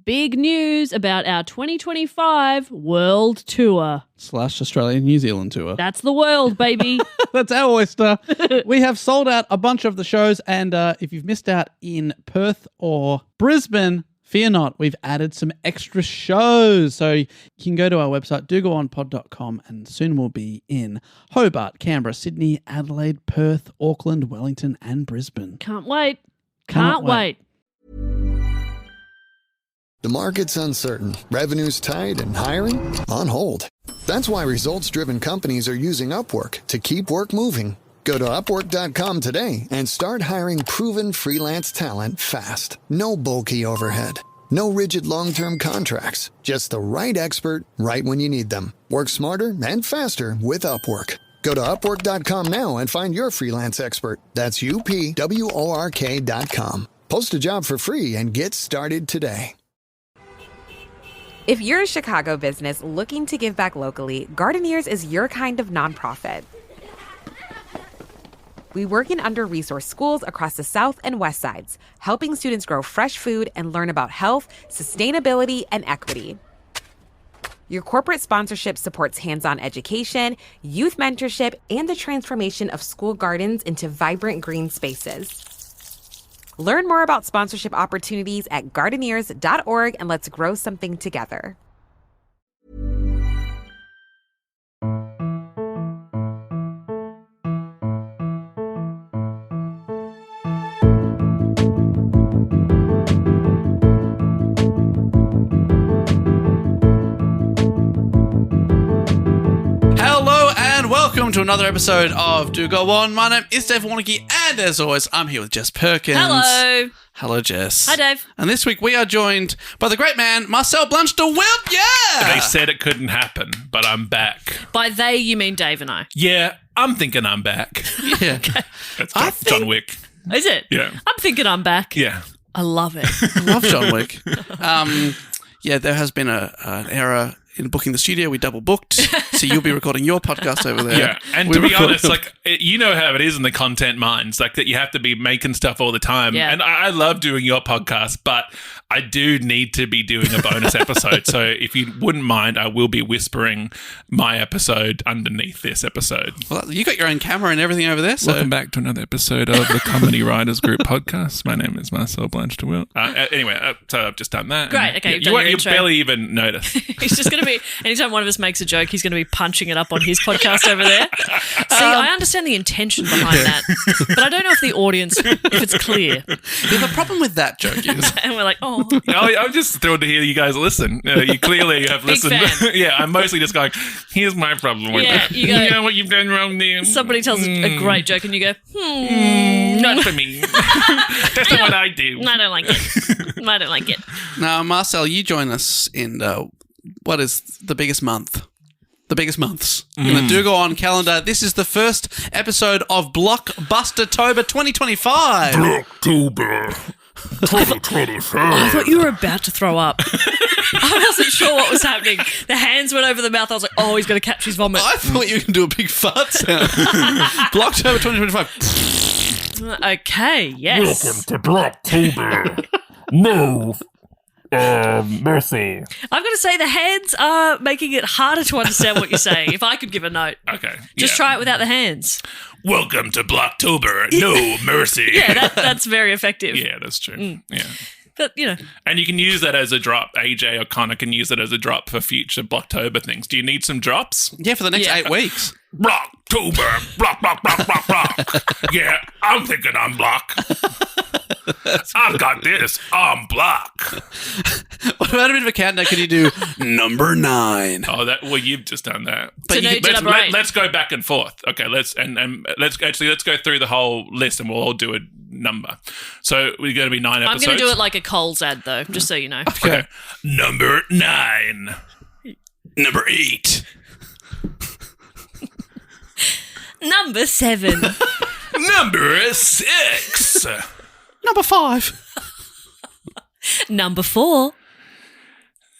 big news about our 2025 World Tour. / Australia-New Zealand tour. That's the world, baby. That's our oyster. We have sold out a bunch of the shows, and if you've missed out in Perth or Brisbane, fear not, we've added some extra shows. So you can go to our website, dogoonpod.com, and soon we'll be in Hobart, Canberra, Sydney, Adelaide, Perth, Auckland, Wellington, and Brisbane. Can't wait. Can't wait. The market's uncertain, revenue's tight, and hiring on hold. That's why results-driven companies are using Upwork to keep work moving. Go to Upwork.com today and start hiring proven freelance talent fast. No bulky overhead. No rigid long-term contracts. Just the right expert right when you need them. Work smarter and faster with Upwork. Go to Upwork.com now and find your freelance expert. That's UPWORK.com. Post a job for free and get started today. If you're a Chicago business looking to give back locally, Gardeneers is your kind of nonprofit. We work in under-resourced schools across the South and West Sides, helping students grow fresh food and learn about health, sustainability, and equity. Your corporate sponsorship supports hands-on education, youth mentorship, and the transformation of school gardens into vibrant green spaces. Learn more about sponsorship opportunities at gardeneers.org, and let's grow something together. Welcome to another episode of Do Go On. My name is Dave Warnicky, and as always, I'm here with Jess Perkins. Hello. Hello, Jess. Hi, Dave. And this week we are joined by the great man, Marcel Blanche de Wilp. Yeah! They said it couldn't happen, but I'm back. By they, you mean Dave and I? Yeah, I'm thinking I'm back. Yeah. Okay. That's John Wick. Is it? Yeah. I'm thinking I'm back. Yeah. I love it. I love John Wick. Yeah, there has been an error in booking the studio. We double booked, so you'll be recording your podcast over there. Yeah, and to be honest, like you know how it is in the content minds, like that you have to be making stuff all the time. Yeah. And I love doing your podcast, but I do need to be doing a bonus episode. So if you wouldn't mind, I will be whispering my episode underneath this episode. Well, you got your own camera and everything over there. So. Welcome back to another episode of the Comedy Writers Group podcast. My name is Marcel Blanche de Wilp. Anyway, so I've just done that. Great, okay, you've done You your won't intro. barely even notice. He's just going to be, anytime one of us makes a joke, he's going to be punching it up on his podcast over there. See, I understand the intention behind that, but I don't know if the audience, if it's clear. Yeah, the problem with that joke is... And we're like, oh. I'm just thrilled to hear you guys listen. You clearly have Big listened. fan. Yeah, I'm mostly just going, here's my problem with Yeah, it. you go- You know what you've done wrong there? Somebody tells a great joke and you go, Not for me. That's not what I do. I don't like it. I don't like it. Now, Marcel, you join us in what is the biggest month? The biggest months in the Do Go On calendar. This is the first episode of Blocktober 2025. Blocktober 2025. I thought you were about to throw up. I wasn't sure what was happening. The hands went over the mouth. I was like, oh, he's going to catch his vomit. I thought you were going to do a big fart sound. Blocktober 2025. Okay, yes. Welcome to Blocktober. No. Mercy. I've got to say the hands are making it harder to understand what you're saying. If I could give a note. Okay. Just try it without the hands. Welcome to Blocktober. No mercy. Yeah, that's very effective. Yeah, that's true. Yeah. But, you know. And you can use that as a drop. AJ or Connor can use it as a drop for future Blocktober things. Do you need some drops? Yeah, for the next 8 weeks. Blocktober. Block. Yeah, I'm thinking I'm block. I've got this. I'm block. What about a bit of a countdown? Can you do number 9? Oh, you've just done that. So no, number 8. Let's go back and forth. Okay, let's go through the whole list and we'll all do a number. So we're going to be 9 episodes. I'm going to do it like a Coles ad, though, just so you know. Okay. Number 9. Number 8. Number 7. Number 6. Number 5. Number 4.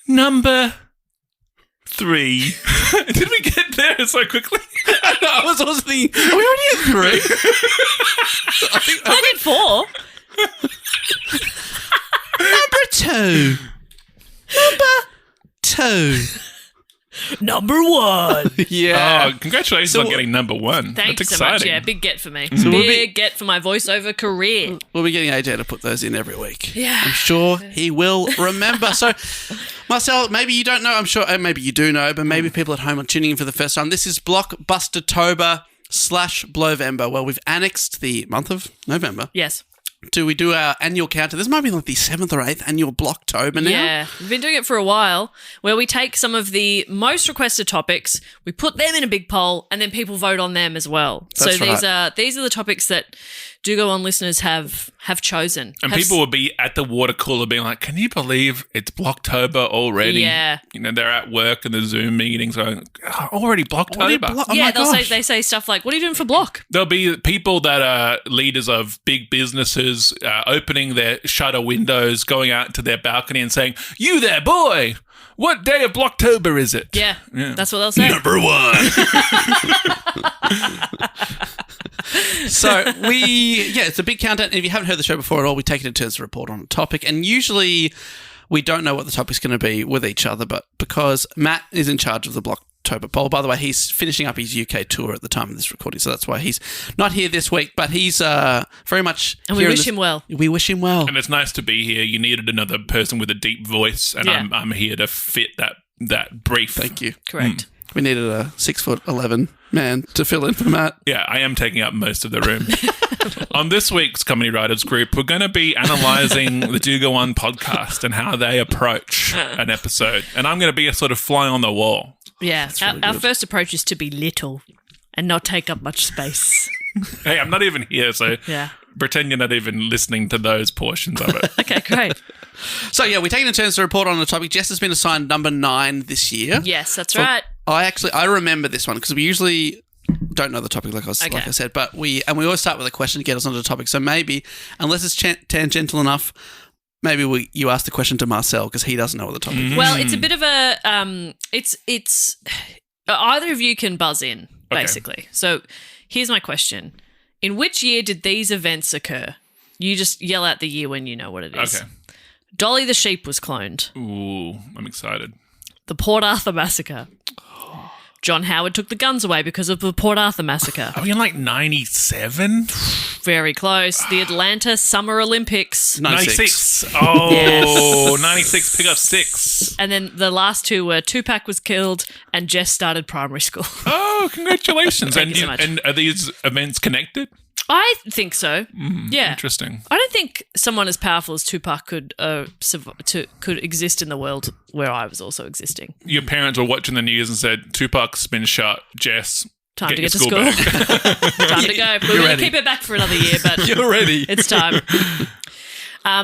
Number 3. Did we get there so quickly? I was also thinking, are we already at 3? I did 4. Number 2. 2. Number 1. Yeah. Oh, congratulations on getting number 1. Thank you That's so much. exciting. Yeah, big get for me. we'll Big get for my voiceover career. We'll be getting AJ to put those in every week. Yeah. I'm sure he will remember. So, Marcel, maybe you don't know. I'm sure, maybe you do know, but maybe people at home are tuning in for the first time. This is Blocktober / Blowvember. Well, we've annexed the month of November. Yes. Do we do our annual counter? This might be like the 7th or 8th annual Blocktober now. Yeah, we've been doing it for a while, where we take some of the most requested topics, we put them in a big poll, and then people vote on them as well. That's so right. these are the topics that Do Go On listeners have chosen. And people will be at the water cooler being like, can you believe it's Blocktober already? Yeah. You know, they're at work and the Zoom meetings going, already Blocktober. Oh my gosh. they say stuff like, "What are you doing for Block?" There'll be people that are leaders of big businesses opening their shutter windows, going out to their balcony and saying, "You there, boy, what day of Blocktober is it?" Yeah, that's what they'll say. Number 1. So it's a big countdown. If you haven't heard the show before at all, we take it in turns to report on a topic. And usually we don't know what the topic's going to be with each other, but because Matt is in charge of the Blocktober poll, by the way, he's finishing up his UK tour at the time of this recording, so that's why he's not here this week, but he's very much And we wish him well. We wish him well. And it's nice to be here. You needed another person with a deep voice, and Yeah. I'm here to fit that brief. Thank you. Correct. We needed a 6'11" man to fill in for Matt. Yeah, I am taking up most of the room. On this week's Comedy Writers Group, we're going to be analysing the Do Go On podcast and how they approach an episode. And I'm going to be a sort of fly on the wall. Yeah, our first approach is to be little and not take up much space. Hey, I'm not even here, so Yeah. pretend you're not even listening to those portions of it. Okay, great. So, yeah, we're taking a turn to report on the topic. Jess has been assigned number 9 this year. Yes, that's right. I remember this one because we usually don't know the topic, like I said, but we always start with a question to get us onto the topic. So maybe, unless it's tangential enough, maybe you ask the question to Marcel because he doesn't know what the topic is. Well, it's a bit of a it's either of you can buzz in, basically. So here's my question. In which year did these events occur? You just yell out the year when you know what it is. Okay. Dolly the sheep was cloned. Ooh, I'm excited. The Port Arthur massacre. John Howard took the guns away because of the Port Arthur massacre. Are we in like 97? Very close. The Atlanta Summer Olympics. 96. Oh, Yes. 96, pick up 6. And then the last two were Tupac was killed and Jess started primary school. Oh, congratulations. Thank you so much. And are these events connected? I think so. Yeah. Interesting. I don't think someone as powerful as Tupac could exist in the world where I was also existing. Your parents were watching the news and said, Tupac's been shot. Jess, Time to your get to school. bag." Time to go. We're going to keep it back for another year, but You're ready. it's time.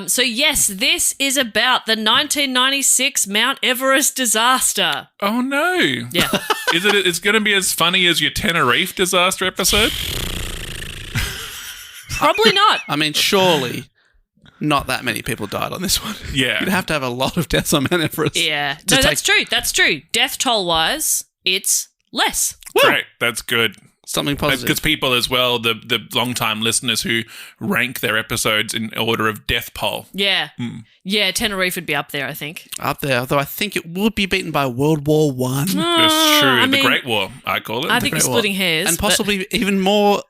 So yes, this is about the 1996 Mount Everest disaster. Oh, no. Yeah. It's going to be as funny as your Tenerife disaster episode? Probably not. I mean, surely not that many people died on this one. Yeah. You'd have to have a lot of deaths on Mount Everest. Yeah. to No, take- that's true. That's true. Death toll wise, it's less. Great. That's good. Something positive. Because people as well, the long-time listeners who rank their episodes in order of death poll. Yeah. Yeah, Tenerife would be up there, I think. Up there, although I think it would be beaten by World War One. That's true. I The mean, Great War, I call it. I think we're Great War. splitting hairs. And but- possibly even more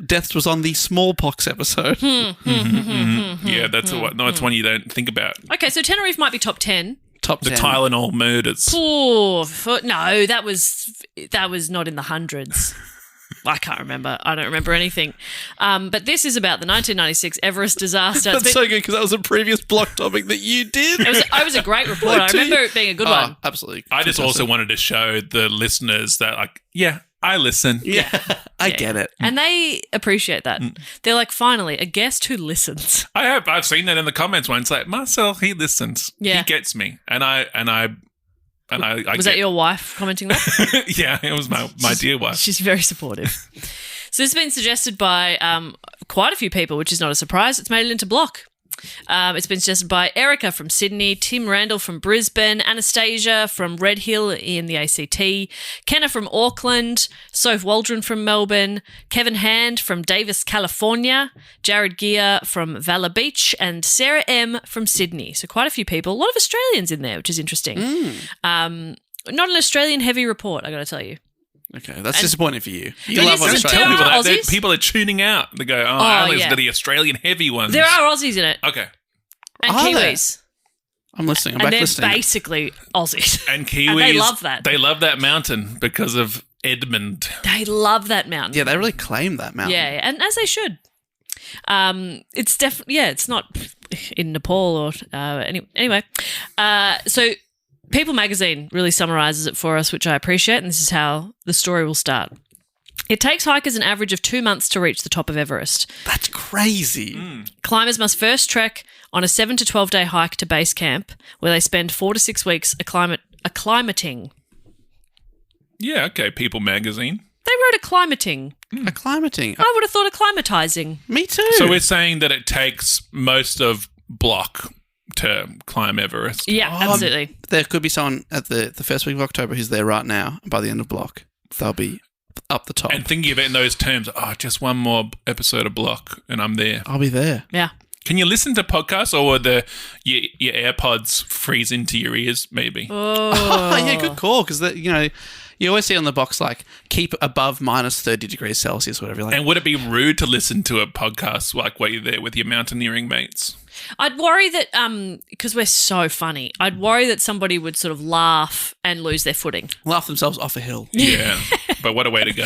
deaths was on the smallpox episode. Yeah, that's one you don't think about. Okay, so Tenerife might be top 10. Top The 10. Tylenol murders. Oh, no, that was not in the hundreds. I can't remember. I don't remember anything. But this is about the 1996 Everest disaster. That's so good because that was a previous block topic that you did. It was a great report. I remember it being a good one. Absolutely. I just also Fantastic. wanted to show the listeners that, like, yeah, I listen. Yeah, I get it. And they appreciate that. They're like, finally, a guest who listens. I've seen that in the comments once. Like, Marcel, he listens. Yeah. He gets me. And I Was that your wife commenting that? Yeah, it was my dear wife. She's very supportive. So this has been suggested by quite a few people, which is not a surprise. It's made it into Block. It's been suggested by Erica from Sydney, Tim Randall from Brisbane, Anastasia from Red Hill in the ACT, Kenna from Auckland, Soph Waldron from Melbourne, Kevin Hand from Davis, California, Jared Gear from Valor Beach, and Sarah M from Sydney. So quite a few people. A lot of Australians in there, which is interesting. Not an Australian heavy report, I got to tell you. Okay, that's disappointing for you. You It love is, what isn't it? Australia. There are People, Aussies? people are tuning out. They go, I only listen yeah. to the Australian heavy ones. There are Aussies in it. Okay. And Are there? Kiwis. I'm listening. I'm And back they're listening. basically Aussies. And Kiwis. And they love that. They love that mountain because of Edmund. They love that mountain. Yeah, they really claim that mountain. Yeah, and as they should. It's definitely, it's not in Nepal or anyway. So People Magazine really summarizes it for us, which I appreciate, and this is how the story will start. It takes hikers an average of 2 months to reach the top of Everest. That's crazy. Climbers must first trek on a 7 to 12-day hike to base camp, where they spend 4 to 6 weeks acclimating. Yeah, okay, People Magazine. They wrote acclimating. Acclimating. I would have thought acclimatizing. Me too. So we're saying that it takes most of Block to climb Everest. Yeah, absolutely. There could be someone at the first week of October who's there right now. And by the end of Block, they'll be up the top. And thinking of it in those terms, just one more episode of Block and I'm there. I'll be there. Yeah. Can you listen to podcasts or will your AirPods freeze into your ears maybe? Oh, yeah, good call. Because, you always see on the box, like, keep above minus 30 degrees Celsius, whatever. Like, And would it be rude to listen to a podcast like while you're there with your mountaineering mates? I'd worry that, because we're so funny, I'd worry that somebody would sort of laugh and lose their footing. laugh themselves off a hill. Yeah, but what a way to go.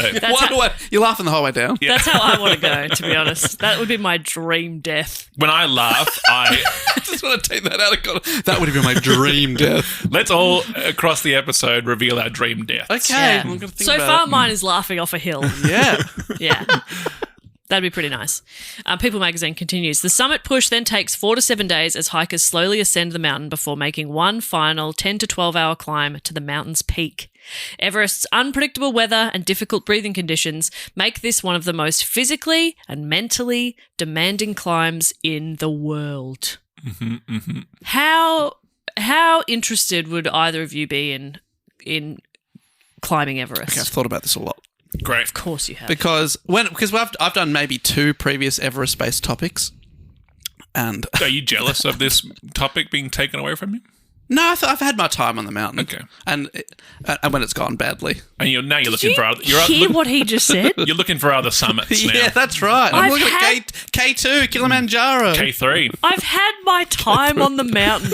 You're laughing the whole way down. That's how I want to go, to be honest. That would be my dream death. When I laugh, I just want to take that out of context. That would have been my dream death. let's all across the episode reveal our dream deaths. Okay. Yeah. I'm gonna think So about far, it. mine is laughing off a hill. Yeah. Yeah. That'd be pretty nice. People Magazine continues. The summit push then takes 4 to 7 days as hikers slowly ascend the mountain before making one final 10 to 12-hour climb to the mountain's peak. Everest's unpredictable weather and difficult breathing conditions make this one of the most physically and mentally demanding climbs in the world. How interested would either of you be in climbing Everest? Okay, I've thought about this a lot. Great. Of course you have. Because I've done maybe 2 previous Everest-based topics. And Are you jealous of this topic being taken away from you? no, I've had my time on the mountain. Okay. And when it's gone badly. And you're looking Did for other. you hear what he just said? You're looking for other summits now. Yeah, that's right. I'm I've looking had- at K2, Kilimanjaro. K3. I've had my time on the mountain.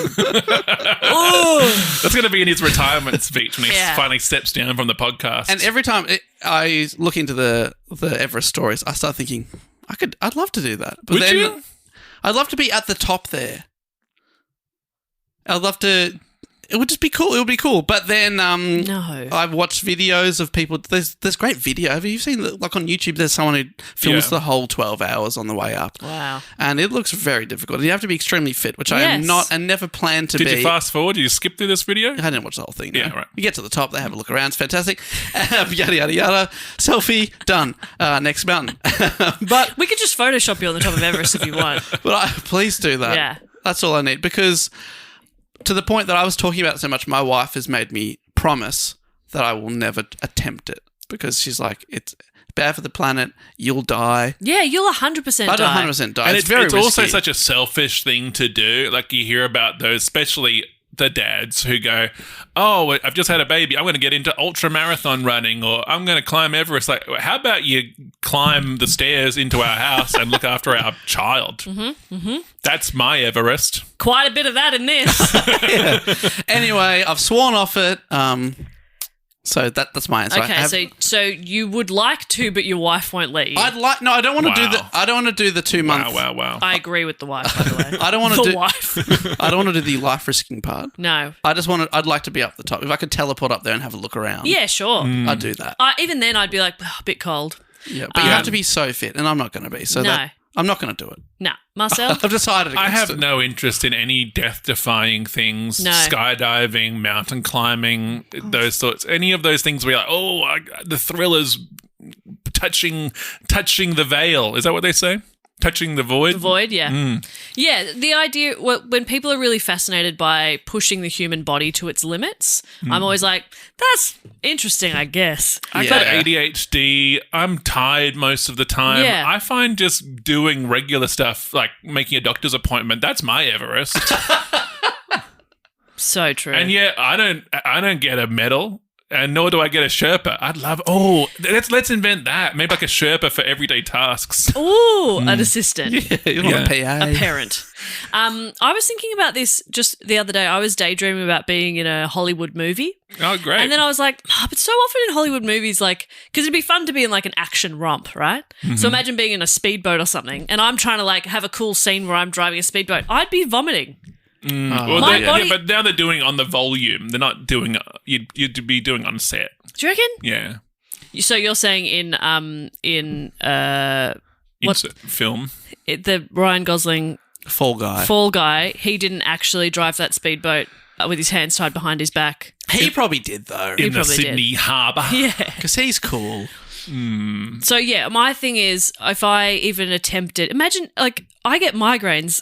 That's going to be in his retirement speech when he Yeah. finally steps down from the podcast. And every time I look into the Everest stories, I start thinking, I'd love to do that. But Would then you? I'd love to be at the top there. I'd love to. It would just be cool. It would be cool. But then No. I've watched videos of people. There's great video. Have you seen, like on YouTube, there's someone who films Yeah. the whole 12 hours on the way up. Wow. And it looks very difficult. You have to be extremely fit, which I am Yes. not and never planned to Did be. you fast forward? Did you skip through this video? I didn't watch the whole thing. No. Yeah, right. You get to the top, they have a look around. It's fantastic. Yada, yada, yada. Selfie, done. Next mountain. But We could just Photoshop you on the top of Everest if you want. please do that. Yeah. That's all I need. Because to the point that I was talking about it so much, my wife has made me promise that I will never attempt it. Because she's like, it's bad for the planet. You'll die. Yeah, you'll 100% I die. don't 100% die. And It's very it's also risky. such a selfish thing to do. Like you hear about those, especially the dads who go, "Oh, I've just had a baby. I'm going to get into ultra marathon running, or I'm going to climb Everest." Like, how about you climb the stairs into our house and look after our child? That's my Everest. Quite a bit of that in this. Anyway, I've sworn off it. So that's my answer. I Okay, have- so you would like to, but your wife won't let you. I don't want to do Wow. I don't want to do the 2 month. Wow. I agree with the wife, by the way. I don't want to The do. wife. I don't want to do the life risking part. No. I'd like to be up the top. If I could teleport up there and have a look around, Yeah, sure. I'd do that. Even then, I'd be like, a bit cold. Yeah, but you have to be so fit, and I'm not going to be. So No. I'm not going to do it. No. Marcel? I've decided against I have it. no interest in any death-defying things, No. skydiving, mountain climbing, those sorts. Any of those things where you're like, the thrill is touching the veil. Is that what they say? Touching the void? The void, yeah. Yeah, the idea, when people are really fascinated by pushing the human body to its limits, I'm always like, that's interesting, I guess. I've got ADHD. I'm tired most of the time. Yeah. I find just doing regular stuff, like making a doctor's appointment, that's my Everest. So true. And yet, I don't get a medal. And nor do I get a Sherpa. I'd love. Let's invent that. Maybe like a Sherpa for everyday tasks. Ooh, an assistant. You want a PA. A parent. I was thinking about this just the other day. I was daydreaming about being in a Hollywood movie. Oh, great. And then I was like, but so often in Hollywood movies, like, because it'd be fun to be in like an action romp, right? So imagine being in a speedboat or something, and I'm trying to like have a cool scene where I'm driving a speedboat. I'd be vomiting. Well, My body- but now they're doing it on the volume. They're not doing. You'd be doing on set. Do you reckon? Yeah. So you're saying Insert film. the Ryan Gosling Fall Guy. Fall Guy, he didn't actually drive that speedboat with his hands tied behind his back. He probably did, though. In the probably did. Sydney Harbour. Yeah. Because he's cool. So yeah, my thing is, if I even attempted, imagine like I get migraines.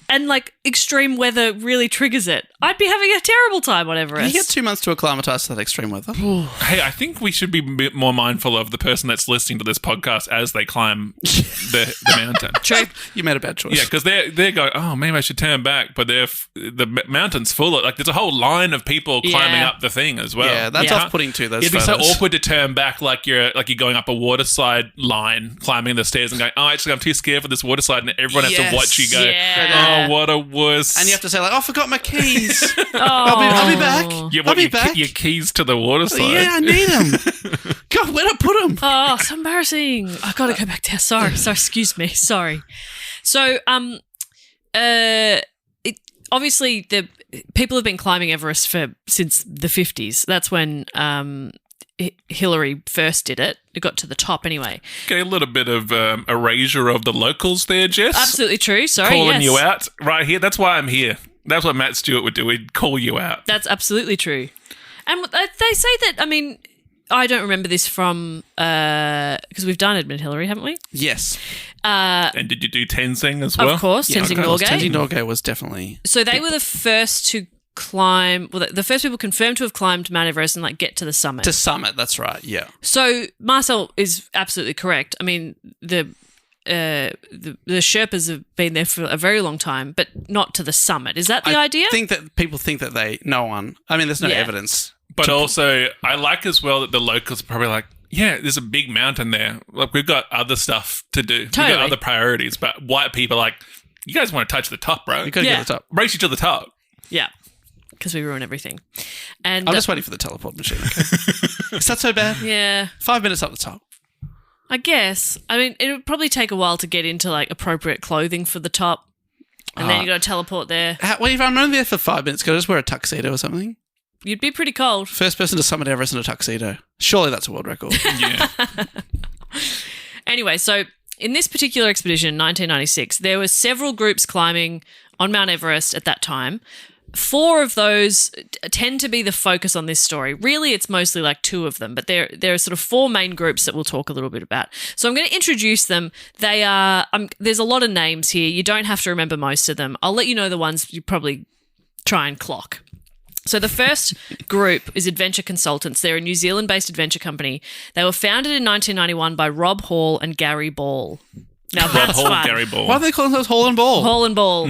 And like extreme weather really triggers it. I'd be having a terrible time on Everest. You get 2 months to acclimatise to that extreme weather. Hey, I think we should be a bit more mindful of the person that's listening to this podcast as they climb the mountain. True. You made a bad choice. Yeah, because they're going, oh, maybe I should turn back, but the mountain's full of, like, there's a whole line of people climbing up the thing as well. Yeah, that's off-putting too, those It'd be so photos. awkward to turn back like you're going up a water slide line, climbing the stairs and going, oh, actually, I'm too scared for this water slide, and everyone has to watch you go, Yeah. oh, what a wuss. And you have to say, like, oh, I forgot my keys. Oh. I'll be back. I'll be back. Your keys to the water slide. Yeah, I need them. God, where'd I put them? Oh, so embarrassing. I gotta go back there. Sorry, excuse me. Sorry. So, obviously the people have been climbing Everest since the 50s. That's when Hillary first did it. It got to the top anyway. Okay, a little bit of erasure of the locals there, Jess. Absolutely true. Sorry, Calling yes. you out right here. That's why I'm here. That's what Matt Stewart would do. He'd call you out. That's absolutely true. And they say that, I mean, I don't remember this from, because we've done Edmund Hillary, haven't we? Yes. And did you do Tenzing as well? Of course, Tenzing Norgay. Tenzing Norgay was definitely... So they were the first to climb, well, the first people confirmed to have climbed Mount Everest and like get to the summit. To summit, that's right, yeah. So Marcel is absolutely correct. I mean, the Sherpas have been there for a very long time, but not to the summit. Is that the idea? I think that people think that there's no evidence. But also, I like as well that the locals are probably like, yeah, there's a big mountain there. Like, we've got other stuff to do. Totally. We've got other priorities. But white people are like, you guys want to touch the top, bro. You got to get to the top. Race you to the top. Yeah, because we ruin everything. And I'm just waiting for the teleport machine, okay? Is that so bad? yeah, 5 minutes up the top. I guess. I mean, it would probably take a while to get into like appropriate clothing for the top, and then you got to teleport there. Well, if I'm only there for 5 minutes, can I just wear a tuxedo or something? You'd be pretty cold. First person to summit Everest in a tuxedo. Surely that's a world record. Yeah. Anyway, so in this particular expedition, 1996, there were several groups climbing on Mount Everest at that time. 4 of those tend to be the focus on this story. Really, it's mostly like 2 of them, but there are sort of 4 main groups that we'll talk a little bit about. So I'm going to introduce them. They are there's a lot of names here. You don't have to remember most of them. I'll let you know the ones you probably try and clock. So the first group is Adventure Consultants. They're a New Zealand-based adventure company. They were founded in 1991 by Rob Hall and Gary Ball. Now that's Rob Hall, fun. Gary Ball. Why do they call themselves Hall and Ball? Hall and Ball.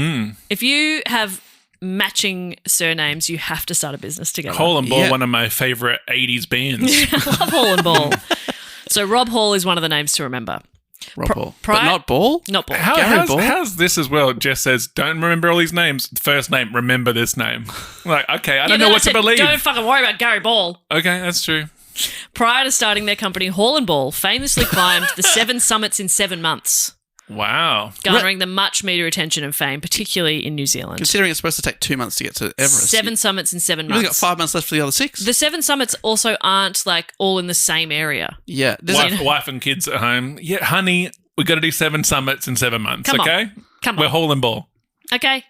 If you have matching surnames, you have to start a business together. Hall and Ball, Yeah. one of my favourite 80s bands. I love Hall and Ball. So Rob Hall is one of the names to remember. Rob Hall. prior- But not Ball? Not Ball. Gary Ball? How's this as well? Jess says, don't remember all these names. First name, remember this name. Like, okay, I don't know what to believe. Don't fucking worry about Gary Ball. Okay, that's true. Prior to starting their company, Hall and Ball famously climbed the 7 summits in 7 months, Wow. garnering them much media attention and fame, particularly in New Zealand. Considering it's supposed to take 2 months to get to Everest. 7 summits in 7 You've only got months. 5 months left for the other 6. The 7 summits also aren't like all in the same area. Yeah. Does Wife and kids at home. Yeah, honey, we got to do 7 summits in 7 months, Come on. okay? Come We're on. Hall and Ball. Okay.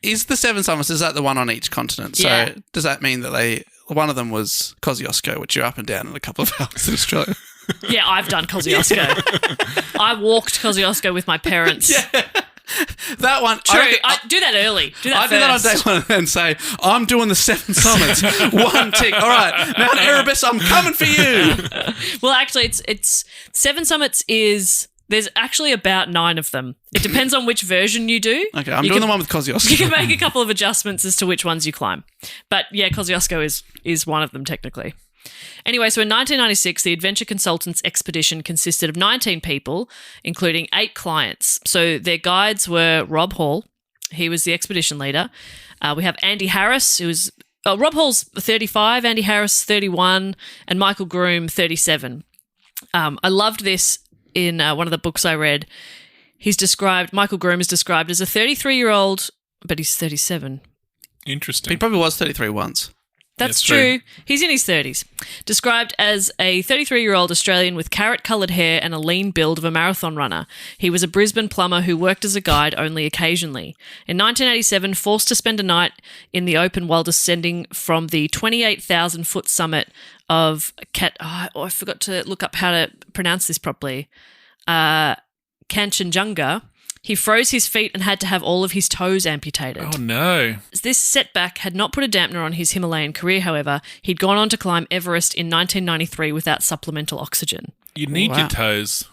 Is the 7 summits, is that the one on each continent? So Yeah. does that mean that one of them was Kosciuszko, which you're up and down in a couple of hours in Australia? Yeah, I've done Kosciuszko. I walked Kosciuszko with my parents. Yeah. That one. True. I do that early. Do that I do that on first. day one and say, I'm doing the 7 summits. 1 tick. All right, Mount Erebus, I'm coming for you. Well, actually, it's 7 summits is... There's actually about 9 of them. It depends on which version you do. Okay, I'm doing the one with Kosciuszko. You can make a couple of adjustments as to which ones you climb. But yeah, Kosciuszko is one of them technically. Anyway, so in 1996, the Adventure Consultants expedition consisted of 19 people, including 8 clients. So their guides were Rob Hall. He was the expedition leader. We have Andy Harris, who was... Rob Hall's 35, Andy Harris 31, and Michael Groom 37. I loved this in one of the books I read. Michael Groom is described as a 33-year-old, but he's 37. Interesting. He probably was 33 once. That's true. true. He's in his 30s. Described as a 33-year-old Australian with carrot-coloured hair and a lean build of a marathon runner. He was a Brisbane plumber who worked as a guide only occasionally. In 1987, forced to spend a night in the open while descending from the 28,000-foot summit of I forgot to look up how to pronounce this properly. Kanchenjunga. He froze his feet and had to have all of his toes amputated. Oh, no. This setback had not put a dampener on his Himalayan career, however. He'd gone on to climb Everest in 1993 without supplemental oxygen. You need your toes.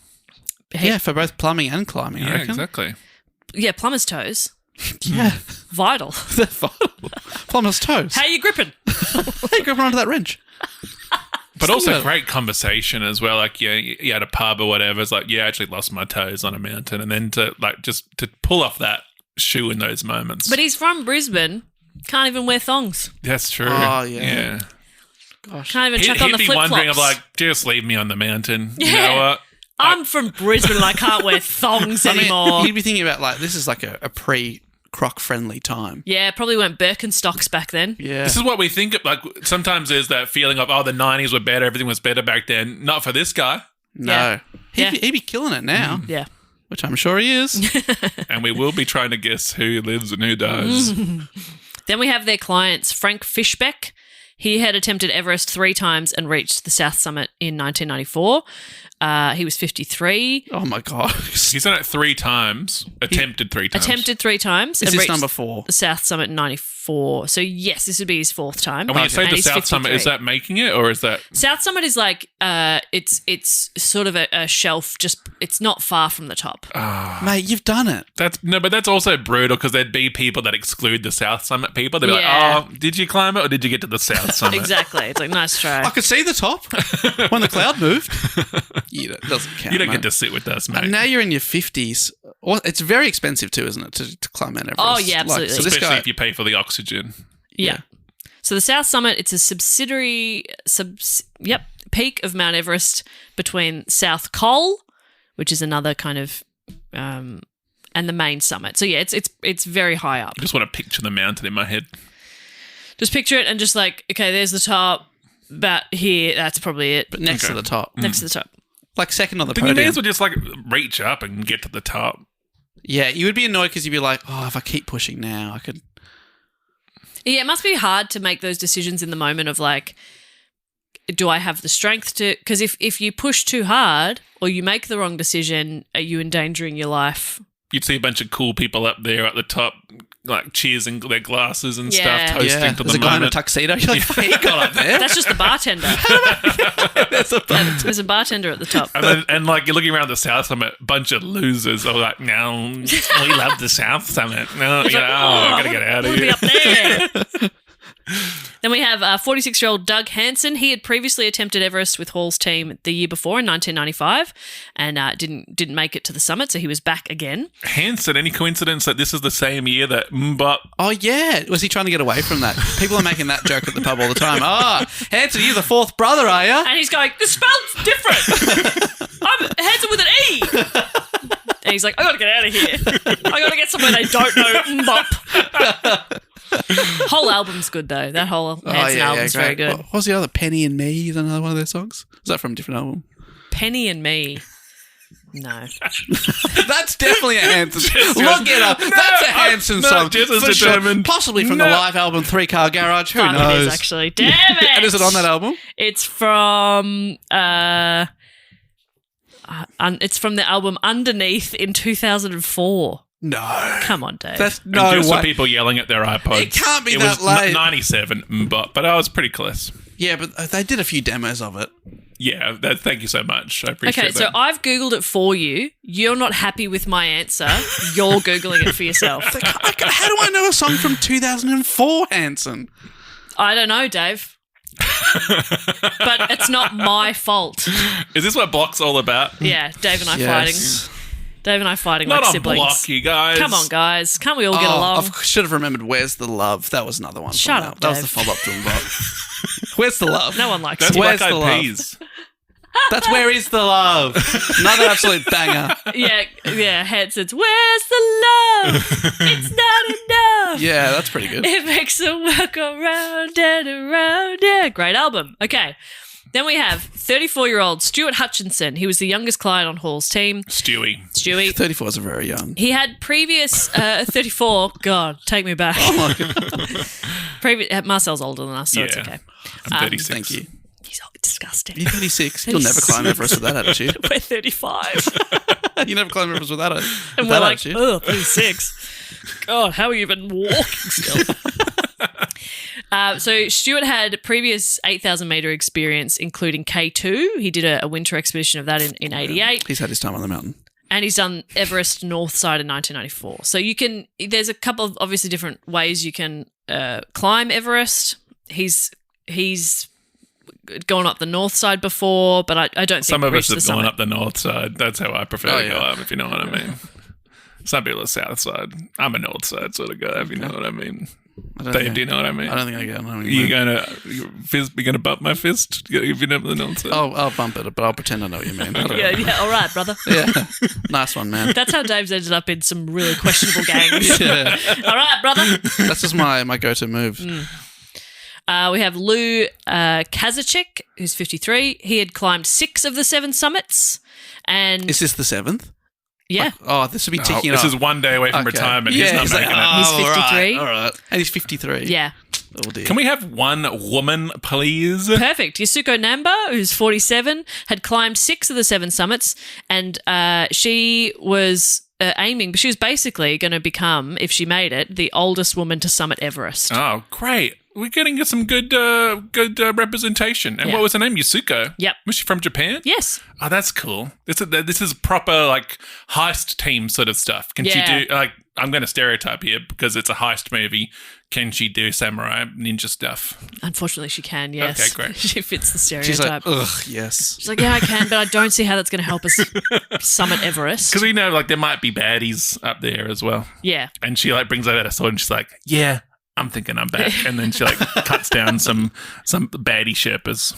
Yeah, for both plumbing and climbing, I Yeah, reckon. exactly. Yeah, plumber's toes. Yeah. Vital. They're vital. Plumber's toes. How are you gripping? How you gripping onto that wrench? But also great conversation as well. Like, yeah, you had a pub or whatever. It's like, yeah, I actually lost my toes on a mountain. And then to pull off that shoe in those moments. But he's from Brisbane. Can't even wear thongs. That's true. Oh, yeah. Gosh. Can't even chuck on the He'd be flip-flops. wondering, of like, just leave me on the mountain. Yeah. You know what? I'm from Brisbane and I can't wear thongs anymore. You'd be thinking about, like, this is like a pre-croc-friendly time. Yeah, probably weren't Birkenstocks back then. Yeah. This is what we think of. Like, sometimes there's that feeling of, the 90s were better. Everything was better back then. Not for this guy. No. Yeah. He'd be killing it now. Yeah. Which I'm sure he is. And we will be trying to guess who lives and who dies. Then we have their clients, Frank Fishbeck. He had attempted Everest 3 times and reached the South Summit in 1994. He was 53. Oh, my God. He's done it 3 times. Attempted 3 times. Attempted 3 times. Is and this reached number 4? the South Summit in 94. So, yes, this would be his 4th time. And when you say And the he's South Summit, 53. is that making it or is that... South Summit is like, it's sort of a shelf, it's not far from the top. Mate, you've done it. But that's also brutal because there'd be people that exclude the South Summit people. They'd be Yeah. like, did you climb it or did you get to the South Summit? Exactly. It's like, nice try. I could see the top when the cloud moved. It doesn't count, You don't mate. get to sit with us, mate. And now you're in your 50s. Well, it's very expensive too, isn't it, to climb Mount Everest? Oh, yeah, absolutely. so this Especially guy, if you pay for the oxygen. Yeah. So the South Summit, it's a subsidiary, peak of Mount Everest between South Col, which is another kind of, and the main summit. So yeah, it's very high up. I just want to picture the mountain in my head. Just picture it and just like, okay, there's the top, about here, that's probably it. but next to the top. Next to the top. Like second on the Then you may podium. as well just like reach up and get to the top. Yeah, you would be annoyed because you'd be like, oh, if I keep pushing now, I could... Yeah, it must be hard to make those decisions in the moment of like, do I have the strength to... Because if you push too hard or you make the wrong decision, are you endangering your life? You'd see a bunch of cool people up there at the top, like cheersing their glasses and Yeah. stuff, toasting Yeah, to there's the a guy in a moment. tuxedo. You're like, hey, he got up there. That's just the bartender. There's a bartender at the top. And like you're looking around the South Summit, bunch of losers are like, no, we love the South Summit. No, I gotta get out of We'll be here. up there. Then we have 46-year-old Doug Hansen. He had previously attempted Everest with Hall's team the year before in 1995 and didn't make it to the summit, so he was back again. Hanson, any coincidence that this is the same year that Mbop? Oh, yeah. Was he trying to get away from that? People are making that joke at the pub all the time. Oh, Hanson, you're the 4th brother, are you? And he's going, the spell's different. I'm Hansen with an E. And he's like, I gotta get out of here. I gotta get somewhere they don't know Mbop. Whole album's good though. That whole Hanson album's very great. good. What was the other? Penny and Me is another one of their songs? Is that from a different album? Penny and Me. No. That's definitely a Hanson song. Look it up. That's a Hanson song. just as for sure. determined. Possibly from the live album 3 Car Garage. Who Fuck, knows? it is actually. Damn it. And is it on that album? It's from It's from the album Underneath in 2004. No. Come on, Dave. That's And no just way. for people yelling at their iPods. It can't be it that was late. 97, but I was pretty close. Yeah, but they did a few demos of it. Yeah, thank you so much. I appreciate Okay, that. so I've Googled it for you. You're not happy with my answer. You're Googling it for yourself. How do I know a song from 2004, Hanson? I don't know, Dave. But it's not my fault. Is this what Block's all about? Yeah, Dave and I Yes. fighting. Dave and I fighting Not like on siblings. Block, you guys. Come on, guys. Can't we all get along? I should have remembered Where's the Love. That was another one. from Shut that. up, That was Dave. the follow-up to Block. Where's the Love? No one likes That's you. Where's Black the Eyed Love? Peas. That's Where Is the Love. Another absolute banger. Yeah, headsets. Where's the love? It's not enough. Yeah, that's pretty good. It makes the work around and around. Yeah, great album. Okay. Then we have 34-year-old Stuart Hutchinson. He was the youngest client on Hall's team. Stewie. 34s are very young. He had previous 34. God, take me back. Marcel's older than us, so it's Yeah. okay. I'm 36. Thank you. He's disgusting. You're 36. You'll never climb Everest with that attitude. We're 35. You never climb Everest with that, And with we're that like, attitude. oh, 36. God, how are you even walking still? So Stuart had previous 8,000 metre experience, including K2. He did a winter expedition of that in 88. He's had his time on the mountain. And he's done Everest North Side in 1994. So there's a couple of obviously different ways you can climb Everest. He's gone up the north side before, but I don't think Some of us reached have the gone summit. up the north side. That's how I prefer to go yeah. up, if you know what I mean. Some people are the south side. I'm a north side sort of guy, if you know what I mean. Dave, do you know what I mean? I don't think I get it. You're gonna bump my fist if you know the north side. I'll bump it, but I'll pretend I know what you mean. I don't know. Yeah, all right, brother. Yeah. Nice one, man. That's how Dave's ended up in some really questionable gangs. Yeah. All right, brother. That's just my go-to move. We have Lou Kazacek, who's 53. He had climbed 6 of the 7 summits. And Is this the 7th? yeah, Oh, this would be Oh, ticking this up. is one day away from Okay. retirement. Yeah, He's not he's making like, it. He's all right, 53. All right. And he's 53. yeah. Oh, dear. Can we have one woman, please? Perfect. Yasuko Namba, who's 47, had climbed 6 of the 7 summits, and she was aiming, but she was basically going to become, if she made it, the oldest woman to summit Everest. Oh, great. We're getting some good representation. And Yeah. what was her name? Yusuko? Yep. Was she from Japan? Yes. Oh, that's cool. This is proper, like, heist team sort of stuff. Can she Yeah. do, like, I'm going to stereotype here because it's a heist movie. Can she do samurai ninja stuff? Unfortunately, she can, yes. Okay, great. She fits the She's stereotype. like, ugh, yes. She's like, yeah, I can, but I don't see how that's going to help us summit Everest. Because we know, like, there might be baddies up there as well. Yeah. And she, like, brings out a sword and she's like, yeah, I'm thinking I'm back. And then she, like, cuts down some baddie Sherpas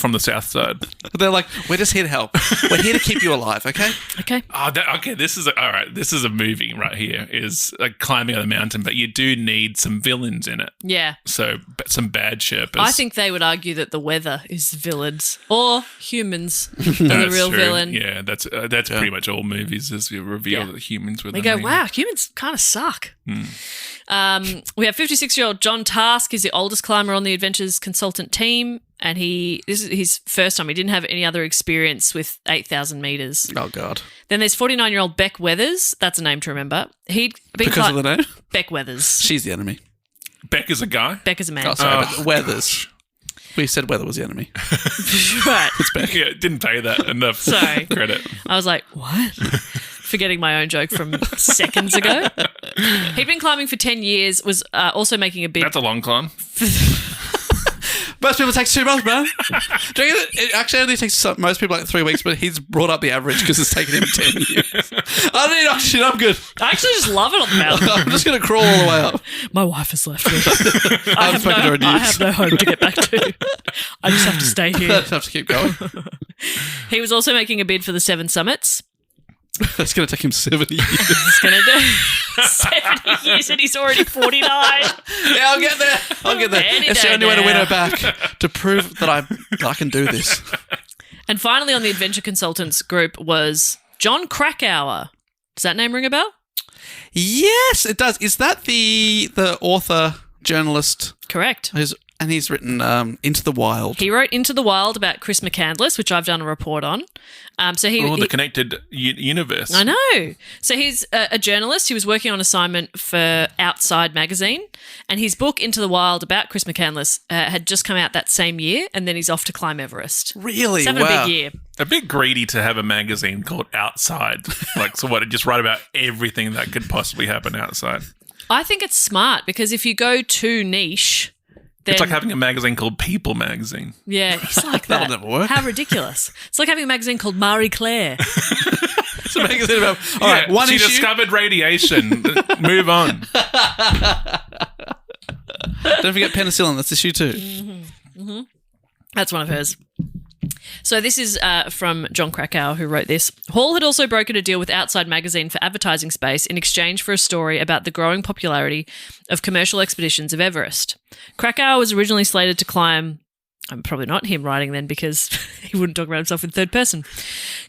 from the south side. They're like, we're just here to help. We're here to keep you alive, okay? Okay. Oh, okay. This is all right. This is a movie right here. Is like climbing on the mountain, but you do need some villains in it. Yeah. So some bad Sherpas. I think they would argue that the weather is villains or humans are the That's real true. villain. Yeah, that's pretty much all movies. Is you reveal that humans were. They the go, main- wow, humans kind of suck. We have 56-year-old John Task. He's the oldest climber on the Adventures consultant team, and this is his first time. He didn't have any other experience with 8,000 meters. Oh, God. Then there's 49-year-old Beck Weathers. That's a name to remember. He'd been Because of the name? Beck Weathers. She's the enemy. Beck is a guy. Beck is a man. Oh, sorry, but Weathers. We said Weather was the enemy. Right. Yeah, didn't pay that enough Sorry. credit. I was like, what? Forgetting my own joke from seconds ago. He'd been climbing for 10 years, was also making a bid. That's a long climb. Most people take 2 months, bro. Do you reckon it actually only takes most people like 3 weeks, but he's brought up the average because it's taken him 10 years. I don't need oxygen, I'm good. I actually just love it on the mountain. I'm just going to crawl all the way up. My wife has left me. I have no home to get back to. I just have to stay I here. just have to keep going. He was also making a bid for the 7 summits. That's going to take him 70 years. He's going to do 70 years and he's already 49. Yeah, I'll get there. Any It's the day only way to win now. her back, to prove that I can do this. And finally on the Adventure Consultants group was John Krakauer. Does that name ring a bell? Yes, it does. Is that the author, journalist? Correct. And he's written Into the Wild. He wrote Into the Wild about Chris McCandless, which I've done a report on. The connected universe. I know. So he's a journalist. He was working on assignment for Outside magazine, and his book Into the Wild about Chris McCandless had just come out that same year, and then he's off to climb Everest. Really? He's having a big year. A bit greedy to have a magazine called Outside. Just write about everything that could possibly happen outside. I think it's smart because if you go too niche... It's like having a magazine called People Magazine. Yeah, it's like that. That'll never work. How ridiculous. It's like having a magazine called Marie Claire. It's a magazine about... All right, one she issue. discovered radiation. Move on. Don't forget penicillin. That's issue 2. Mm-hmm. That's one of hers. So this is from John Krakauer, who wrote this. Hall had also brokered a deal with Outside magazine for advertising space in exchange for a story about the growing popularity of commercial expeditions of Everest. Krakauer was originally slated to climb... probably not him writing then because he wouldn't talk about himself in third person.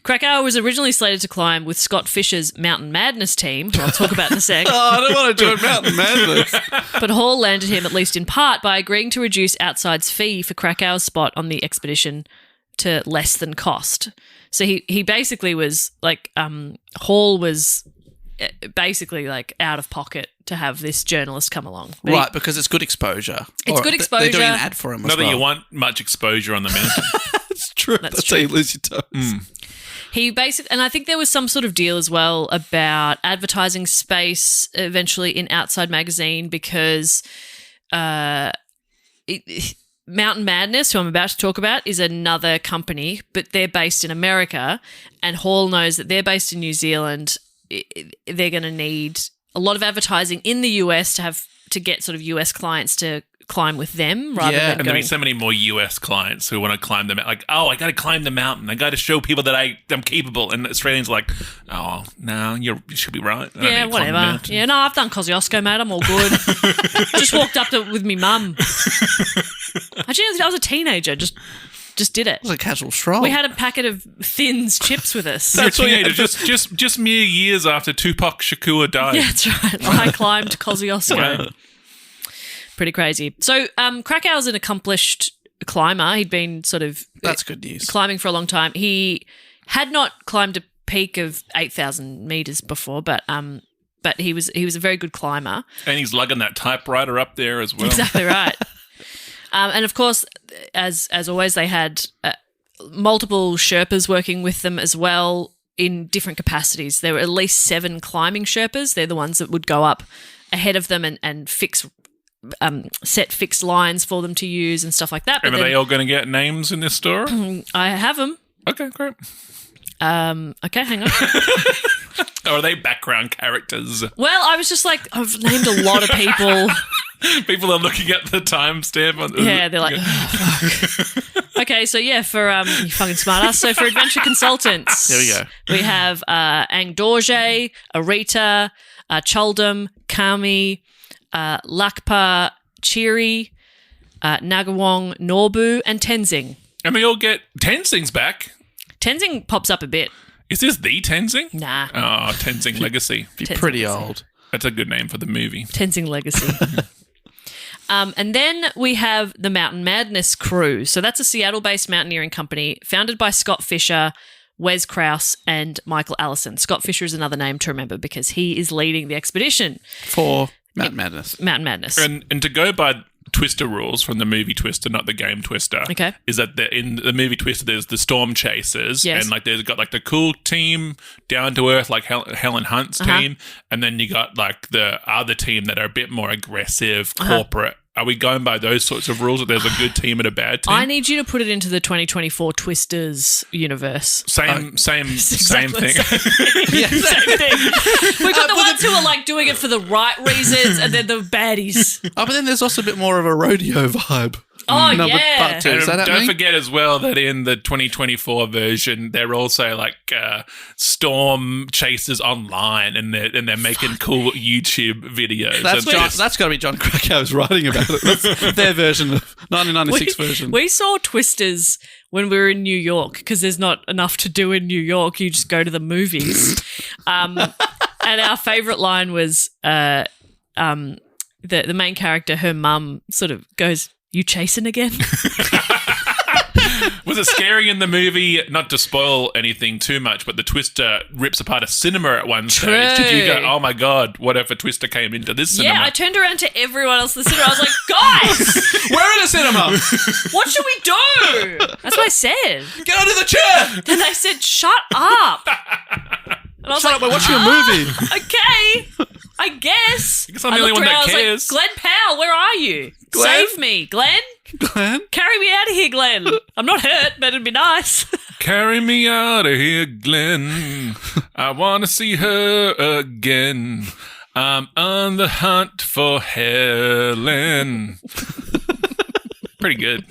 Krakauer was originally slated to climb with Scott Fisher's Mountain Madness team, who I'll talk about in a sec. I don't want to join Mountain Madness. But Hall landed him, at least in part, by agreeing to reduce Outside's fee for Krakauer's spot on the expedition to less than cost. So he basically was like, Hall was basically like out of pocket to have this journalist come along. But Right, because it's good exposure. It's good exposure. They're doing an ad for him as Not well. that you want much exposure on the mountain. It's true. That's true. how you lose your toes. He basically, and I think there was some sort of deal as well about advertising space eventually in Outside magazine because Mountain Madness, who I'm about to talk about, is another company, but they're based in America, and Hall knows that they're based in New Zealand. They're going to need a lot of advertising in the US to get sort of US clients to climb with them rather than and there'll be so many more US clients who want to climb the mountain. Like, oh, I got to climb the mountain. I got to show people that I'm capable. And Australians are like, oh, no, you should be right. I don't need Yeah, to climb the whatever. mountain. Yeah, no, I've done Kosciuszko, mate. I'm all good. Just walked up with me mum. Actually, I was a teenager. Just did it. It was a casual stroll. We had a packet of Thins chips with us. That's what you need. Just mere years after Tupac Shakur died. Yeah, that's right. I climbed Kosciuszko. Wow. Pretty crazy. So Krakauer's an accomplished climber. He'd been sort of That's good news. climbing for a long time. He had not climbed a peak of 8,000 meters before, but he was a very good climber. And he's lugging that typewriter up there as well. Exactly right. And of course, as always, they had multiple Sherpas working with them as well in different capacities. There were at least 7 climbing Sherpas. They're the ones that would go up ahead of them and set fixed lines for them to use and stuff like that. But And are they all going to get names in this story? I have them. Okay, great. Okay, hang on. Or are they background characters? Well, I was just like, I've named a lot of people. People are looking at the timestamp. Yeah, they're like, oh, fuck. Okay, so yeah, for you fucking smartass. So for adventure consultants, There we go. We have Ang Dorje, Arita, Chuldum, Kami, Lakpa Chiri, Nagawong Norbu, and Tenzing. And they all get Tenzing's back. Tenzing pops up a bit. Is this the Tenzing? Nah. Oh, Tenzing Legacy. Be Tenzing pretty Legacy. old. That's a good name for the movie. Tenzing Legacy. And then we have the Mountain Madness crew. So that's a Seattle-based mountaineering company founded by Scott Fisher, Wes Krause, and Michael Allison. Scott Fisher is another name to remember because he is leading the expedition. For Mountain Madness. Mountain Madness. And to go by Twister rules from the movie Twister, not the game Twister, Okay. is that in the movie Twister there's the Storm Chasers, Yes. and like there's got like the cool team, down to earth like Helen Hunt's team, and then you got like the other team that are a bit more aggressive, corporate. Are we going by those sorts of rules that there's a good team and a bad team? I need you to put it into the 2024 Twisters universe. Same Exactly thing. Same thing. We've got the ones who are like doing it for the right reasons and then the baddies. Oh, but then there's also a bit more of a rodeo vibe. Oh, No, but yeah. part two. Is that And don't happening? forget as well that in the 2024 version, they're also like storm chasers online, and they're making cool YouTube videos. That's And got to be John Krakauer's writing about it. That's their version of 1996 version. We saw Twisters when we were in New York because there's not enough to do in New York. You just go to the movies. And our favourite line was the main character, her mum sort of goes, You chasing again? Was it scary in the movie? Not to spoil anything too much, but the Twister rips apart a cinema at one stage. Did you go, oh my God, what if a Twister came into this cinema? Yeah, I turned around to everyone else in the cinema. I was like, guys, We're in a cinema. what should we do? That's what I said. Get under the chair. And they said, shut up. And I was Shut like, up, we're watching a movie. Okay, I guess. I guess I'm the only one that cares. Glenn Powell, where are you? Glenn? Save me, Glenn. Glenn? Carry me out of here, Glenn. I'm not hurt, but it'd be nice. Carry me out of here, Glenn. I want to see her again. I'm on the hunt for Helen. Pretty good.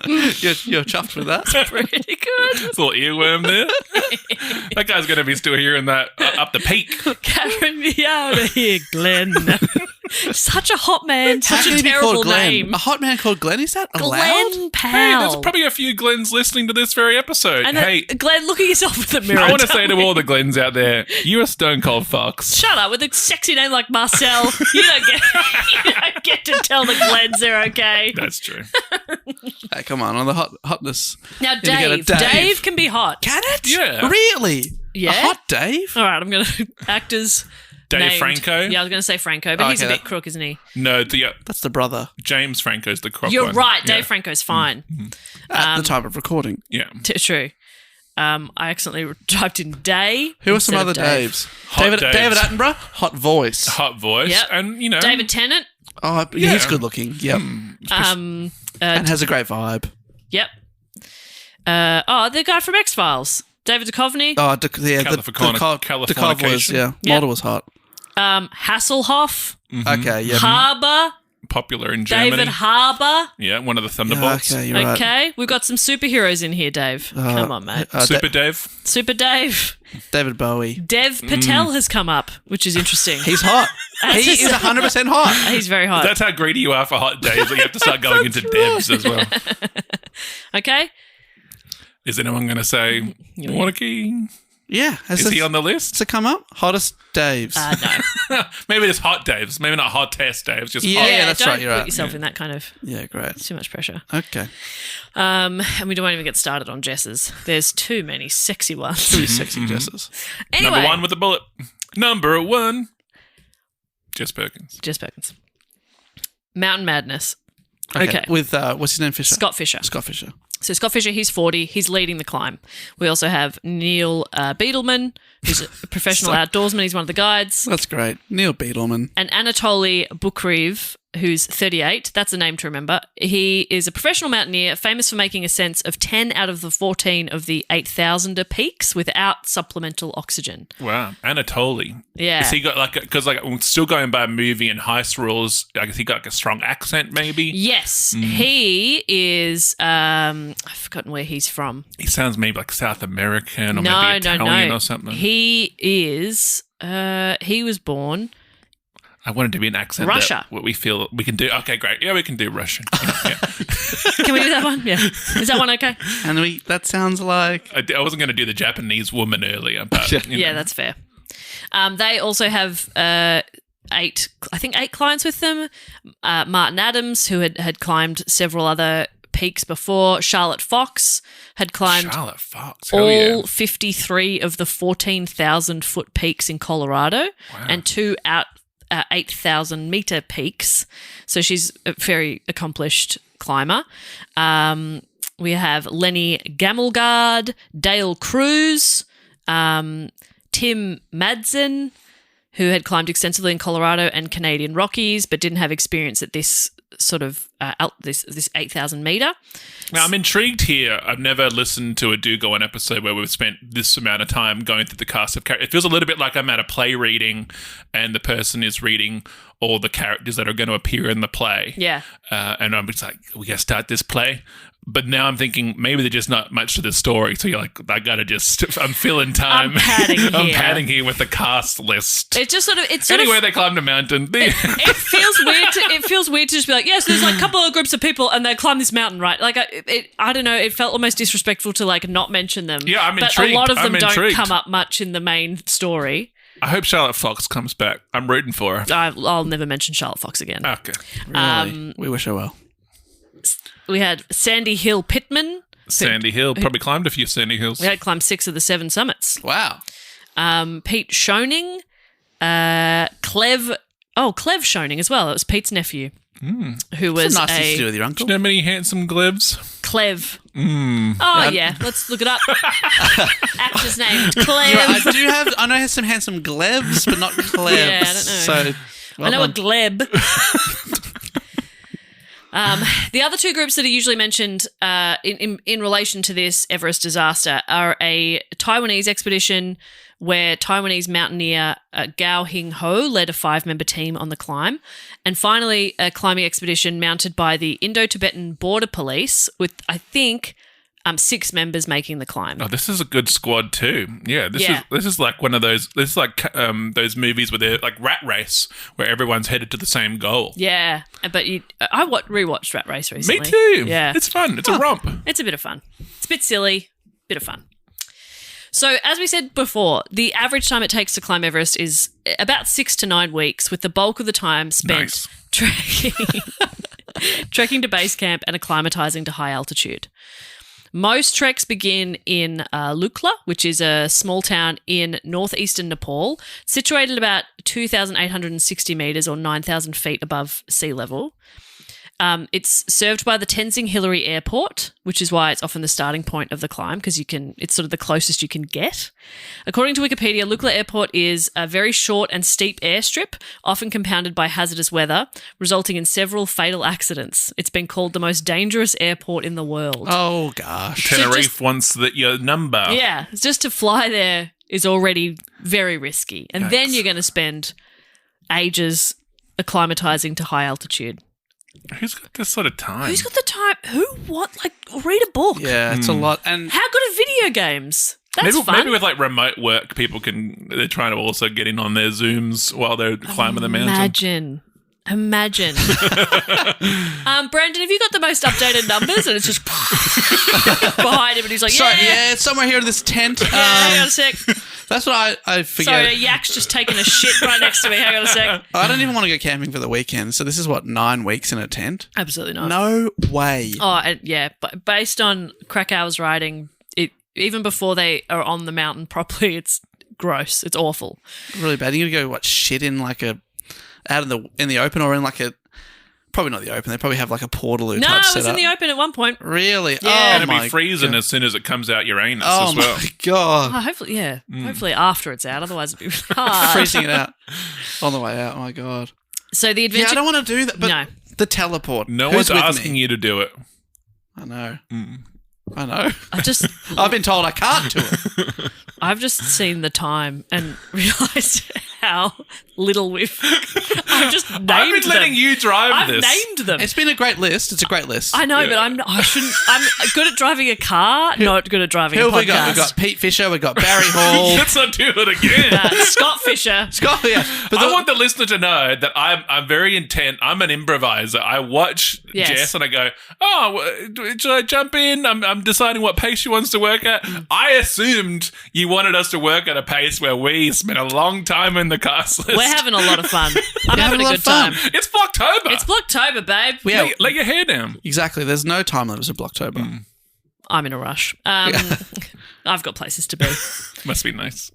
You're chuffed with that? Pretty good. Little earworm there. That guy's going to be still hearing that up the peak. Carry me out of here, Glenn. Such a hot man. How Such can a he be terrible called Glenn? name. A hot man called Glenn? Is that allowed? Glenn Hey, Powell. there's probably a few Glens listening to this very episode. and hey, Glenn, look at yourself in the mirror. I want to Tell say to me. all the Glens out there, you're a stone cold fox. Shut up with a sexy name like Marcel. You don't get to tell the Glens they're okay. That's true. Hey, come on the hotness. Now, Indicator Dave. Dave can be hot. Can it? Yeah. Really? Yeah. A hot Dave? All right, I'm going to actors. Dave named. Franco? Yeah, I was going to say Franco, but he's a Okay. bit crook, isn't he? No, That's the brother James Franco's the croc You're one. right. Dave Yeah. Franco's fine. at the time of recording. Yeah. True. I accidentally typed in Day. Who are some instead other of Dave. Daves? Hot David Daves. Attenborough? Hot voice. Hot voice. Yep. And, you know. David Tennant. Oh, Yeah. he's good looking. Yep. And And has a great vibe. Yep. The guy from X-Files. David Duchovny. Oh, Californication. Californication. Yeah. Yep. Model was hot. Hasselhoff. Okay, yeah. Harbour. Popular in Germany. David Harbour. Yeah, one of the Yeah, Thunderbolts. okay, you're right. Okay. We've got some superheroes in here, Dave. Come on, mate. Super Dave. Super Dave. David Bowie. Dev Patel has come up, which is interesting. He's hot. He is 100% hot. He's very hot. That's how greedy you are for hot days. That you have to start going into devs as well. Okay. Is anyone going to say Warnicky? Yeah. Is he on the list? Does it come up? Hottest Daves. No. Maybe just hot Daves. Maybe not hot test Daves. Just Yeah. hot. that's don't right, you're put right. yourself in that kind of Yeah, great. too much pressure. Okay. And we don't even get started on Jess's. There's too many sexy ones. Pretty sexy Jesses. Anyway, Number one with a bullet. Number one. Jess Perkins. Jess Perkins. Mountain Madness. Okay. With, what's his name, Fisher? Scott Fisher. Scott Fisher. So Scott Fisher, he's 40. He's leading the climb. We also have Neil Beadleman, who's a professional outdoorsman. He's one of the guides. That's great. Neil Beadleman. And Anatoly Bukriv, who's 38. That's a name to remember. He is a professional mountaineer, famous for making ascents of 10 out of the 14 of the 8,000er peaks without supplemental oxygen. Wow. Anatoly. Yeah. Has he got because still going by movie and heist rules, I guess he got like a strong accent maybe? Yes, he is. I've forgotten where he's from. He sounds maybe like South American or maybe Italian or something. He is. He was born. I wanted to be an accent. Russia. What we feel we can do. Okay, great. Yeah, we can do Russian. Yeah. Can we do that one? Yeah. Is that one okay? And that sounds like... I wasn't going to do the Japanese woman earlier, but you know. Yeah, that's fair. They also have eight clients with them. Martin Adams, who had climbed several other peaks before. Charlotte Fox had climbed Charlotte Fox. Hell yeah. all 53 of the 14,000-foot peaks in Colorado and 2 8,000 meter peaks. So she's a very accomplished climber. We have Lenny Gamelgard, Dale Cruz, Tim Madsen, who had climbed extensively in Colorado and Canadian Rockies, but didn't have experience at this sort of this 8,000 meter. Now, I'm intrigued here. I've never listened to a Do Go On episode where we've spent this amount of time going through the cast of characters. It feels a little bit like I'm at a play reading and the person is reading all the characters that are going to appear in the play. Yeah. And I'm just like, we got to start this play. But now I'm thinking maybe there's just not much to the story. So you're like, I got to I'm filling time. I'm padding here. I'm padding here with the cast list. It's just Anyway, they climbed a mountain. It feels weird to just be like, yes, there's like a couple of groups of people and they climb this mountain, right? Like, I don't know. It felt almost disrespectful to like not mention them. Yeah, I'm but intrigued. a lot of them I'm don't intrigued. come up much in the main story. I hope Charlotte Fox comes back. I'm rooting for her. I'll never mention Charlotte Fox again. Okay. Really? We wish her well. We had Sandy Hill Pittman. Sandy Hill. Probably climbed a few Sandy Hills. We had climbed 6 of the 7 summits. Wow. Pete Schoening. Clev Schoening as well. It was Pete's nephew. Who was nice thing to do with your uncle. Do you know many handsome glibs? Clev. Oh, yeah. Let's look it up. Actor's name, Clev. I know he has some handsome glebs, but not Clevs. Yeah, I don't know. So, I know a gleb. The other 2 groups that are usually mentioned in relation to this Everest disaster are a Taiwanese expedition where Taiwanese mountaineer Gao Hing Ho led a 5-member team on the climb. And finally, a climbing expedition mounted by the Indo-Tibetan Border Police with, I think, 6 members making the climb. Oh, this is a good squad too. Yeah, this is like one of those. This is like those movies where they're like Rat Race, where everyone's headed to the same goal. Yeah, but I rewatched Rat Race recently. Me too. Yeah, it's fun. It's a romp. It's a bit of fun. It's a bit silly, bit of fun. So, as we said before, the average time it takes to climb Everest is about 6 to 9 weeks, with the bulk of the time spent trekking to base camp and acclimatizing to high altitude. Most treks begin in Lukla, which is a small town in northeastern Nepal, situated about 2,860 metres or 9,000 feet above sea level. It's served by the Tenzing Hillary Airport, which is why it's often the starting point of the climb, because it's sort of the closest you can get. According to Wikipedia, Lukla Airport is a very short and steep airstrip, often compounded by hazardous weather, resulting in several fatal accidents. It's been called the most dangerous airport in the world. Oh, gosh. Tenerife wants your number. Yeah, just to fly there is already very risky. And then you're going to spend ages acclimatizing to high altitude. Who's got this sort of time? Who's got the time? Who? What? Like, read a book. Yeah, it's a lot. And how good are video games? That's fun. Maybe with like remote work, they're trying to also get in on their Zooms while they're climbing the mountain. Imagine. Brandon, have you got the most updated numbers? And it's just behind him and he's like, Sorry, it's somewhere here in this tent. Hang on a sec. That's what I figured. Sorry, a yak's just taking a shit right next to me. Hang on a sec. I don't even want to go camping for the weekend. So this is 9 weeks in a tent? Absolutely not. No way. Oh, yeah. But based on Krakauer's writing, even before they are on the mountain properly, it's gross. It's awful. Really bad. You gotta go shit in in the open or in probably not the open. They probably have like a portaloo type setup. No, it was in the open at one point. Really? Yeah. Oh, and it'll be freezing as soon as it comes out your anus as well. Oh my God. Oh, hopefully, yeah. Hopefully after it's out. Otherwise it'd be hard. Freezing it out on the way out. Oh my God. So the adventure... Yeah, I don't want to do that. But no. The teleport. No one's asking you to do it. I know. I know. I've been told I can't do it. I've just seen the time and realised how little I've just named them. I've been letting you drive this. I've named them. It's been a great list. It's a great list. I know, but I'm good at driving a car, not good at driving a podcast. We've got Pete Fisher, we've got Barry Hall. Let's not do it again. Scott Fisher. But I want the listener to know that I'm very intent. I'm an improviser. I watch Jess and I go, should I jump in? I'm deciding what pace she wants to work at. I assumed you wanted us to work at a pace where we spent a long time in the cast list. We're having a lot of fun. I'm having a good time. It's Blocktober. It's Blocktober, babe. Let your hair down. Exactly. There's no time limits of Blocktober. I'm in a rush. I've got places to be. Must be nice.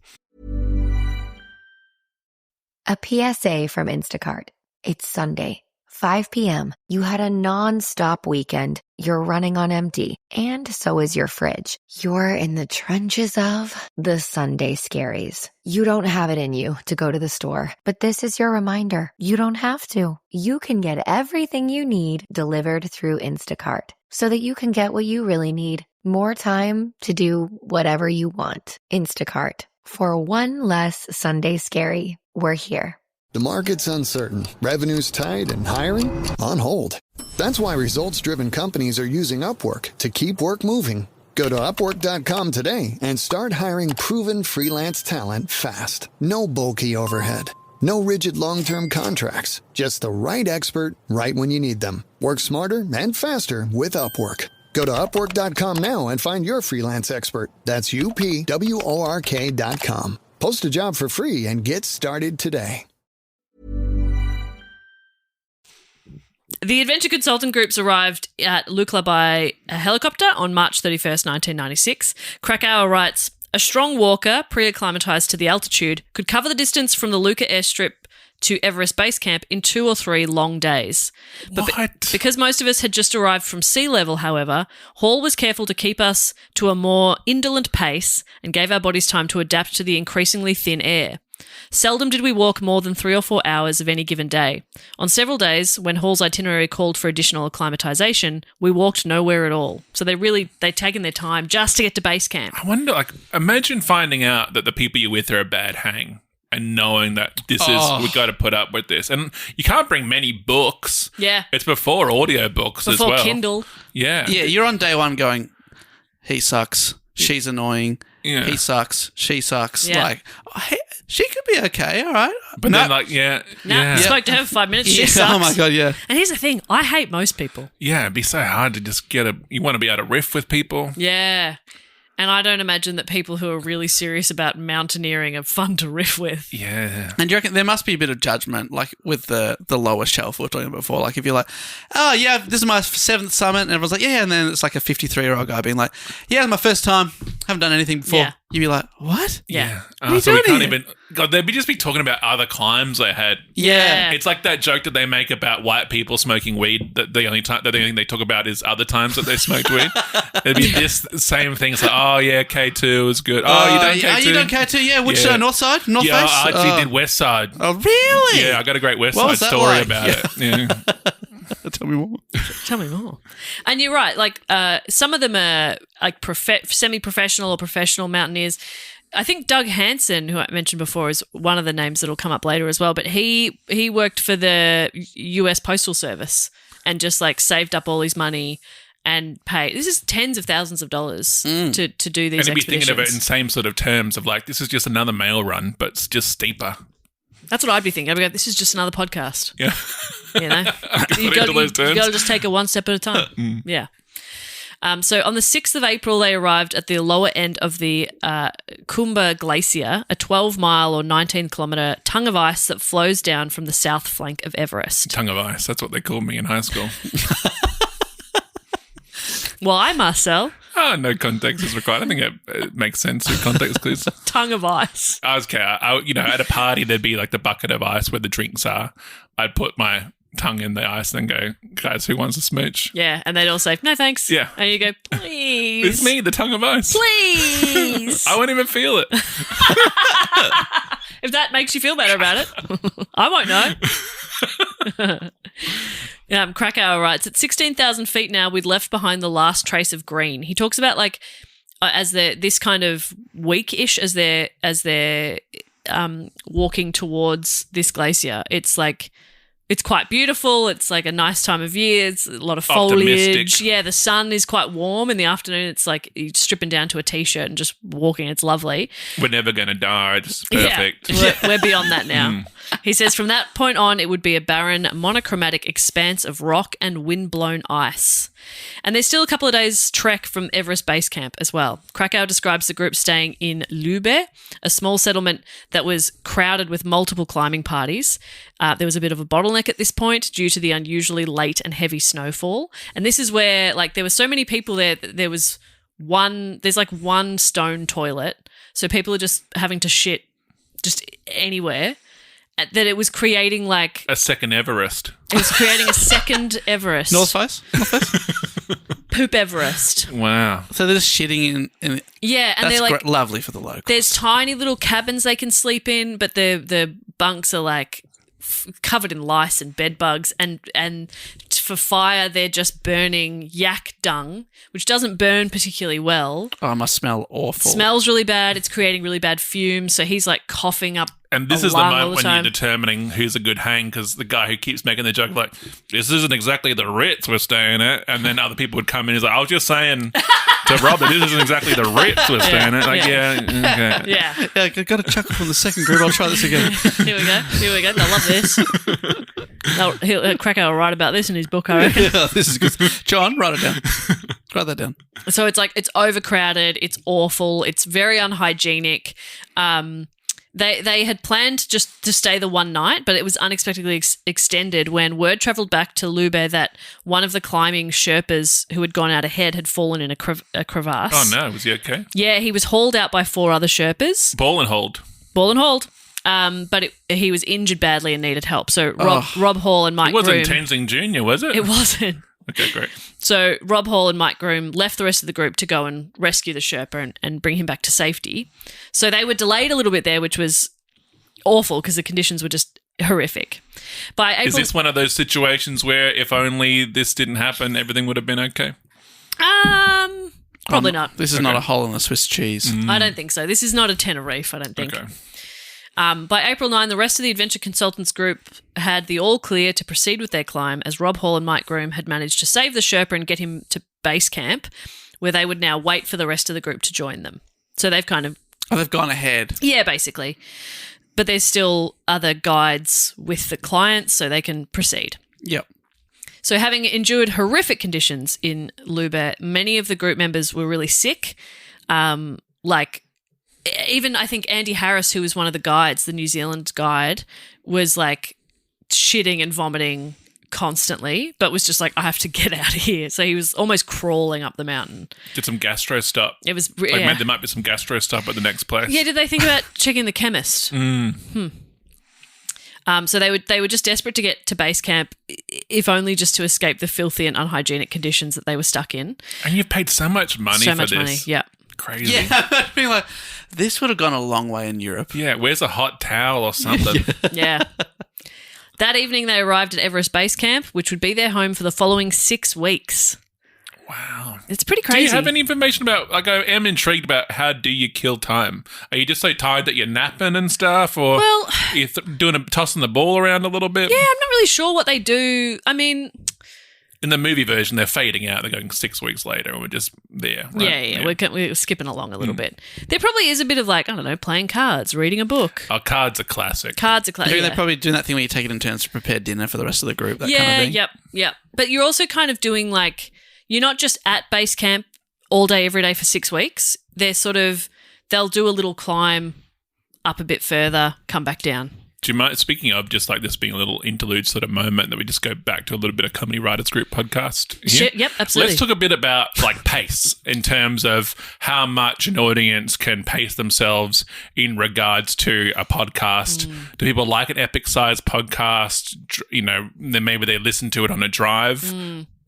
A PSA from Instacart. It's Sunday, 5 p.m. You had a non-stop weekend. You're running on empty. And so is your fridge. You're in the trenches of the Sunday scaries. You don't have it in you to go to the store. But this is your reminder. You don't have to. You can get everything you need delivered through Instacart. So that you can get what you really need. More time to do whatever you want. Instacart. For one less Sunday scary, we're here. The market's uncertain, revenue's tight, and hiring on hold. That's why results-driven companies are using Upwork to keep work moving. Go to Upwork.com today and start hiring proven freelance talent fast. No bulky overhead. No rigid long-term contracts. Just the right expert right when you need them. Work smarter and faster with Upwork. Go to Upwork.com now and find your freelance expert. That's UPWORK.com. Post a job for free and get started today. The Adventure Consultant Groups arrived at Lukla by a helicopter on March 31st, 1996. Krakauer writes, a strong walker, pre-acclimatized to the altitude, could cover the distance from the Luka airstrip to Everest Base Camp in 2 or 3 long days. But because most of us had just arrived from sea level, however, Hall was careful to keep us to a more indolent pace and gave our bodies time to adapt to the increasingly thin air. Seldom did we walk more than 3 or 4 hours of any given day. On several days, when Hall's itinerary called for additional acclimatization, we walked nowhere at all. So they'd taken their time just to get to base camp. I wonder, imagine finding out that the people you're with are a bad hang and knowing that we've got to put up with this. And you can't bring many books. Yeah. It's before audio books as well. Before Kindle. Yeah. Yeah, you're on day one going, he sucks, she's annoying, he sucks, she sucks. Yeah. Like, she could be okay, all right. But then, Spoke to her for 5 minutes. She sucks. Oh, my God, yeah. And here's the thing. I hate most people. Yeah, it'd be so hard to just you want to be able to riff with people. Yeah. And I don't imagine that people who are really serious about mountaineering are fun to riff with. Yeah. And do you reckon there must be a bit of judgment, like with the lower shelf we were talking about before? Like if you're like, oh, yeah, this is my 7th summit. And everyone's like, yeah. And then it's like a 53-year-old guy being like, yeah, it's my first time. Haven't done anything before. Yeah. You'd be like, what? Yeah. So we can't even... God, they'd just be talking about other climbs they had. Yeah. It's like that joke that they make about white people smoking weed, that the only thing they talk about is other times that they smoked weed. It'd be this same thing. It's like, oh, yeah, K2 was good. Oh, you done K2? Oh, you done K2? Yeah. Which north side? North face? I actually did west side. Oh, really? Yeah, I got a great west What side was that story like? about it. Yeah. Tell me more. Tell me more. And you're right. Like some of them are like semi-professional or professional mountaineers. I think Doug Hansen, who I mentioned before, is one of the names that'll come up later as well. But he worked for the US Postal Service and just like saved up all his money and paid. This is tens of thousands of dollars to do these And he'd be expeditions. thinking of it in same sort of terms of like, this is just another mail run, but it's just steeper. That's what I'd be thinking. I'd be like, this is just another podcast. Yeah. You know, you got to just take it one step at a time. Yeah. So on the 6th of April, they arrived at the lower end of the Kumba Glacier, a 12-mile or 19-kilometre tongue of ice that flows down from the south flank of Everest. Tongue of ice. That's what they called me in high school. Why, Marcel? Oh, no context is required. I think it makes sense with context clues. Tongue of ice. I was okay. At a party, there'd be like the bucket of ice where the drinks are. I'd put my tongue in the ice and then go, guys, who wants a smooch? Yeah, and they'd all say, no thanks. Yeah. And you go, please. It's me, the tongue of ice. Please. I won't even feel it. If that makes you feel better about it, I won't know. Krakauer writes, at 16,000 feet now, we'd left behind the last trace of green. He talks about like as this kind of week-ish as they're walking towards this glacier. It's like it's quite beautiful. It's like a nice time of year. It's a lot of foliage. Optimistic. Yeah, the sun is quite warm in the afternoon. It's like you're stripping down to a t-shirt and just walking. It's lovely. We're never going to die. It's perfect. Yeah, we're beyond that now. He says from that point on, it would be a barren, monochromatic expanse of rock and wind-blown ice. And there's still a couple of days' trek from Everest Base Camp as well. Krakauer describes the group staying in Lübe, a small settlement that was crowded with multiple climbing parties. There was a bit of a bottleneck at this point due to the unusually late and heavy snowfall. And this is where, like, there were so many people there. There's like one stone toilet. So people are just having to shit just anywhere. That it was creating like a second Everest. It was creating a second Everest. North face? Poop Everest. Wow. So they're just shitting in yeah, and that's they're like lovely for the locals. There's tiny little cabins they can sleep in, but the bunks are like covered in lice and bed bugs, and for fire they're just burning yak dung, which doesn't burn particularly well. Oh, it must smell awful. Smells really bad. It's creating really bad fumes. So he's like coughing up. And this is the moment when you're determining who's a good hang, because the guy who keeps making the joke like, this isn't exactly the Ritz we're staying at, and then other people would come in. He's like, I was just saying to Rob that this isn't exactly the Ritz we're staying at. Like, okay. Yeah. I got a chuckle from the second group. I'll try this again. Here we go. They'll love this. Krakauer will write about this in his book, I reckon. Yeah, this is good. John, write it down. Write that down. So it's like, it's overcrowded. It's awful. It's very unhygienic. They had planned just to stay the one night, but it was unexpectedly extended when word travelled back to Lube that one of the climbing Sherpas who had gone out ahead had fallen in a crevasse. Oh, no. Was he okay? Yeah, he was hauled out by 4 other Sherpas. Ball and hold. But he was injured badly and needed help. So Rob Hall and Mike Groom... It wasn't Tenzing Jr., was it? It wasn't. Okay, great. So Rob Hall and Mike Groom left the rest of the group to go and rescue the Sherpa and bring him back to safety. So they were delayed a little bit there, which was awful because the conditions were just horrific. By April, is this one of those situations where if only this didn't happen, everything would have been okay? Probably not. This is not a hole in the Swiss cheese. I don't think so. This is not a Tenerife, I don't think. Okay. By April 9, the rest of the Adventure Consultants group had the all clear to proceed with their climb as Rob Hall and Mike Groom had managed to save the Sherpa and get him to base camp, where they would now wait for the rest of the group to join them. So they've kind of... Oh, they've gone ahead. Yeah, basically. But there's still other guides with the clients so they can proceed. Yep. So having endured horrific conditions in Lube, many of the group members were really sick. Even I think Andy Harris, who was one of the guides, the New Zealand guide, was like shitting and vomiting constantly, but was just like, I have to get out of here. So he was almost crawling up the mountain. Did some gastro stop. It was maybe there might be some gastro stop at the next place. Yeah, did they think about checking the chemist? So they were just desperate to get to base camp, if only just to escape the filthy and unhygienic conditions that they were stuck in. And you've paid so much money for this. Money, yeah. Crazy. Yeah, I mean, like, this would have gone a long way in Europe. Yeah, where's a hot towel or something? Yeah. That evening, they arrived at Everest Base Camp, which would be their home for the following 6 weeks. Wow. It's pretty crazy. Do you have any information about, like, I am intrigued about how do you kill time? Are you just so tired that you're napping and stuff? Or well, you're tossing the ball around a little bit? Yeah, I'm not really sure what they do. I mean... In the movie version, they're fading out. They're going 6 weeks later, and we're just there. Right? Yeah. We're skipping along a little bit. There probably is a bit of like, I don't know, playing cards, reading a book. Oh, cards are classic. They're probably doing that thing where you take it in turns to prepare dinner for the rest of the group, that kind of thing. Yep. But you're also kind of doing like, you're not just at base camp all day, every day for 6 weeks. They're they'll do a little climb up a bit further, come back down. Do you mind, speaking of just like this being a little interlude sort of moment, that we just go back to a little bit of Comedy Writers Group podcast here? Yep, absolutely. Let's talk a bit about like pace in terms of how much an audience can pace themselves in regards to a podcast. Do people like an epic-sized podcast? You know, then maybe they listen to it on a drive.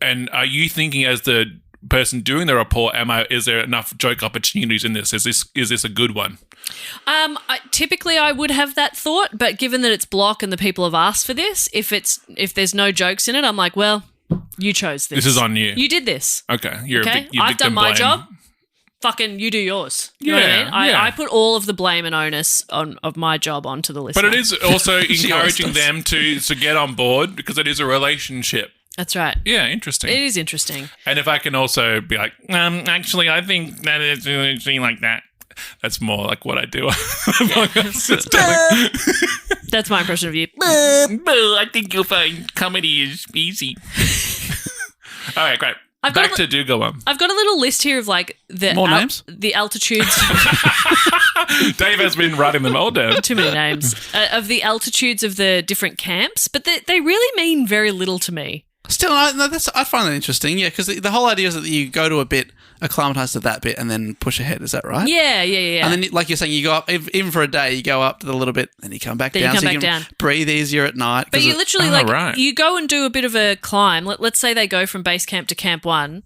And are you thinking as the person doing the report, is there enough joke opportunities in this? Is this a good one? Typically, I would have that thought, but given that it's Block and the people have asked for this, if there's no jokes in it, I'm like, well, you chose this. This is on you. You did this. Okay, I've done my job. Fucking, you do yours. You know what I mean? I put all of the blame and onus of my job onto the listener. But it is also encouraging them to get on board because it is a relationship. That's right. Yeah, interesting. It is interesting. And if I can also be like, actually, I think that it's really like that. That's more like what I do. That's my impression of you. I think you'll find comedy is easy. All right, great. Back to Do Go On. I've got a little list here of like the names? The altitudes. Dave has been writing them all down. Too many names. Of the altitudes of the different camps, but they really mean very little to me. Still, I find that interesting, yeah, because the whole idea is that you go to a bit, acclimatise to that bit, and then push ahead. Is that right? Yeah. And then, like you're saying, you go up, even for a day, you go up to the little bit, then you come back down. You can down. Breathe easier at night. But you literally, you go and do a bit of a climb. Let's say they go from base camp to camp 1.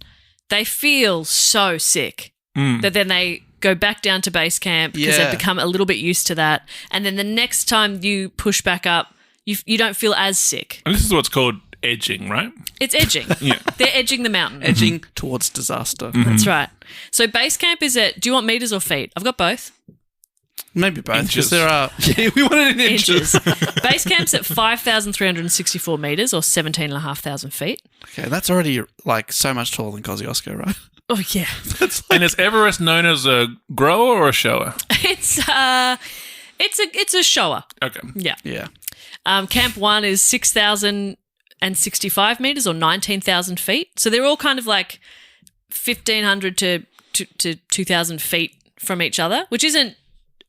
They feel so sick that then they go back down to base camp because they've become a little bit used to that. And then the next time you push back up, you don't feel as sick. And this is what's called edging, right? It's edging. Yeah. They're edging the mountain. Edging towards disaster. That's right. So base camp is do you want meters or feet? I've got both. Maybe both. Inches. There are. Yeah, we want it in inches. Base camp's at 5,364 meters or 17,500 feet. Okay, that's already like so much taller than Kosciuszko, right? Oh yeah. And is Everest known as a grower or a shower? It's a shower. Okay. Yeah. Camp 1 is 6,065 meters or 19,000 feet. So they're all kind of like 1,500 to 2,000 feet from each other, which isn't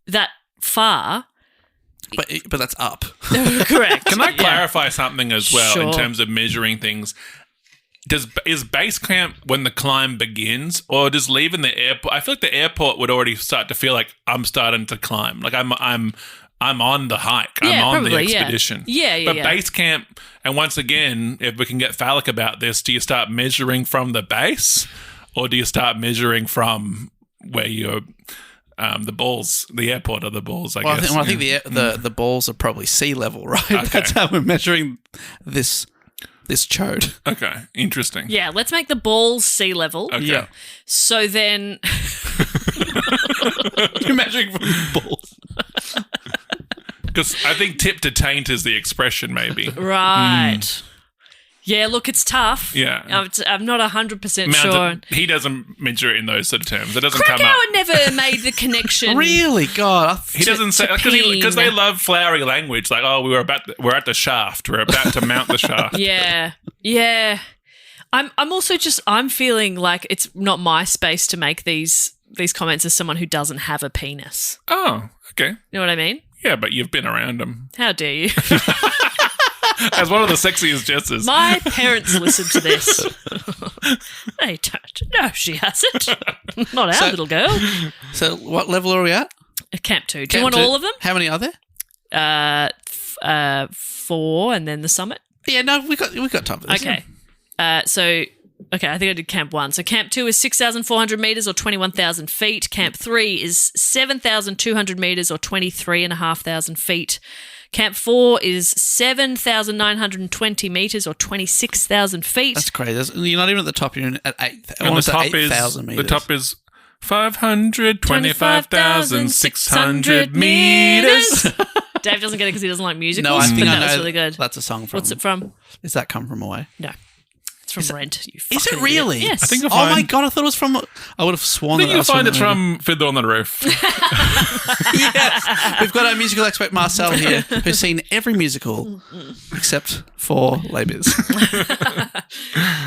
that far, But that's up. Correct. Can I clarify something as well in Sure. terms of measuring things? Is base camp when the climb begins, or does leaving the airport? I feel like the airport would already start to feel like I'm starting to climb. Like I'm on the hike. I'm on the expedition. Yeah, But base camp, and once again, if we can get phallic about this, do you start measuring from the base, or do you start measuring from where you're the balls, the airport or the balls? I guess. I think the balls are probably sea level, right? Okay. That's how we're measuring this chode. Okay, interesting. Yeah, let's make the balls sea level. Okay. Yeah. So then, You're measuring from the balls. Because I think tip to taint is the expression, maybe. right. Yeah, look, it's tough. Yeah. I'm not 100% sure. He doesn't measure it in those sort of terms. It doesn't come up. Krakauer never made the connection. Really? God. He doesn't say because they love flowery language. Like, oh, we're at the shaft. We're about to mount the shaft. Yeah. I'm also I'm feeling like it's not my space to make these comments as someone who doesn't have a penis. Oh, okay. You know what I mean? Yeah, but you've been around them. How dare you? As one of the sexiest jesters. My parents listen to this. They don't. No, she hasn't. Not our little girl. So what level are we at? Camp 2. Do you want all of them? How many are there? 4 and then the summit. Yeah, no, we got time for this. Okay. I think I did Camp 1. So Camp 2 is 6,400 metres or 21,000 feet. Camp 3 is 7,200 metres or 23,500 feet. Camp 4 is 7,920 metres or 26,000 feet. That's crazy. You're not even at the top. You're at 8,000 And the top metres. The top is 525,600 metres. Dave doesn't get it because he doesn't like musicals. No, I think but I that know was really good. That's a song from. What's it from? Does that come from Away? No. It's from Rent. You Is it fucking really? idiot. Yes. I think you'll Oh find, my God, I thought it was from. I would have sworn that you'll was find from it's the movie. from Fiddler on the Roof. Yes. We've got our musical expert Marcel here who's seen every musical except for Les Mis.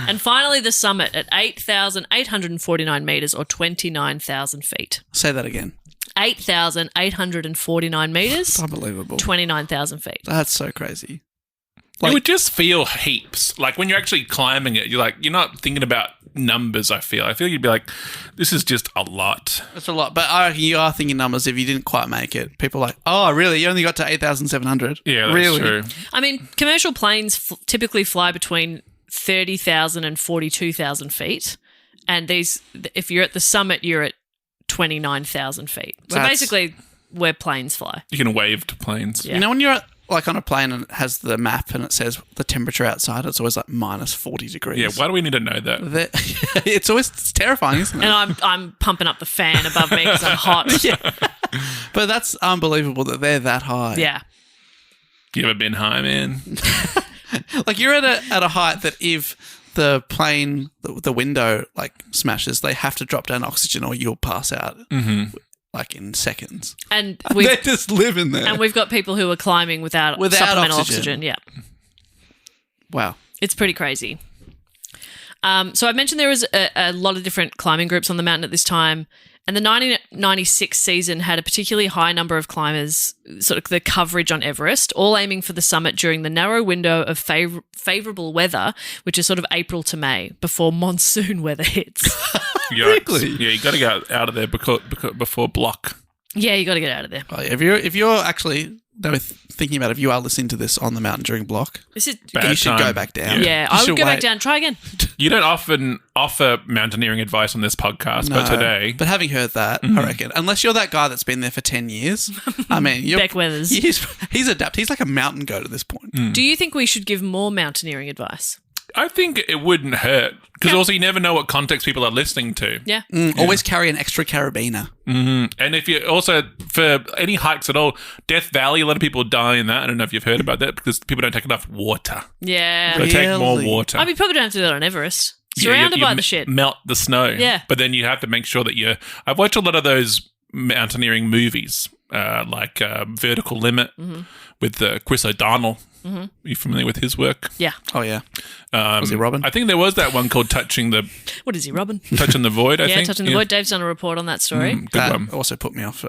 And finally, the summit at 8,849 metres or 29,000 feet. Say that again. 8,849 metres, Unbelievable. 29,000 feet. That's so crazy. You would just feel heaps. Like when you're actually climbing it, you're not thinking about numbers, I feel you'd be like, this is just a lot. That's a lot. But I reckon you are thinking numbers if you didn't quite make it. People are like, oh, really? You only got to 8,700? Yeah, that's really? true. I mean, commercial planes typically fly between 30,000 and 42,000 feet. And if you're at the summit, you're at 29,000 feet. So basically, where planes fly. You can wave to planes. Yeah. You know when you're on a plane and it has the map and it says the temperature outside, it's always like minus 40 degrees. Yeah, why do we need to know that? It's terrifying, isn't it? And I'm pumping up the fan above me because I'm hot. Yeah. But that's unbelievable that they're that high. Yeah. You ever been high, man? Like you're at a height that if the plane, the window smashes, they have to drop down oxygen or you'll pass out. Mm-hmm. Like in seconds. And they just live in there. And we've got people who are climbing without supplemental oxygen. Yeah. Wow. It's pretty crazy. So I mentioned there was a lot of different climbing groups on the mountain at this time. And the 1996 season had a particularly high number of climbers, sort of the coverage on Everest, all aiming for the summit during the narrow window of favourable weather, which is sort of April to May, before monsoon weather hits. Really? Yeah, you got to get out of there before block. Yeah, you got to get out of there. Oh, yeah. If you're actually thinking about if you are listening to this on the mountain during block, This is Bad you should time. go back down. yeah. You I would should go back wait. down. Try again. You don't often offer mountaineering advice on this podcast, but today... But having heard that, I reckon, unless you're that guy that's been there for 10 years, I mean, Beck Weathers. he's adapted. He's like a mountain goat at this point. Do you think we should give more mountaineering advice? I think it wouldn't hurt, because also you never know what context people are listening to. Yeah. Always carry an extra carabiner. And if you also, for any hikes at all, Death Valley, a lot of people die in that. I don't know if you've heard about that, because people don't take enough water. Yeah. They take more Really? water. I mean, probably don't have to do that on Everest. Yeah, Surrounded you by the shit. Melt the snow. Yeah. But then you have to make sure that I've watched a lot of those mountaineering movies, like Vertical Limit with Chris O'Donnell. Mm-hmm. Are you familiar with his work? Yeah. Oh, yeah. Was he Robin? I think there was that one called Touching the What is he, Robin? Touching the Void, I think. Touching the Void. Dave's done a report on that story. Good That one. also put me off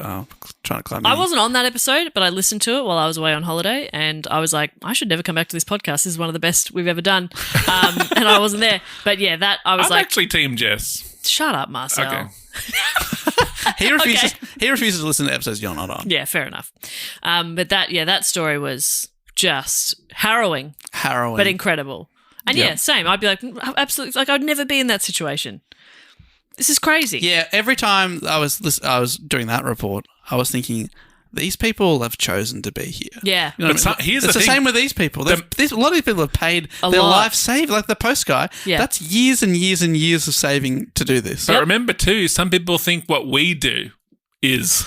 trying to climb. I wasn't on that episode, but I listened to it while I was away on holiday, and I was like, I should never come back to this podcast. This is one of the best we've ever done. And I wasn't there. But yeah, that I was I'm like, actually Team Jess. shut up, Marcel. Okay. He refuses. Okay. He refuses to listen to episodes you're not on. Yeah, fair enough. But that story was just harrowing, but incredible. And yeah, same. I'd be like, absolutely, like I'd never be in that situation. This is crazy. Yeah, every time I was doing that report, I was thinking, these people have chosen to be here. Yeah. You know But what I mean? here's it's the the thing. same with these people. A lot of these people have paid A their lot. life saved, like the post guy. Yeah. That's years and years and years of saving to do this. But remember too, some people think what we do is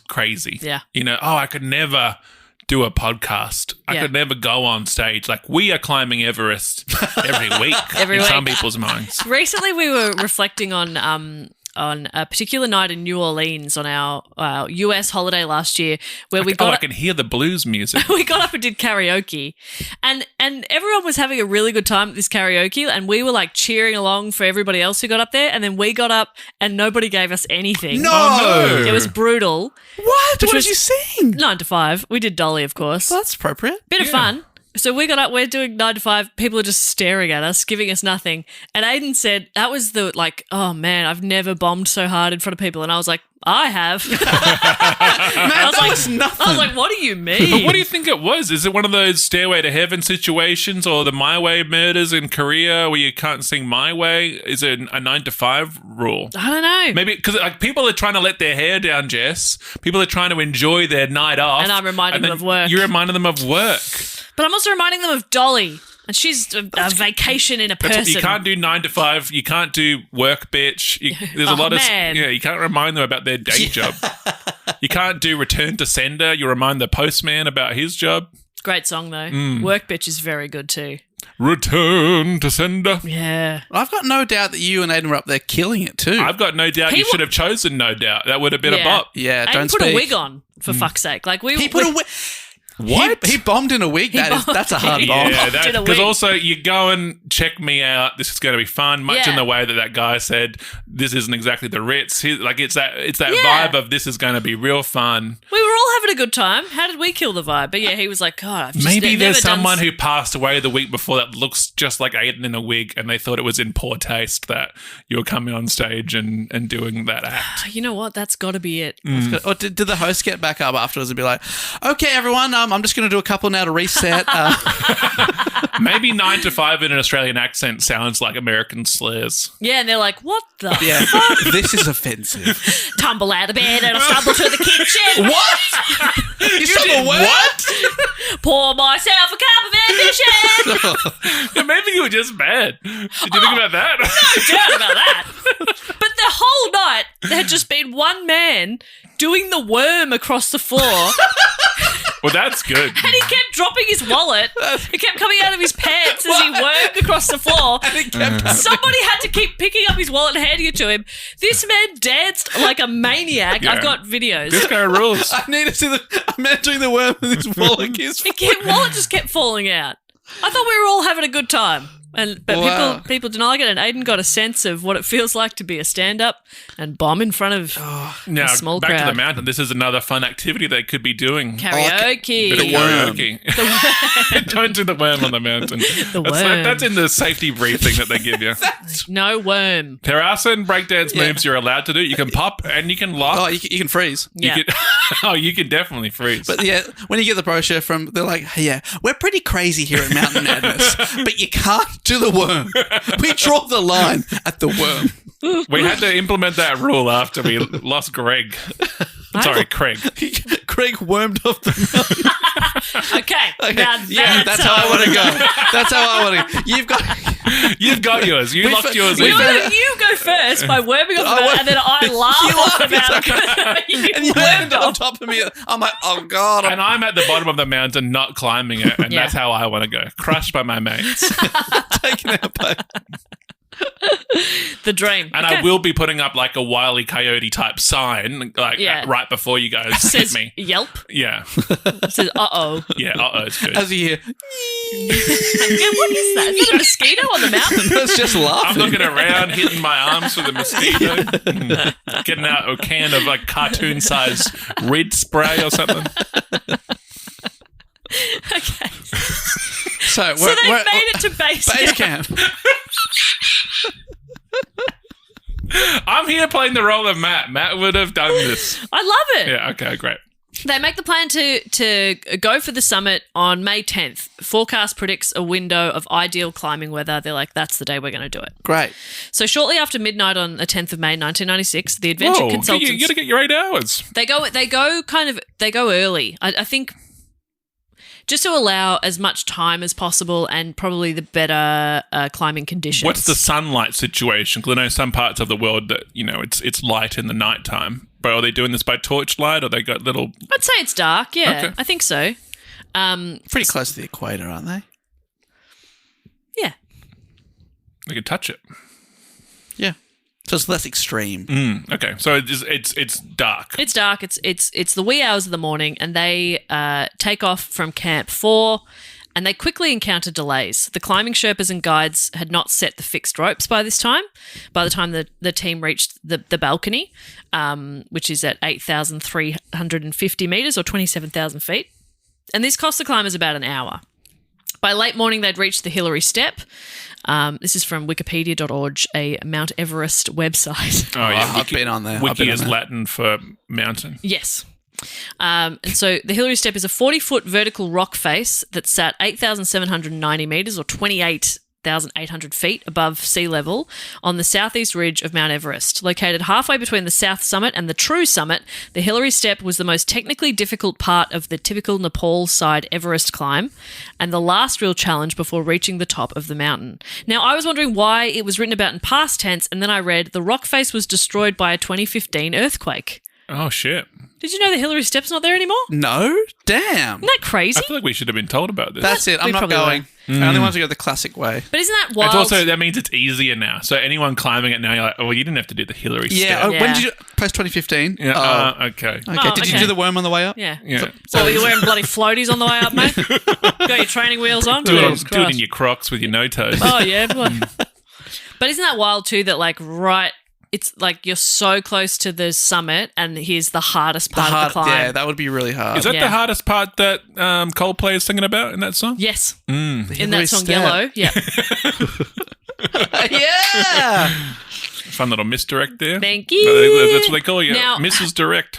crazy. Yeah. You know, I could never do a podcast. I Yeah. could never go on stage. Like we are climbing Everest every week Every in some week. people's minds. Recently, we were reflecting on a particular night in New Orleans on our US holiday last year, where we got I can hear the blues music. we got up and did karaoke, and everyone was having a really good time at this karaoke, and we were like cheering along for everybody else who got up there, and then we got up and nobody gave us anything. No! Oh, no. It was brutal. What? Which What was- did you sing? 9 to 5. We did Dolly, of course. Well, that's appropriate. Bit of fun. So we got up, we're doing 9 to 5. People are just staring at us, giving us nothing. And Aiden said, that was the, like, oh man, I've never bombed so hard in front of people. And I was like, I have. Man, I that was nothing. was like, what do you mean? But what do you think it was? Is it one of those Stairway to Heaven situations or the My Way murders in Korea where you can't sing My Way? Is it a 9 to 5 rule? I don't know. Maybe because like people are trying to let their hair down, Jess. People are trying to enjoy their night off. And I'm reminding them then of work. You're reminding them of work. But I'm also reminding them of Dolly. And she's a vacation in a That's what, person. you can't do 9 to 5. You can't do work, bitch. There's a lot man. of you can't remind them about their day job. You can't do return to sender. You remind the postman about his job. Great song, though. Mm. Work Bitch is very good, too. Return to sender. Yeah. I've got no doubt that you and Aiden were up there killing it too. I've got no doubt He you wa- should have chosen No Doubt. That would have been a bop. yeah, And don't put speak. a wig on, for fuck's sake. Like, He put a wig. What? He bombed in a wig. That's a hard bomb. Yeah, Did a because wig. also you go and check me out. This is going to be fun. Much Yeah. in the way that guy said, this isn't exactly the Ritz. It's that Yeah. vibe of this is going to be real fun. We were all having a good time. How did we kill the vibe? But yeah, he was like, God, I've just Maybe never there's done someone who passed away the week before that looks just like Aiden in a wig, and they thought it was in poor taste that you were coming on stage and doing that act. You know what? That's got to be it. Or did the host get back up afterwards and be like, okay, everyone, I'm just going to do a couple now to reset. Maybe 9 to 5 in an Australian accent sounds like American slurs. Yeah, and they're like, what the yeah, this is offensive. tumble out of bed and I stumble to the kitchen. What? You did what? Pour myself a cup of ambition. Yeah, maybe you were just bad. Did you think about that? No doubt about that. But the whole night, there had just been one man doing the worm across the floor. Well, that's good. And he kept dropping his wallet. It kept coming out of his pants as he wormed across the floor. Somebody had to keep picking up his wallet and handing it to him. This man danced like a maniac. Yeah. I've got videos. This guy rules. I need to see I'm entering the worm with his wallet. Wallet just kept falling out. I thought we were all having a good time. But Wow. people didn't like it, and Aiden got a sense of what it feels like to be a stand-up and bomb in front of Now, a small back crowd. to the mountain. This is another fun activity they could be doing. Karaoke. Bit of karaoke. Don't do the worm on the mountain. worm. That's in the safety briefing that they give you. No worm. There are certain breakdance moves you're allowed to do. You can pop and you can lock. Oh, you can freeze. Yeah. You can definitely freeze. But yeah, when you get the brochure from, they're like, hey, yeah, we're pretty crazy here at Mountain Madness, but you can't do the worm. We draw the line at the worm. we had to implement that rule after we lost Greg. Sorry, Craig. Craig wormed off the mountain. Okay. Now That's how I want to go. That's how I want to go. You've got yours. You locked yours in. You go first by worming off the mountain, and then I laugh off the mountain. And you land on top of me. I'm like, oh, God. And I'm at the bottom of the mountain, not climbing it, and Yeah. that's how I want to go. Crushed by my mates. taken out by... The dream. And I will be putting up like a Wile E. Coyote type sign, like right before you guys hit me. Yelp. Yeah. It says, uh-oh. Yeah, uh-oh, it's good. As you hear, Yeah, what is that? Is that a mosquito on the mountain? it's just I'm laughing. looking around, hitting my arms with a mosquito, getting out a can of like cartoon-sized red spray or something. Okay. So So they've made it to base camp. I'm here playing the role of Matt. Matt would have done this. I love it. Yeah, okay, great. They make the plan to go for the summit on May 10th. Forecast predicts a window of ideal climbing weather. They're like, that's the day we're going to do it. Great. So shortly after midnight on the 10th of May, 1996, the adventure consultants... You got to get your 8 hours. They go early. I think just to allow as much time as possible and probably the better climbing conditions. What's the sunlight situation? Because I know some parts of the world that, it's light in the nighttime. But are they doing this by torchlight or they got little... I'd say it's dark, yeah. Okay. I think so. Pretty close to the equator, aren't they? Yeah. They can touch it. Yeah. So it's less extreme. Okay, so it's dark. It's dark. It's the wee hours of the morning, and they take off from Camp 4, and they quickly encounter delays. The climbing Sherpas and guides had not set the fixed ropes by this time. By the time the team reached the balcony, which is at 8,350 metres or 27,000 feet, and this cost the climbers about an hour. By late morning, they'd reached the Hillary Step. This is from wikipedia.org, a Mount Everest website. Oh, yeah. I've been on there. Wiki is Latin for mountain. Yes. And so the Hillary Step is a 40-foot vertical rock face that sat 8,790 metres or 28,800 feet above sea level on the southeast ridge of Mount Everest. Located halfway between the south summit and the true summit, the Hillary Step was the most technically difficult part of the typical Nepal side Everest climb and the last real challenge before reaching the top of the mountain. Now, I was wondering why it was written about in past tense, and then I read the rock face was destroyed by a 2015 earthquake. Oh, shit. Did you know the Hillary Step's not there anymore? No? Damn. Isn't that crazy? I feel like we should have been told about this. That's it. I'm We not probably going. I only want to go the classic way. But isn't that wild? It's also, that means it's easier now. So anyone climbing it now, you're like, oh, well, you didn't have to do the Hillary Yeah. step. Oh, Yeah. when did you... Post 2015? Yeah, okay. Okay. Did you okay. do the worm on the way up? Yeah. Yeah. So you're wearing bloody floaties on the way up, mate? Got your training wheels on? Do Jesus it in Christ. your Crocs with your no toes. Oh, yeah. But isn't that wild too that it's like you're so close to the summit and here's the hardest part of the climb. Yeah, that would be really hard. Is that Yeah. the hardest part that Coldplay is singing about in that song? Yes. In Hillary that song, Step. Yellow. Yeah. Yeah. Fun little misdirect there. Thank you. That's what they call you. Now- Mrs. Direct.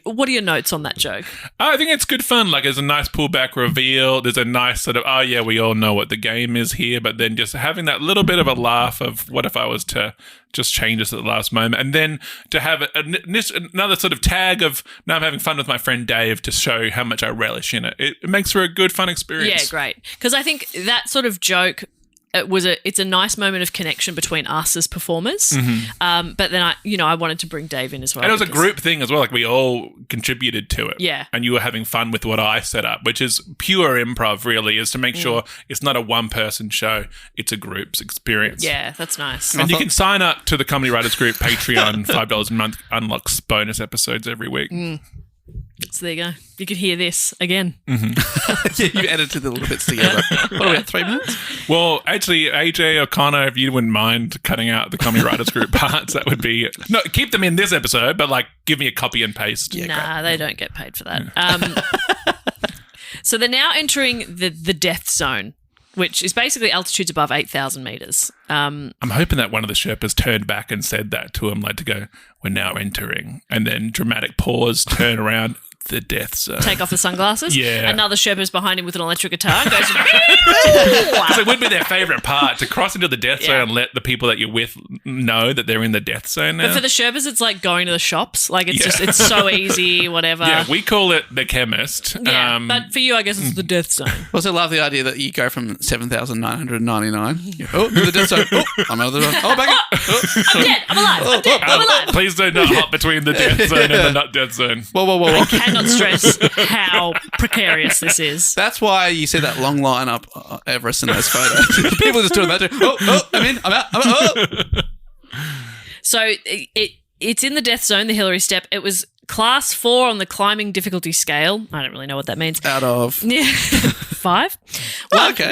What are your notes on that joke? I think it's good fun. Like, there's a nice pullback reveal. There's a nice sort of, oh, yeah, we all know what the game is here. But then just having that little bit of a laugh of what if I was to just change this at the last moment. And then to have another sort of tag of, now I'm having fun with my friend Dave to show how much I relish in it. It makes for a good, fun experience. Yeah, great. Because I think that sort of joke it's a nice moment of connection between us as performers. But then I wanted to bring Dave in as well. And it was a because- group thing as well. Like, we all contributed to it. Yeah. And you were having fun with what I set up, which is pure improv, really, is to make sure it's not a one-person show. It's a group's experience. Yeah, that's nice. And you can sign up to the Comedy Writers Group Patreon, $5 a month, unlocks bonus episodes every week. So there you go. You could hear this again. Yeah, you edited the little bits together. What are we at, 3 minutes? Well, actually, AJ O'Connor, if you wouldn't mind cutting out the Comedy Writers Group parts, that would be... No, keep them in this episode, but, give me a copy and paste. Nah, they don't get paid for that. So they're now entering the death zone, which is basically altitudes above 8,000 metres. I'm hoping that one of the Sherpas turned back and said that to him, to go, we're now entering. And then dramatic pause, turn around, the death zone. Take off the sunglasses. Yeah. Another Sherpa's behind him with an electric guitar and goes... Because it would be their favourite part, to cross into the death zone and let the people that you're with know that they're in the death zone now. But for the Sherpas, it's like going to the shops. It's so easy, whatever. Yeah, we call it the chemist. Yeah, but for you, I guess it's the death zone. I also love the idea that you go from 7,999. Oh, to the death zone. Oh, I'm out of the zone. Oh, back in. Oh. I'm dead. I'm alive. I'm dead. I'm alive. Please do not hop between the death zone and the not death zone. Whoa. Can cannot stress how precarious this is. That's why you see that long line up Everest in those photos. People just doing that too. Oh, I'm in. I'm out. So it's in the death zone, the Hillary Step. It was class 4 on the climbing difficulty scale. I don't really know what that means. Out of? Yeah. 5.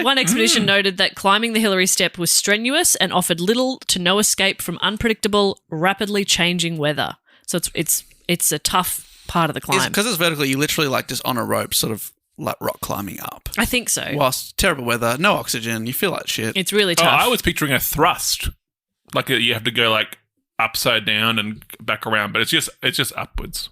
One expedition noted that climbing the Hillary Step was strenuous and offered little to no escape from unpredictable, rapidly changing weather. So it's a tough part of the climb. Because it's vertical, you literally like just on a rope, sort of like rock climbing up. I think so. Whilst terrible weather, no oxygen, you feel like shit. It's really tough. I was picturing a thrust, like you have to go like upside down and back around, but it's just upwards.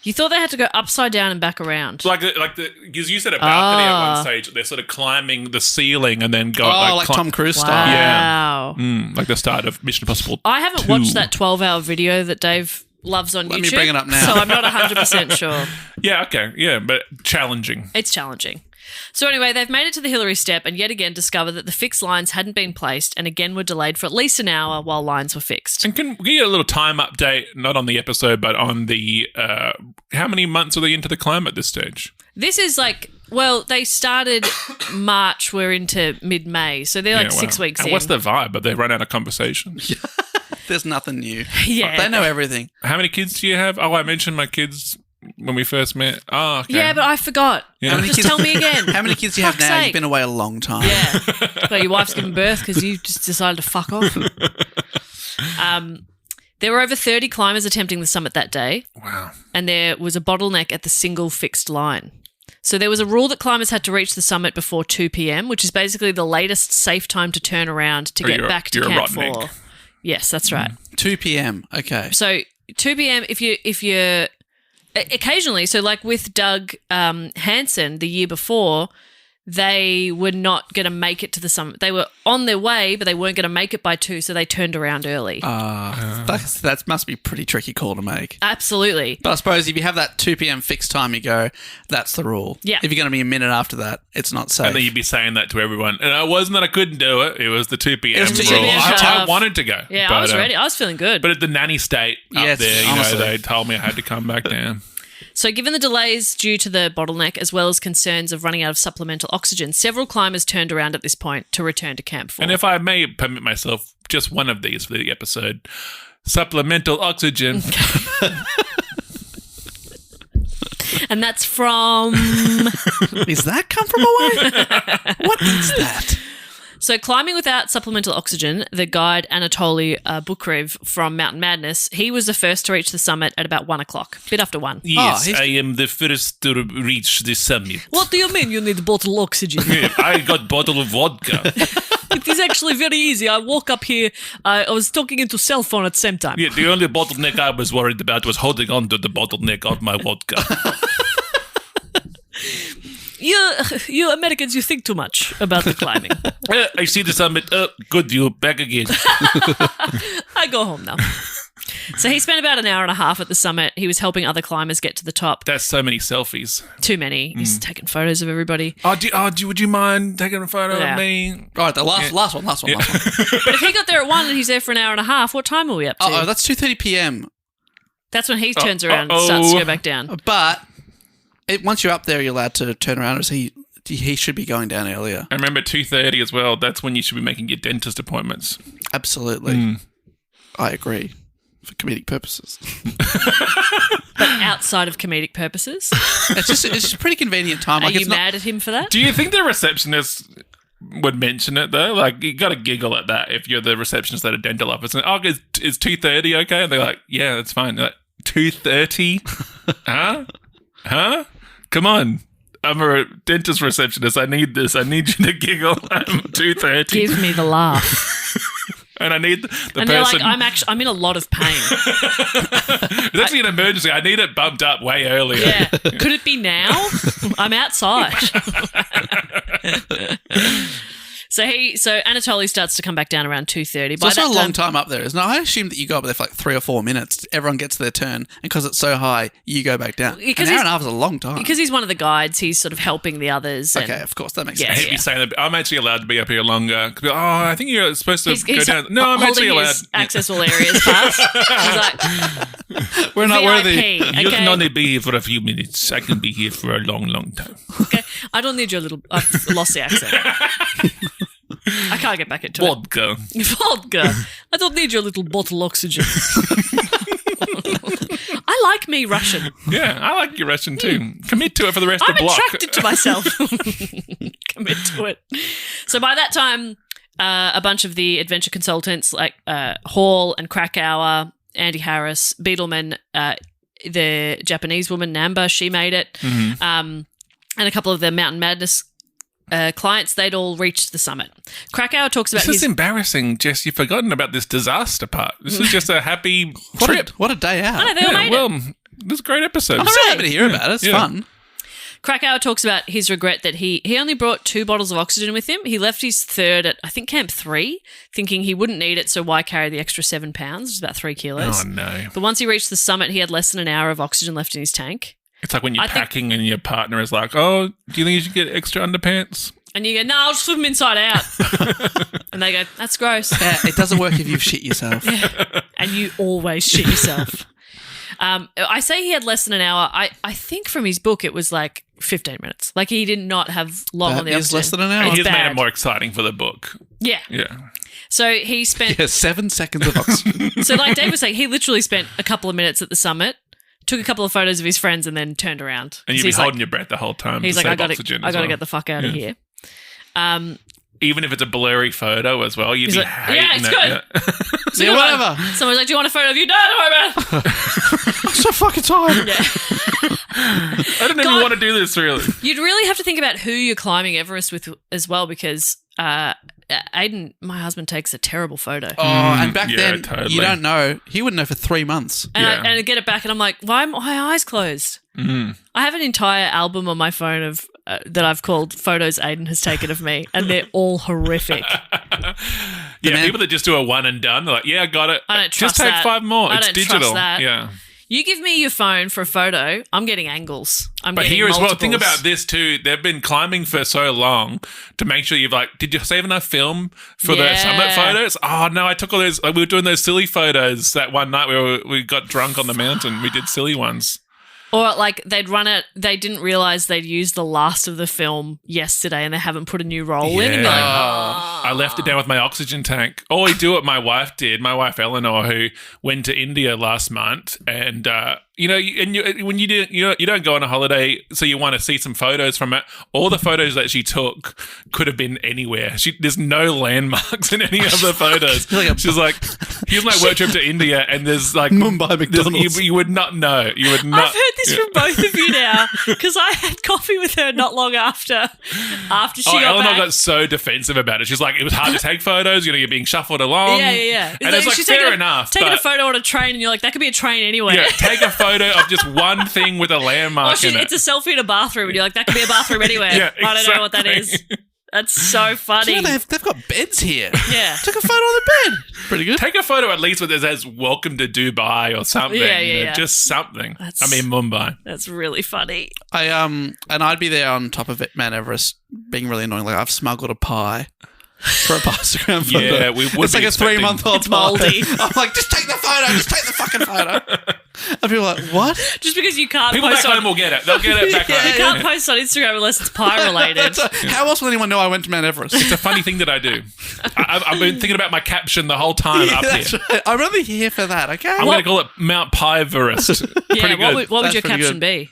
You thought they had to go upside down and back around, because you said a balcony at one stage. They're sort of climbing the ceiling and then go like Tom Cruise style. Wow. Yeah, like the start of Mission Impossible. I haven't watched that 12-hour video that Dave loves on YouTube. Let me bring it up now. So I'm not 100% sure. Yeah, okay, yeah, but challenging. It's challenging. So anyway, they've made it to the Hillary Step and yet again discovered that the fixed lines hadn't been placed and again were delayed for at least an hour while lines were fixed. And can we get a little time update, not on the episode, but on the how many months are they into the climb at this stage? This is they started March, we're into mid-May, so they're 6 weeks and in. What's the vibe? But they run out of conversation. There's nothing new. Yeah. They know everything. How many kids do you have? Oh, I mentioned my kids when we first met. Oh, okay. Yeah, but I forgot. Yeah. Just tell me again. How many kids do you have Fuck's now? sake. You've been away a long time. Yeah. Well, your wife's given birth because you just decided to fuck off. There were over 30 climbers attempting the summit that day. Wow. And there was a bottleneck at the single fixed line. So there was a rule that climbers had to reach the summit before 2 p.m., which is basically the latest safe time to turn around to get back to Camp 4. Yes, that's right. 2 p.m. Okay. So 2 p.m. if you're occasionally, so like with Doug Hansen the year before, they were not going to make it to the summit. They were on their way, but they weren't going to make it by 2, so they turned around early. That must be a pretty tricky call to make. Absolutely. But I suppose if you have that 2 p.m. fixed time, you go, that's the rule. Yeah. If you're going to be a minute after that, it's not safe. And then you'd be saying that to everyone. And it wasn't that I couldn't do it. It was the 2 p.m. It was the 2 rule. p.m. I wanted to go. Yeah, but, I was ready. I was feeling good. But at the nanny state up there, honestly. they told me I had to come back down. So given the delays due to the bottleneck as well as concerns of running out of supplemental oxygen, several climbers turned around at this point to return to Camp 4. And if I may permit myself just one of these for the episode, supplemental oxygen. And that's from... Is that come from away? What is that? So climbing without supplemental oxygen, the guide Anatoly Bukrev from Mountain Madness, he was the first to reach the summit at about 1 o'clock, a bit after 1. Yes, I am the first to reach the summit. What do you mean you need bottle oxygen? I got bottle of vodka. It is actually very easy. I walk up here. I was talking into cell phone at the same time. Yeah, the only bottleneck I was worried about was holding on to the bottleneck of my vodka. You Americans, you think too much about the climbing. I see the summit. Good, you back again. I go home now. So he spent about an hour and a half at the summit. He was helping other climbers get to the top. That's so many selfies. Too many. He's taking photos of everybody. Would you mind taking a photo of me? All right, the last one. But if he got there at 1 and he's there for an hour and a half, what time are we up to? Oh, that's 2:30 p.m. That's when he turns around and starts to go back down. But once you're up there, you're allowed to turn around. He should be going down earlier. And remember, 2:30 as well. That's when you should be making your dentist appointments. Absolutely. I agree. For comedic purposes. But outside of comedic purposes? It's just a pretty convenient time. Are you mad at him for that? Do you think the receptionist would mention it, though? Like, you got to giggle at that if you're the receptionist at a dental office. And, is 2:30 okay? And they're like, yeah, that's fine. They're like, 2:30? Huh? Come on. I'm a dentist receptionist. I need this. I need you to giggle at 2:30. Give me the laugh. And I need the person. They're like, I'm in a lot of pain. It's actually an emergency. I need it bumped up way earlier. Yeah. Could it be now? I'm outside. So Anatoly starts to come back down around 2:30. It's also a long time up there, isn't it? I assume that you go up there for like 3 or 4 minutes. Everyone gets their turn, and because it's so high, you go back down. An hour and a half is a long time. Because he's one of the guides, he's sort of helping the others. Okay, of course, that makes I sense. hate me saying that. I'm actually allowed to be up here longer. I think you're supposed to go down. No, I'm actually allowed. His access all areas pass. He's like, We're not VIP, worthy. okay? You can only be here for a few minutes. I can be here for a long, long time. Okay, I don't need your little. I've lost the accent. I can't get back into Vodka. it. Vodka. I don't need your little bottle oxygen. I like me Russian. Yeah, I like your Russian too. Commit to it for the rest I'm of the block. attracted to myself. Commit to it. So by that time, a bunch of the adventure consultants like Hall and Krakauer, Andy Harris, Beetleman, the Japanese woman Namba, she made it, and a couple of the Mountain Madness clients, they'd all reached the summit. Krakauer talks about This is embarrassing, Jess. You've forgotten about this disaster part. This is just a happy trip. What a day out. I know, they all made it. This is a great episode. I'm so happy to hear about it. It's fun. Krakauer talks about his regret that he only brought 2 bottles of oxygen with him. He left his third at, I think, Camp 3, thinking he wouldn't need it, so why carry the extra 7 pounds, which is about 3 kilos. Oh, no. But once he reached the summit, he had less than an hour of oxygen left in his tank. It's like when you're packing and your partner is like, oh, do you think you should get extra underpants? And you go, no, I'll just swim them inside out. And they go, that's gross. Yeah, it doesn't work if you've shit yourself. And you always shit yourself. I say he had less than an hour. I think from his book it was like 15 minutes. Like he did not have long on the oxygen. Less than an hour. It's He's made bad. it more exciting for the book. Yeah. Yeah. So he spent... Yeah, 7 seconds of oxygen. So like Dave was saying, he literally spent a couple of minutes at the summit, took a couple of photos of his friends and then turned around. And you'd be holding your breath the whole time. He's to like, I save oxygen got to as well. get the fuck out of here. Even if it's a blurry photo as well, you'd He's be like, hating yeah, it's it. good. Yeah. So Yeah, whatever. Someone's like, do you want a photo of you? No, don't worry about it. I'm so fucking tired. Yeah. I don't even God. want to do this, really. You'd really have to think about who you're climbing Everest with as well, because Aiden, my husband, takes a terrible photo. Oh, and back Yeah, then, totally. you don't know. He wouldn't know for 3 months. And, Yeah. I get it back, and I'm like, why are my eyes closed? I have an entire album on my phone of that I've called photos Aiden has taken of me, and they're all horrific. Yeah, people that just do a one and done, they're like, yeah, I got it. I don't trust Just take that. 5 more. I It's don't digital. trust that. Yeah. You give me your phone for a photo, I'm getting angles. But here as well, think about this too. They've been climbing for so long to make sure you've did you save enough film for the summit photos? Oh no, I took all those. We were doing those silly photos that one night we got drunk on the mountain. We did silly ones. Or like they'd run it, they didn't realise they'd used the last of the film yesterday and they haven't put a new roll in. And be like, I left it down with my oxygen tank. Or we do what my wife did. My wife Eleanor, who went to India last month, and when you don't go on a holiday, so you want to see some photos from it. All the photos that she took could have been anywhere. There's no landmarks in any of the photos. She's like, here's my work trip to India, and there's like Mumbai McDonald's. You would not know. You would not. I've heard this from both of you now because I had coffee with her not long after she got Eleanor back. got so defensive about it. She's like, it was hard to take photos. You're being shuffled along. Yeah. And it's like, she's fair enough. Taking a but- photo on a train and you're like, that could be a train anywhere. Yeah, take a photo of just one thing with a landmark in it. It's a selfie in a bathroom and you're like, that could be a bathroom anywhere. Yeah, I don't know what that exactly. is. That's so funny. You know, they've got beds here. Yeah. Took a photo on the bed. Pretty good. Take a photo at least where it says "Welcome to Dubai" or something. Yeah. Just something. That's- Mumbai. That's really funny. And I'd be there on top of it, Mount Everest, being really annoying. Like I've smuggled a pie for a Instagram photo. Yeah, we would It's be like a expecting- 3-month-old It's mouldy. pie. I'm like, just take the photo. Just take the fucking photo. And people are like, what? Just because you can't People post back on home will get it. They'll get it back you home. can't post on Instagram unless it's pie related. How else will anyone know I went to Mount Everest? It's a funny thing that I do. I've been thinking about my caption the whole time up That's here. right. I'm only here for that, okay? I'm going to call it Mount Everest. Yeah, Pretty what good. would That's your pretty caption good. be?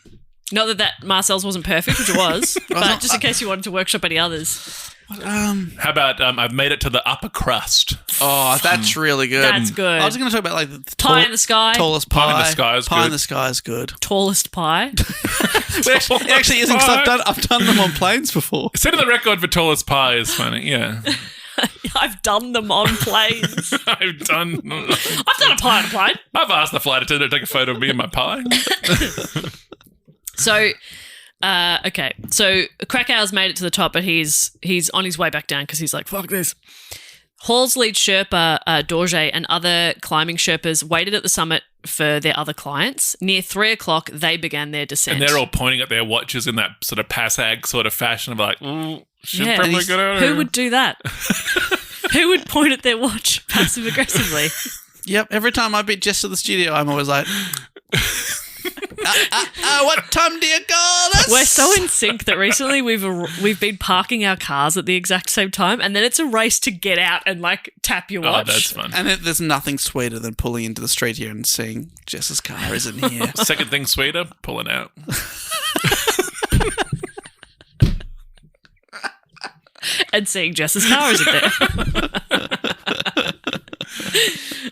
Not that Marcel's wasn't perfect, which it was, but not- just in case you wanted to workshop any others. How about I've made it to the upper crust? Oh, that's really good. That's good. I was going to talk about like the Pie in the sky. tallest pie. Pie in the sky is Pie in good. the sky is good. Tallest pie. It actually isn't because I've done them on planes before. Setting the record for tallest pie is funny. Yeah. I've done them on planes. I've done a pie on a plane. I've asked the flight attendant to take a photo of me and my pie. So, okay. So Krakauer's made it to the top, but he's on his way back down because he's like, fuck this. Hall's lead Sherpa, Dorje, and other climbing Sherpas waited at the summit for their other clients. Near 3 o'clock, they began their descent. And they're all pointing at their watches in that sort of passag sort of fashion of like, should Yeah. probably get out of Who here. would do that? Who would point at their watch passive aggressively? Yep. Every time I beat Jess to the studio, I'm always like, what time do you call us? We're so in sync that recently we've been parking our cars at the exact same time, and then it's a race to get out and like tap your watch. Oh, that's fun. And there's nothing sweeter than pulling into the street here and seeing Jess's car isn't here. Second thing sweeter, pulling out. And seeing Jess's car isn't there.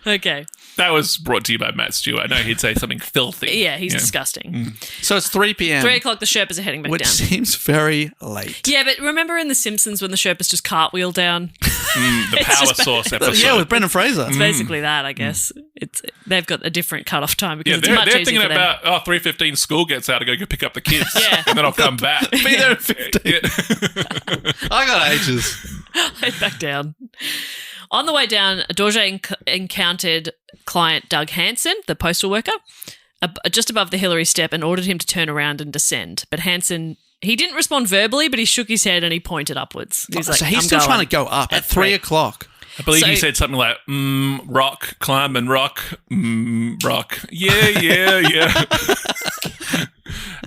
Okay. That was brought to you by Matt Stewart. I know he'd say something filthy. Yeah, he's disgusting. So it's 3 p.m. 3 o'clock, the Sherpas are heading back which down. seems very late. Yeah, but remember in The Simpsons when the Sherpas just cartwheel down? The Power Source episode. Yeah, with Brendan Fraser. It's basically that, I guess. They've got a different cut-off time because Yeah, it's much they're easier thinking for them. about, 3:15 school gets out to go pick up the kids. Yeah. And then I'll come back. Be there at 15. Yeah. I got ages. Head back down. On the way down, Dorje encountered client Doug Hansen, the postal worker, just above the Hillary step and ordered him to turn around and descend. But Hansen, he didn't respond verbally, but he shook his head and he pointed upwards. He's like, So he's I'm still going. trying to go up at 3 o'clock. I believe So- you said something like, rock, climb and rock, rock. Yeah.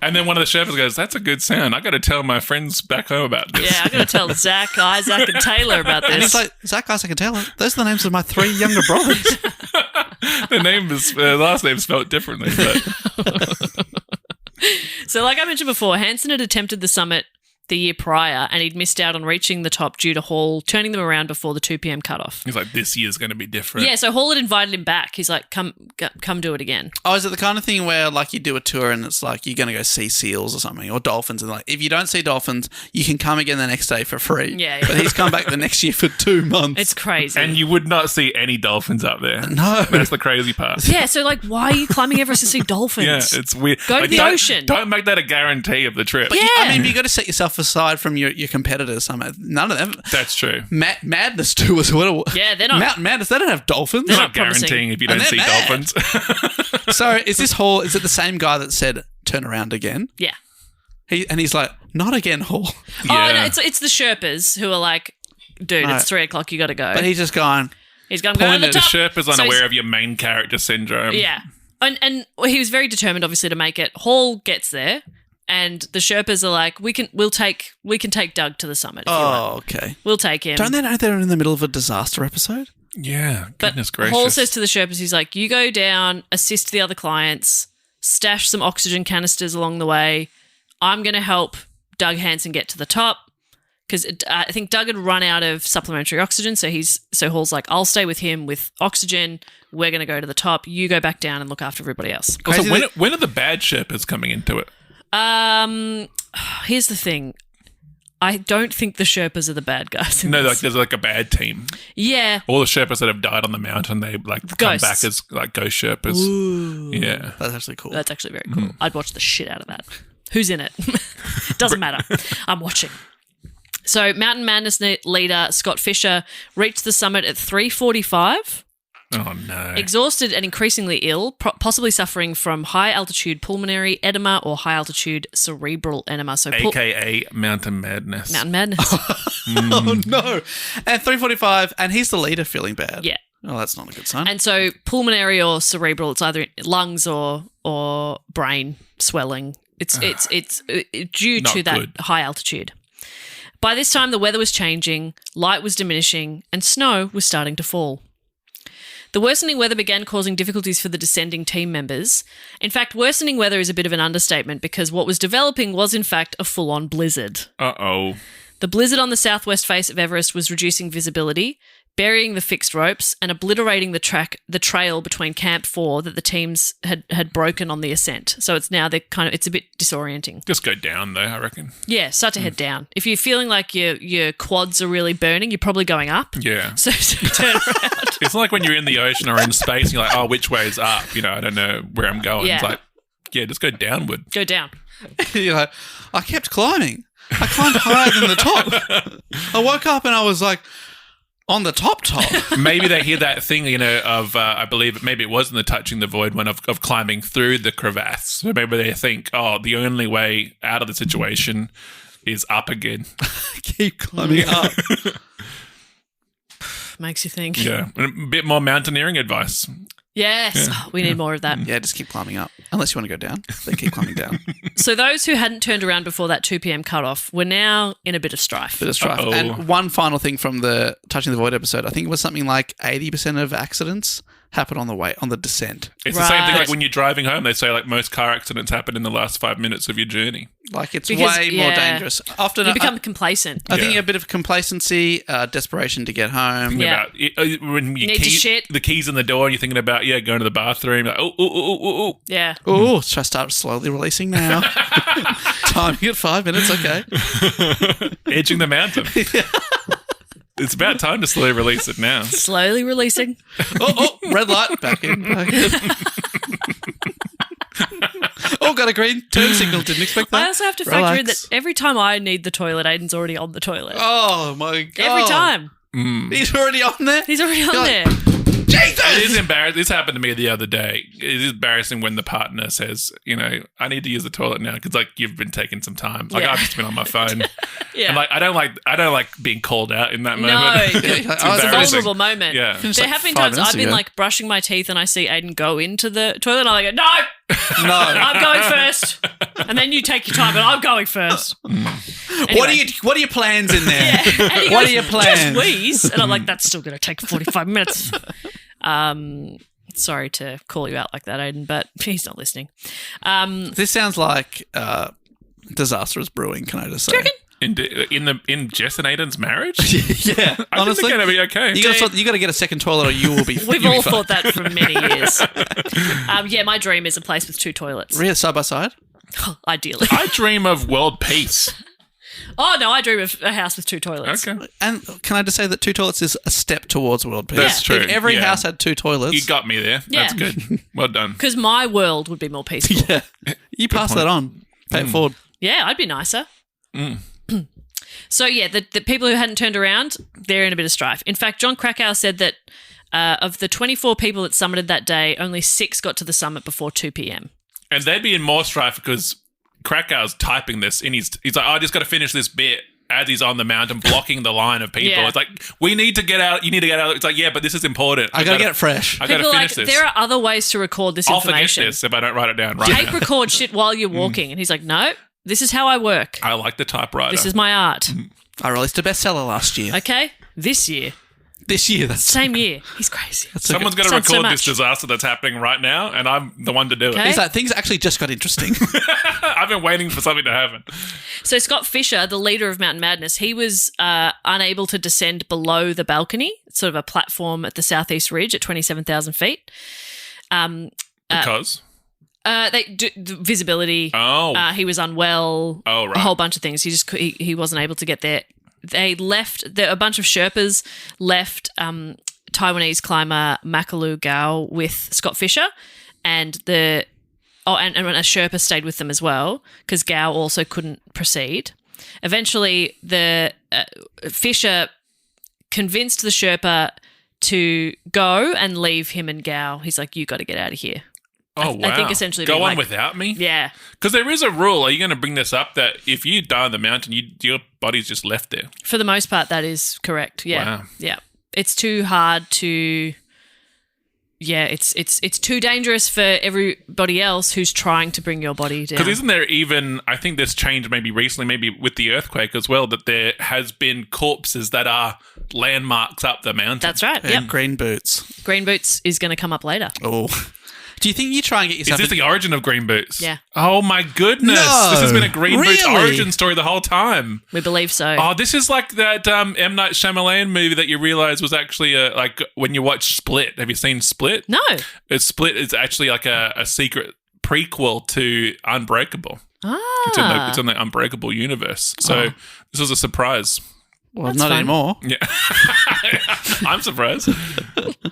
And then one of the Sherpas goes, that's a good sound. I got to tell my friends back home about this. Yeah, I got to tell Zach, Isaac, and Taylor about And this. he's like, Zach, Isaac, and Taylor, those are the names of my 3 younger brothers. The last name spelled differently. But So like I mentioned before, Hansen had attempted the summit the year prior and he'd missed out on reaching the top due to Hall turning them around before the 2 p.m. cutoff. he's like, this year's going to be different. Yeah, so Hall had invited him back. He's like, come do it again. Oh, is it the kind of thing where like you do a tour and it's like you're going to go see seals or something or dolphins and like if you don't see dolphins, you can come again the next day for free. Yeah. But he's come back the next year for 2 months. It's crazy. And you would not see any dolphins up there. No. That's the crazy part. Yeah, so like why are you climbing Everest to see dolphins? Yeah, it's weird. Go to the ocean. Don't make that a guarantee of the trip. But Yeah. I mean, you got to set yourself aside from your competitors. None of them. That's true. Madness too was what it was. Yeah, they're not- Mountain Madness. They don't have dolphins. They're It's not not promising. guaranteeing if you And don't see they're mad. dolphins. So is this Hall? Is it the same guy that said turn around again? Yeah. He's like, not again, Hall. Oh, no, it's the Sherpas who are like, dude, Right. it's 3 o'clock, you got to go. But he's just gone. He's going to go to the The top. Sherpa's So unaware he's- of your main character syndrome. Yeah. And he was very determined, obviously, to make it. Hall gets there, and the Sherpas are like, we can take Doug to the summit if you want. Oh, okay. We'll take him. Don't they know they're in the middle of a disaster episode? Yeah, But goodness gracious. Hall says to the Sherpas, he's like, you go down, assist the other clients, stash some oxygen canisters along the way. I'm going to help Doug Hansen get to the top because I think Doug had run out of supplementary oxygen. So Hall's like, I'll stay with him with oxygen. We're going to go to the top. You go back down and look after everybody else. Also, Crazy when are the bad Sherpas coming into it? Here's the thing. I don't think the Sherpas are the bad guys. in No, this. like there's like a bad team. Yeah. All the Sherpas that have died on the mountain, they like come Ghosts. back as like ghost Sherpas. Yeah. That's actually cool. That's actually very cool. I'd watch the shit out of that. Who's in it? Doesn't matter. I'm watching. So Mountain Madness leader Scott Fisher reached the summit at 3:45, Oh no. exhausted and increasingly ill, possibly suffering from high-altitude pulmonary edema or high-altitude cerebral edema. So AKA Mountain Madness. Mountain Madness. Oh, no. And 3:45, and he's the leader feeling bad. Yeah. Oh, that's not a good sign. And so pulmonary or cerebral, it's either lungs or brain swelling. It's due Not to that good. high altitude. By this time, the weather was changing, light was diminishing, and snow was starting to fall. The worsening weather began causing difficulties for the descending team members. In fact, worsening weather is a bit of an understatement because what was developing was, in fact, a full-on blizzard. Uh-oh. The blizzard on the southwest face of Everest was reducing visibility, burying the fixed ropes, and obliterating the trail between Camp 4 that the teams had broken on the ascent. So it's now it's a bit disorienting. Just go down though, I reckon. Yeah, start to head down. If you're feeling like your quads are really burning, you're probably going up. Yeah. So turn around. It's like when you're in the ocean or in space and you're like, oh, which way's up? You know, I don't know where I'm going. Yeah. It's like, yeah, just go downward. Go down. You're like, I kept climbing. I climbed higher than the top. I woke up and I was like, on the top. Maybe they hear that thing, you know, of, I believe maybe it was in the Touching the Void one of climbing through the crevasse. So maybe they think, oh, the only way out of the situation is up again. Keep climbing up. makes you think. Yeah. And a bit more mountaineering advice. Yes. Yeah. Oh, we need more of that. Yeah, just keep climbing up. Unless you want to go down, then keep climbing down. So those who hadn't turned around before that 2 p.m. cutoff were now in a bit of strife. Bit of strife. Uh-oh. And one final thing from the Touching the Void episode, I think it was something like 80% of accidents happen on the descent. It's the same thing Right. like when you're driving home. They say like most car accidents happen in the last 5 minutes of your journey. Like it's Because, way more yeah, dangerous. Often You become complacent. I think Yeah. a bit of complacency, desperation to get home. Yeah. About when you Need to shit. the keys in the door and you're thinking about going to the bathroom. Like, oh. Yeah. Oh, should I start slowly releasing now? Timing at 5 minutes, okay. Edging the mountain. It's about time to slowly release it now. Slowly releasing. Oh, red light. Back in. Oh, got a green turn signal. Didn't expect that. I also have to factor in that Relax. every time I need the toilet, Aiden's already on the toilet. Oh, my God. Every time. He's already on there? He's already on God. there. Jesus! It is embarrassing. This happened to me the other day. It is embarrassing when the partner says, I need to use the toilet now because you've been taking some time. Yeah. I've just been on my phone. Yeah. And I don't like being called out in that No, moment. it's It's a embarrassing. vulnerable moment. Yeah. Finished There like have been 5 times minutes I've been ago. brushing my teeth and I see Aiden go into the toilet and I go, no, No. I'm going first. And then you take your time, but I'm going first. Anyway. What are your plans in there? And he What goes, are your plans? Just wheeze. And I'm like, that's still going to take 45 minutes. Sorry to call you out like that, Aiden, but he's not listening. This sounds like disaster is brewing, can I just say? In Jess and Aiden's marriage? Yeah, I think they're going to be okay. You got to get a second toilet or you will be We've you'll be all fine. thought that for many years. Yeah, my dream is a place with 2 toilets. Really, side by side? Ideally. I dream of world peace. Oh, no, I dream of a house with 2 toilets. Okay. And can I just say that 2 toilets is a step towards world peace? That's true. If every Yeah. house had 2 toilets, You got me there. Yeah. That's good. Well done. Because my world would be more peaceful. yeah, you pass that on, pay it forward. Yeah, I'd be nicer. So, yeah, the people who hadn't turned around, they're in a bit of strife. In fact, John Krakauer said that of the 24 people that summited that day, only 6 got to the summit before 2 p.m. And they'd be in more strife because Krakauer's typing this and he's like, I just got to finish this bit as he's on the mountain blocking the line of people. Yeah. It's like, we need to get out. You need to get out. It's like, yeah, but this is important. I got to get it fresh. I got to People are finish like, this. there are other ways to record this I'll forget information. this if I don't write it down right Tape now. record shit while you're walking. And he's like, no, this is how I work. I like the typewriter. This is my art. I released a bestseller last year. Okay? This year. This year, that's Same year. He's crazy. Someone's going to Sounds so record this much. disaster that's happening right now, and I'm the one to do Okay. it. He's like, things actually just got interesting. I've been waiting for something to happen. So Scott Fisher, the leader of Mountain Madness, he was unable to descend below the balcony, sort of a platform at the southeast ridge at 27,000 feet. Because? The visibility. Oh. He was unwell. Oh, right. A whole bunch of things. He wasn't able to get there. They left. A bunch of Sherpas left Taiwanese climber Makalu Gao with Scott Fisher, and and a Sherpa stayed with them as well because Gao also couldn't proceed. Eventually, the Fisher convinced the Sherpa to go and leave him and Gao. He's like, "You got to get out of here." Oh, wow. I think essentially Go being on like- without me? Yeah. Because there is a rule. Are you going to bring this up that if you die on the mountain, your body's just left there? For the most part, that is correct. Yeah. Wow. Yeah. It's too hard to. Yeah, it's too dangerous for everybody else who's trying to bring your body down. Because isn't there even, I think this changed maybe recently, maybe with the earthquake as well, that there has been corpses that are landmarks up the mountain. That's right. And Yep. green boots. Green boots is going to come up later. Oh. Do you think you try and get Is yourself... this the origin of green boots? Yeah. Oh my goodness. No. This has been a green boots Really? origin story the whole time. We believe so. Oh, this is like that M. Night Shyamalan movie that you realise was actually like when you watch Split. Have you seen Split? No. Split is actually like a secret prequel to Unbreakable. Ah. It's in the Unbreakable universe. So this was a surprise. Well, That's not fun. anymore. Yeah. I'm surprised.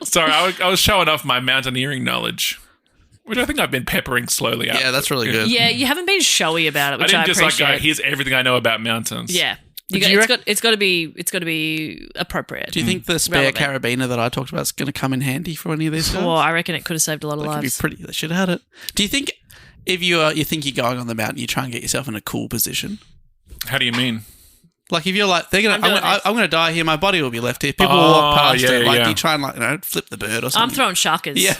Sorry, I was showing off my mountaineering knowledge, which I think I've been peppering slowly out. Yeah, that's really good. Yeah, you haven't been showy about it, I which I, didn't just like appreciate. go, here's everything I know about mountains. Yeah. Do you It's got to be appropriate. Do you think the spare Relevant. carabiner that I talked about is going to come in handy for any of these guys? Well, I reckon it could have saved a lot of That could be lives. pretty. They should have had it. Do you think if you think you're going on the mountain, you try and get yourself in a cool position? How do you mean? Like if you're like, I'm going to die here, my body will be left here. People Oh, walk past yeah, it. Like yeah. you try and like, flip the bird or something. I'm throwing sharkers. Yeah.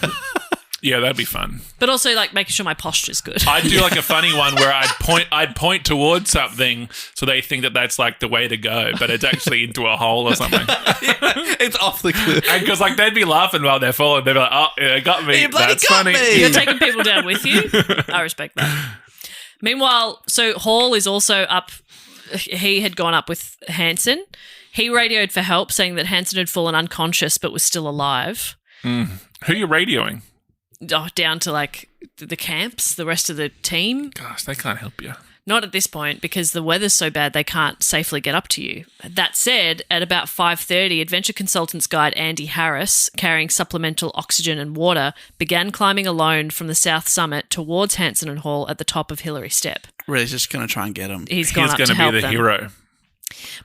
Yeah, that'd be fun. But also like making sure my posture's good. I'd do like a funny one where I'd point towards something so they think that that's like the way to go, but it's actually into a hole or something. It's off the cliff. And because like they'd be laughing while they're falling, they'd be like, "Oh, it got me. You bloody That's got funny." me. You're taking people down with you. I respect that. Meanwhile, so Hall is also up. He had gone up with Hansen. He radioed for help, saying that Hansen had fallen unconscious but was still alive. Who are you radioing? Down to like the camps, the rest of the team. Gosh, they can't help you. Not at this point because the weather's so bad they can't safely get up to you. That said, at about 5:30, adventure consultants guide Andy Harris, carrying supplemental oxygen and water, began climbing alone from the south summit towards Hansen and Hall at the top of Hillary Step. Really just going to try and get him. He's gone He's up going to to help be the them. hero.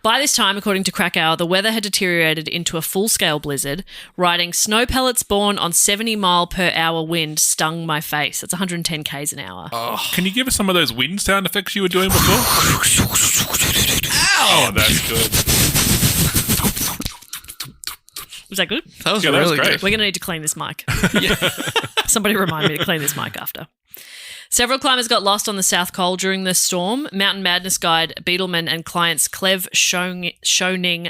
By this time, according to Krakauer, the weather had deteriorated into a full-scale blizzard. Riding snow pellets borne on 70-mile-per-hour wind stung my face. That's 110 k's an hour. Can you give us some of those wind sound effects you were doing before? Oh, that's good. Was that good? That was Yeah, that was really great. good. We're going to need to clean this mic. Somebody remind me to clean this mic after. Several climbers got lost on the South Col during the storm. Mountain Madness guide Beetleman and clients Clev, Schoening,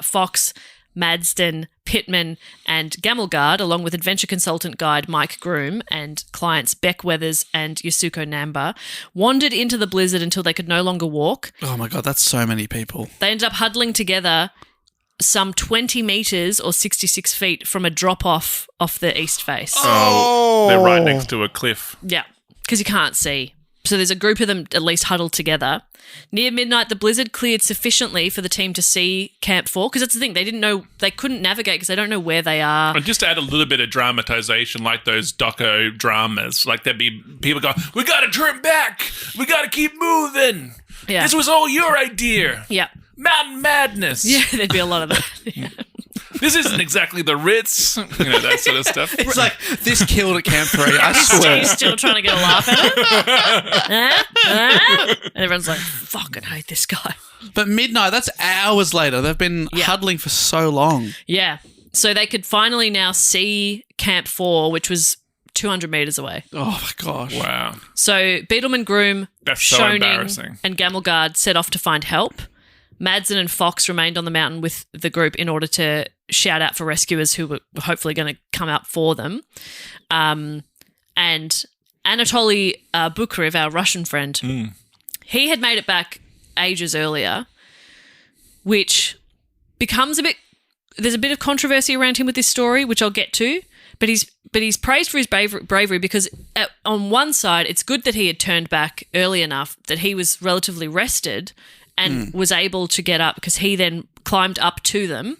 Fox, Madsden, Pittman, and Gamelgard, along with adventure consultant guide Mike Groom and clients Beck Weathers and Yasuko Namba, wandered into the blizzard until they could no longer walk. Oh my God, that's so many people. They ended up huddling together some 20 metres or 66 feet from a drop-off off the east face. Oh, they're right next to a cliff. Yeah, because you can't see. So there's a group of them at least huddled together. Near midnight, the blizzard cleared sufficiently for the team to see Camp 4, because that's the thing, they couldn't navigate because they don't know where they are. And just to add a little bit of dramatization, like those doco dramas, like there'd be people going, "We got to turn back. We got to keep moving. Yeah. This was all your idea. Yeah. Mountain Madness. Yeah, there'd be a lot of that. Yeah. This isn't exactly the Ritz." That sort of stuff. It's like, this killed at Camp 3, I swear. He's still trying to get a laugh at it. And everyone's like, fucking hate this guy. But midnight, that's hours later. They've been huddling for so long. Yeah. So they could finally now see Camp 4, which was 200 metres away. Oh my gosh. Wow. So Beetleman, Groom, That's so Schoening, embarrassing. and Gamelgard set off to find help. Madsen and Fox remained on the mountain with the group in order to shout out for rescuers who were hopefully going to come out for them. And Anatoly Bukharev, our Russian friend, he had made it back ages earlier, which becomes there's a bit of controversy around him with this story, which I'll get to, but he's praised for his bravery because on one side, it's good that he had turned back early enough that he was relatively rested and was able to get up, because he then climbed up to them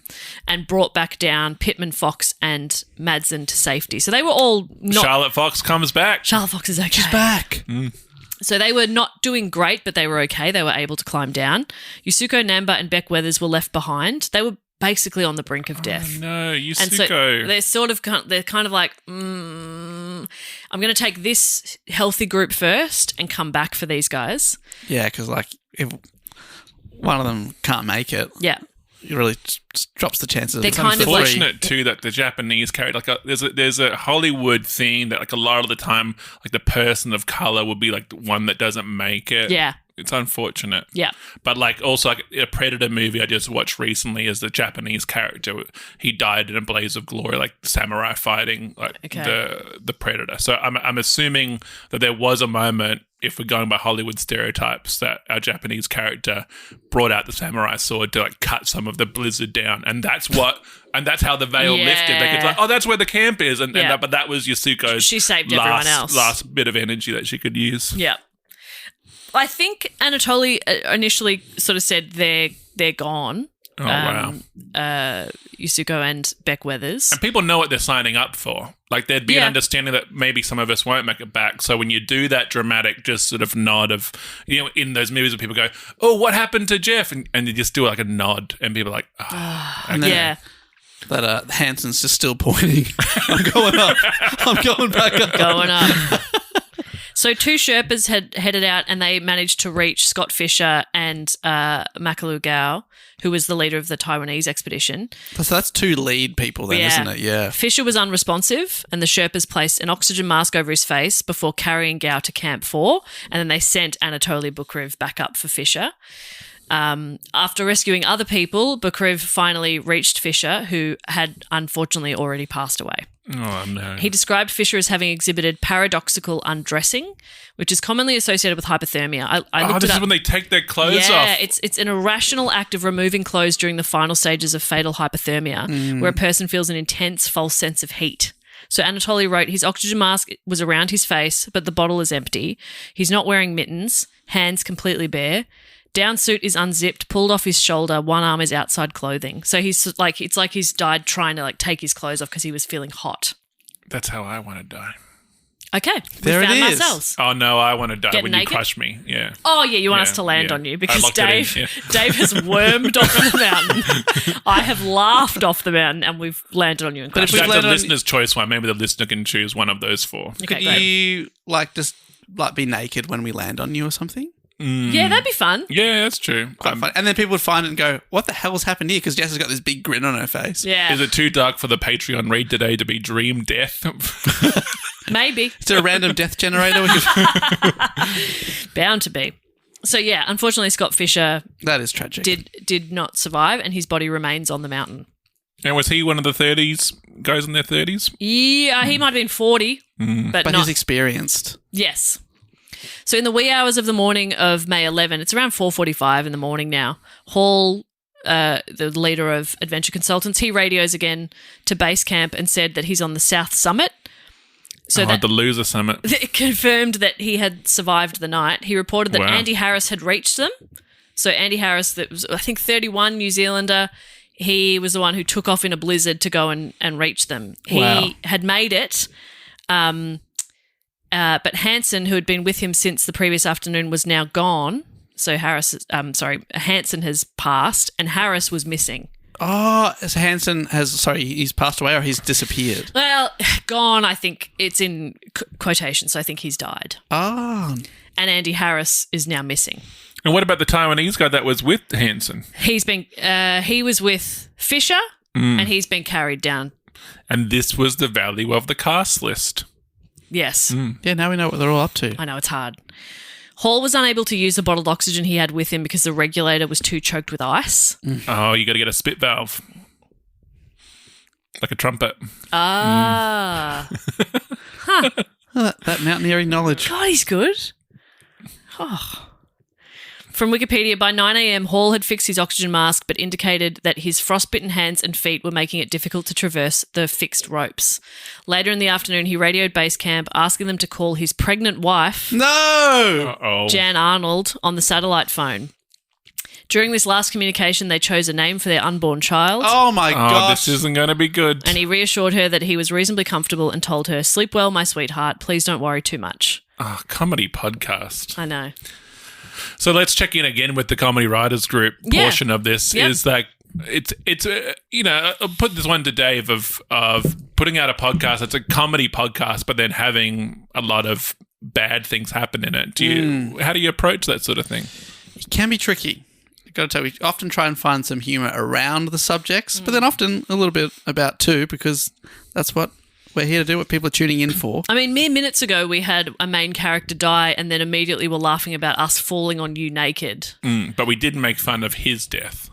and brought back down Pittman, Fox, and Madsen to safety. So they were all not... Charlotte Fox comes back. Charlotte Fox is okay. She's back. So they were not doing great, but they were okay. They were able to climb down. Yusuko Namba and Beck Weathers were left behind. They were basically on the brink of death. No, And so Yusuko. they're kind of like, I'm going to take this healthy group first and come back for these guys. Yeah, because like if one of them can't make it, Yeah. it really just drops the chances. They're of kind of like- Fortunate too that the Japanese character, there's a Hollywood theme that like a lot of the time, like the person of color would be like the one that doesn't make it. Yeah. It's unfortunate. Yeah. But like also like a Predator movie I just watched recently is the Japanese character. He died in a blaze of glory, like samurai fighting like the Predator. So I'm assuming that there was a moment, if we're going by Hollywood stereotypes, that our Japanese character brought out the samurai sword to like cut some of the blizzard down, and that's how the veil lifted. They could like, oh, that's where the camp is, and but that was Yasuko's. She saved everyone else. Last bit of energy that she could use. Yeah. I think Anatoly initially sort of said they're gone. Oh, wow. Yusuko and Beck Weathers. And people know what they're signing up for. Like, there'd be an understanding that maybe some of us won't make it back. So when you do that dramatic just sort of nod of, in those movies where people go, oh, what happened to Jeff? And you just do like a nod and people are like, oh, okay. Yeah. That Hansen's just still pointing. I'm going up. I'm going back up. Going up. So 2 Sherpas had headed out and they managed to reach Scott Fisher and Makalu Gao, who was the leader of the Taiwanese expedition. So that's 2 lead people then, isn't it? Yeah. Fisher was unresponsive and the Sherpas placed an oxygen mask over his face before carrying Gao to Camp 4, and then they sent Anatoly Bukrev back up for Fisher. After rescuing other people, Bukrev finally reached Fisher, who had unfortunately already passed away. Oh, no. He described Fisher as having exhibited paradoxical undressing, which is commonly associated with hypothermia. I looked it up. This is when they take their clothes off. Yeah, it's an irrational act of removing clothes during the final stages of fatal hypothermia, where a person feels an intense false sense of heat. So Anatoly wrote, his oxygen mask was around his face, but the bottle is empty. He's not wearing mittens, hands completely bare. Down suit is unzipped, pulled off his shoulder, one arm is outside clothing. So he's like, it's like he's died trying to like take his clothes off because he was feeling hot. That's how I want to die. Okay, There we it found is. ourselves. Oh, no, I want to die Get when naked? you crush me. Yeah. Oh yeah, you want us Yeah, to land yeah. on you I because locked it in, Dave, yeah. Dave has wormed off the mountain. I have laughed off the mountain, and we've landed on you and crushed if we you. That's land a on- listener's choice one. Maybe the listener can choose one of those 4. Okay, Could great. you just be naked when we land on you or something? Yeah, that'd be fun. Yeah, that's true. Quite fun. And then people would find it and go, what the hell's happened here? Because Jess has got this big grin on her face. Yeah, Is it too dark for the Patreon read today to be dream death? maybe. Is there a random death generator? Bound to be. So yeah, unfortunately, Scott Fisher That is tragic. did not survive, and his body remains on the mountain. And was he one of the 30s, guys in their 30s? Yeah, he might have been 40, but But not. he's experienced. Yes. So in the wee hours of the morning of May 11, it's around 4:45 in the morning now, Hall, the leader of Adventure Consultants, he radios again to base camp and said that he's on the South Summit. So that the loser summit. it confirmed that he had survived the night. He reported that Wow. Andy Harris had reached them. So Andy Harris, that was, I think, 31 New Zealander, he was the one who took off in a blizzard to go and reach them. He Wow. had made it, but Hansen, who had been with him since the previous afternoon, was now gone. So Hansen has passed, and Harris was missing. Oh, so Hansen he's passed away or he's disappeared. Well, gone, I think it's in quotation, so I think he's died. Oh, And Andy Harris is now missing. And what about the Taiwanese guy that was with Hansen? He was with Fisher, and he's been carried down. And this was the value of the cast list. Yes, yeah, now we know what they're all up to. I know it's hard. Hall was unable to use the bottled oxygen he had with him because the regulator was too choked with ice. Oh, you got to get a spit valve. Like a trumpet. Ah. Oh, that mountaineering knowledge. God, he's good. Oh. From Wikipedia, by 9 a.m, Hall had fixed his oxygen mask but indicated that his frostbitten hands and feet were making it difficult to traverse the fixed ropes. Later in the afternoon, he radioed base camp, asking them to call his pregnant wife, No! Uh-oh. Jan Arnold, on the satellite phone. During this last communication, they chose a name for their unborn child. Oh my Oh, gosh. this isn't going to be good. And he reassured her that he was reasonably comfortable and told her, "Sleep well, my sweetheart. Please don't worry too much." Oh, comedy podcast. I know. So let's check in again with the comedy writers group Yeah. portion of this. Yep. Is that it's I'll put this one to Dave of putting out a podcast. It's a comedy podcast, but then having a lot of bad things happen in it. How do you approach that sort of thing? It can be tricky. I've got to tell you, we often try and find some humour around the subjects, but then often a little bit about too, because that's what we're here to do, what people are tuning in for. I mean, mere minutes ago, we had a main character die and then immediately were laughing about us falling on you naked. But we didn't make fun of his death.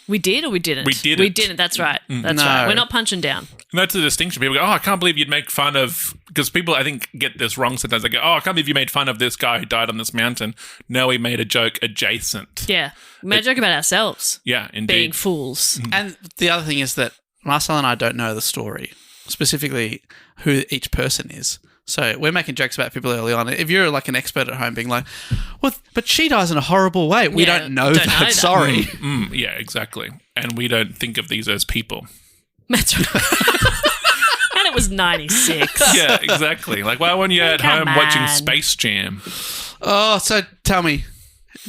We did or we didn't? We didn't. We didn't. That's right. That's No. right. We're not punching down. And that's the distinction. People go, oh, I can't believe you'd make fun of... Because people, I think, get this wrong sometimes. They go, oh, I can't believe you made fun of this guy who died on this mountain. No, we made a joke adjacent. Yeah. We made a joke about ourselves Yeah, indeed. being fools. And the other thing is that Marcel and I don't know the story, specifically who each person is. So we're making jokes about people early on. If you're like an expert at home being like, well, but she dies in a horrible way. We Yeah, don't know don't that. know that. Sorry. Yeah, exactly. And we don't think of these as people. That's right. And it was 96. Yeah, exactly. Like, why weren't you at Come home watching on. Space Jam? Oh, so tell me,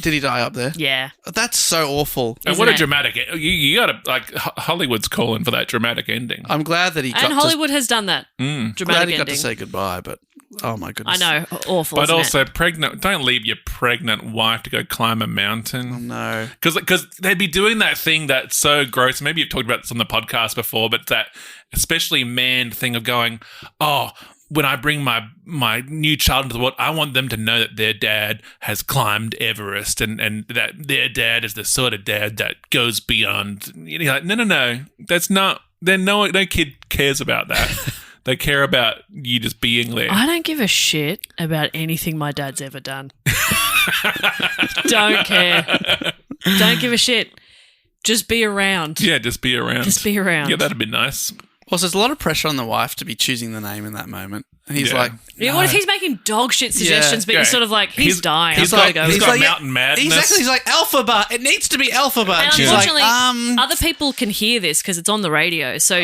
did he die up there? Yeah. That's so awful. And Isn't what a it? dramatic... You got to... Like, Hollywood's calling for that dramatic ending. I'm glad that he got And Hollywood has done that. glad Dramatic he got ending. to say goodbye, but Oh my goodness. I know, awful. But isn't also, it? don't leave your pregnant wife to go climb a mountain. Oh, no. Because they'd be doing that thing that's so gross. Maybe you've talked about this on the podcast before, but that especially man thing of going, oh, when I bring my new child into the world, I want them to know that their dad has climbed Everest and that their dad is the sort of dad that goes beyond. You're like, no, that's not. No kid cares about that. They care about you just being there. I don't give a shit about anything my dad's ever done. Don't care. Don't give a shit. Just be around. Yeah, just be around. Just be around. Yeah, that'd be nice. Well, so there's a lot of pressure on the wife to be choosing the name in that moment. And he's Yeah. like, Yeah, no. what if he's making dog shit suggestions, but Yeah. he's sort of like, he's dying. He's I've got, got to go. he's with got it. mountain madness. Exactly. He's like, Alphaba. It needs to be Alphaba. And She's like, unfortunately, other people can hear this because it's on the radio. So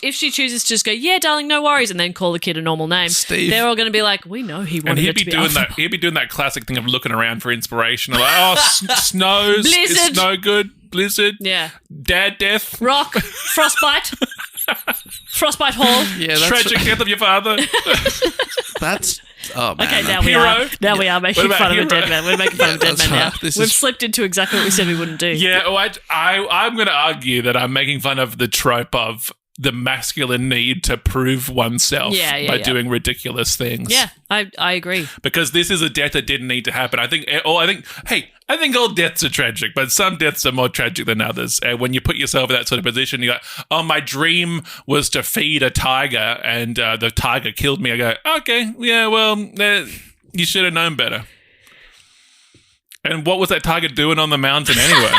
if she chooses to just go, yeah, darling, no worries, and then call the kid a normal name, Steve. they're all going to be like, we know he And wanted he'd it be to be doing Alpha. that. He'd be doing that classic thing of looking around for inspiration. Like, oh, snows, Blizzard. is snow good? Blizzard, Yeah. dad death, Rock, frostbite, frostbite hall. yeah, that's tragic death of your father. That's oh man. Okay, now Hero. we are making What fun about of a hero? dead man. We're making fun of a dead That's man now. right. This We've is- slipped into exactly what we said we wouldn't do. Yeah, well, I'm going to argue that I'm making fun of the trope of the masculine need to prove oneself by doing ridiculous things. Yeah, I agree. Because this is a death that didn't need to happen. I think all deaths are tragic, but some deaths are more tragic than others. And when you put yourself in that sort of position, you're like, oh, my dream was to feed a tiger and the tiger killed me. I go, okay, yeah, well, you should have known better. And what was that tiger doing on the mountain anyway?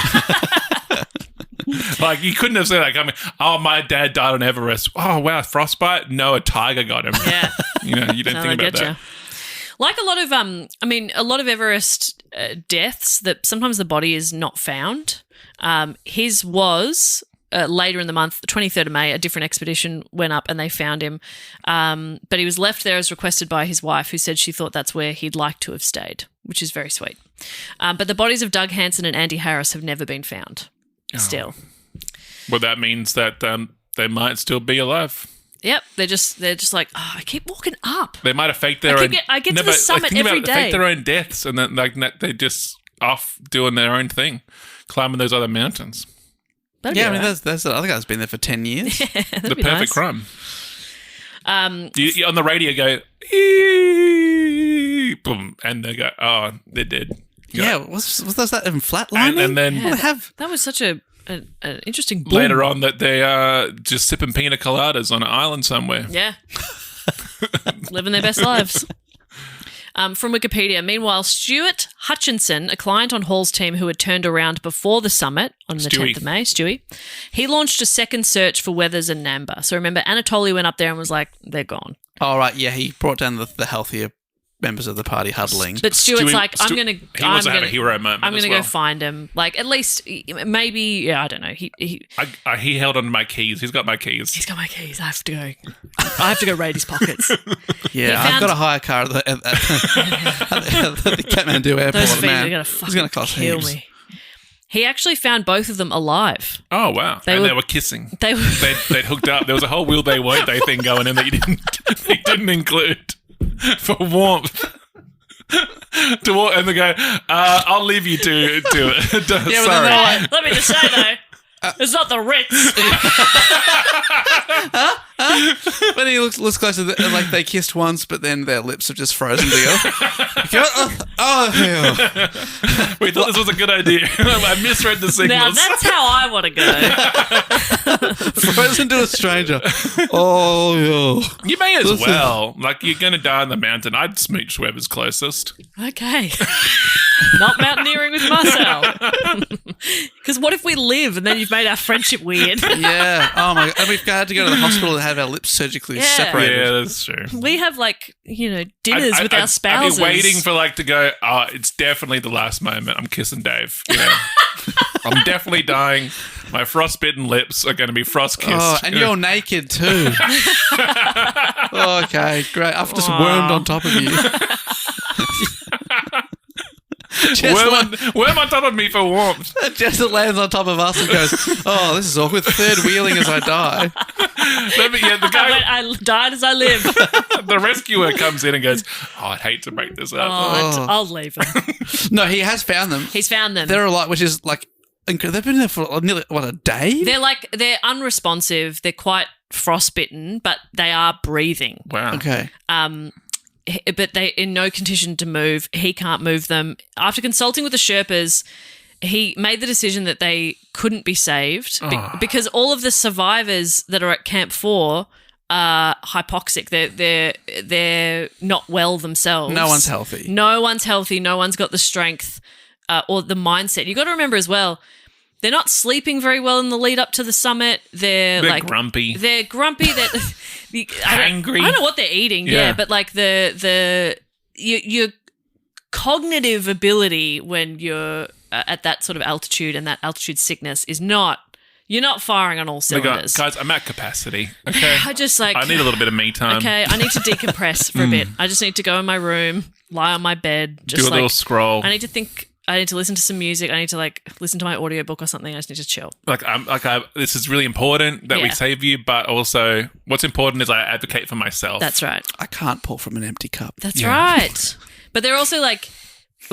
Like, you couldn't have said that coming. Oh, my dad died on Everest. Oh, wow, frostbite? No, a tiger got him. Yeah. You didn't No, think I about getcha. that. Like a lot of, a lot of Everest deaths that sometimes the body is not found. His was later in the month, the 23rd of May, a different expedition went up and they found him. But he was left there as requested by his wife, who said she thought that's where he'd like to have stayed, which is very sweet. But the bodies of Doug Hansen and Andy Harris have never been found. Still. Well, that means that they might still be alive. Yep, they're just like, oh, I keep walking up. They might have faked their own. I get to the summit every day. Fake their own deaths, and then they're just off doing their own thing, climbing those other mountains. That'd be Yeah, I mean, alright. there's the other guy's been there for 10 years. The be perfect nice. crime. You on the radio go, "Ee," boom, and they go, oh, they're dead. Yeah, was that even flatlining? And then What the have? That was such an interesting boom. later on that they are just sipping pina coladas on an island somewhere. Yeah. Living their best lives. From Wikipedia, meanwhile, Stuart Hutchinson, a client on Hall's team who had turned around before the summit on the Stewie. 10th of May, Stewie, he launched a second search for Weathers and Namba. So remember, Anatoly went up there and was like, they're gone. Oh, right, yeah, he brought down the healthier members of the party huddling. But Stuart's Stewie- like, I'm Stu- going to... he wants to have a hero moment I'm as going to well. go find him. Like, at least, maybe, yeah, I don't know. He He held on to my keys. He's got my keys. He's got my keys. I have to go raid his pockets. Yeah, He I've found- got a hire car at the Kathmandu airport, Those fees man. are going to It's fucking going to cost kill heaps. me. He actually found both of them alive. Oh, wow. They And were- they were kissing. They were... They'd hooked up. There was a whole will they, won't they thing going in that he didn't include for warmth. And they go, I'll leave you to it. Yeah, but then Sorry. they're like, Let me just say, though, it's not the Ritz. when he looks closer, like they kissed once, but then their lips have just frozen together. Yeah. We thought this was a good idea. I misread the Now, signals. that's how I want to go. Frozen to a stranger. Oh, yeah. You may as Listen. well. Like, you're going to die on the mountain. I'd smooch whoever's closest. Okay. Not mountaineering with Marcel. Because what if we live and then you've made our friendship weird? Yeah. Oh, my God. And we've had to go to the hospital and have our lips surgically Yeah. separated. Yeah, that's true. We have, like, dinners with our spouses. I'd be waiting for, like, to go, oh, it's definitely the last moment. I'm kissing Dave. You know? I'm definitely dying. My frostbitten lips are going to be frost-kissed. Oh, and you're naked too. Okay, great. I've just wormed on top of you. Worm on top of me for warmth. Jess lands on top of us and goes, oh, this is awkward. Third wheeling as I die. The guy, I died as I live. the rescuer comes in and goes, "Oh, I'd hate to break this up." I'll leave him. No, he has found them. He's found them. They're a lot, which is like they've been there for nearly a day. They're unresponsive. They're quite frostbitten, but they are breathing. Wow. Okay. But they in no condition to move. He can't move them. After consulting with the Sherpas, he made the decision that they couldn't be saved because all of the survivors that are at Camp 4 are hypoxic. They're not well themselves. No one's healthy. No one's healthy. No one's got the strength or the mindset. You got to remember as well, they're not sleeping very well in the lead up to the summit. They're like grumpy. They're grumpy. Angry. I don't know what they're eating. Yeah, but like your cognitive ability when you're at that sort of altitude and that altitude sickness is not. You're not firing on all cylinders. Guys, I'm at capacity. Okay. I need a little bit of me time. Okay, I need to decompress for a bit. I just need to go in my room, lie on my bed, just do a little scroll. I need to think. I need to listen to some music. I need to listen to my audiobook or something. I just need to chill. This is really important that we save you, but also what's important is I advocate for myself. That's right. I can't pour from an empty cup. That's right. But they're also like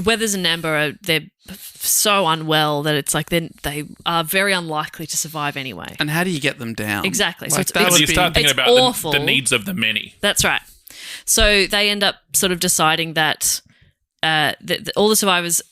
Weathers and Namba they're so unwell that it's like they are very unlikely to survive anyway. And how do you get them down? Exactly. So you start thinking about the needs of the many. That's right. So they end up sort of deciding that all the survivors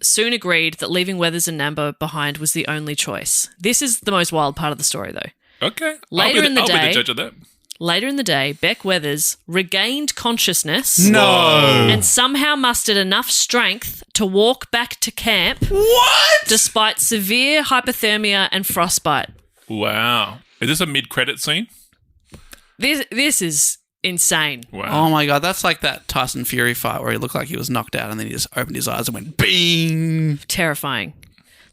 soon agreed that leaving Weathers and Namba behind was the only choice. This is the most wild part of the story, though. Okay. Later in the day, I'll be the judge of that. Later in the day, Beck Weathers regained consciousness. No. And somehow mustered enough strength to walk back to camp. What? Despite severe hypothermia and frostbite. Wow. Is this a mid-credit scene? This is insane. Wow. Oh my God, that's like that Tyson Fury fight where he looked like he was knocked out and then he just opened his eyes and went bing. Terrifying.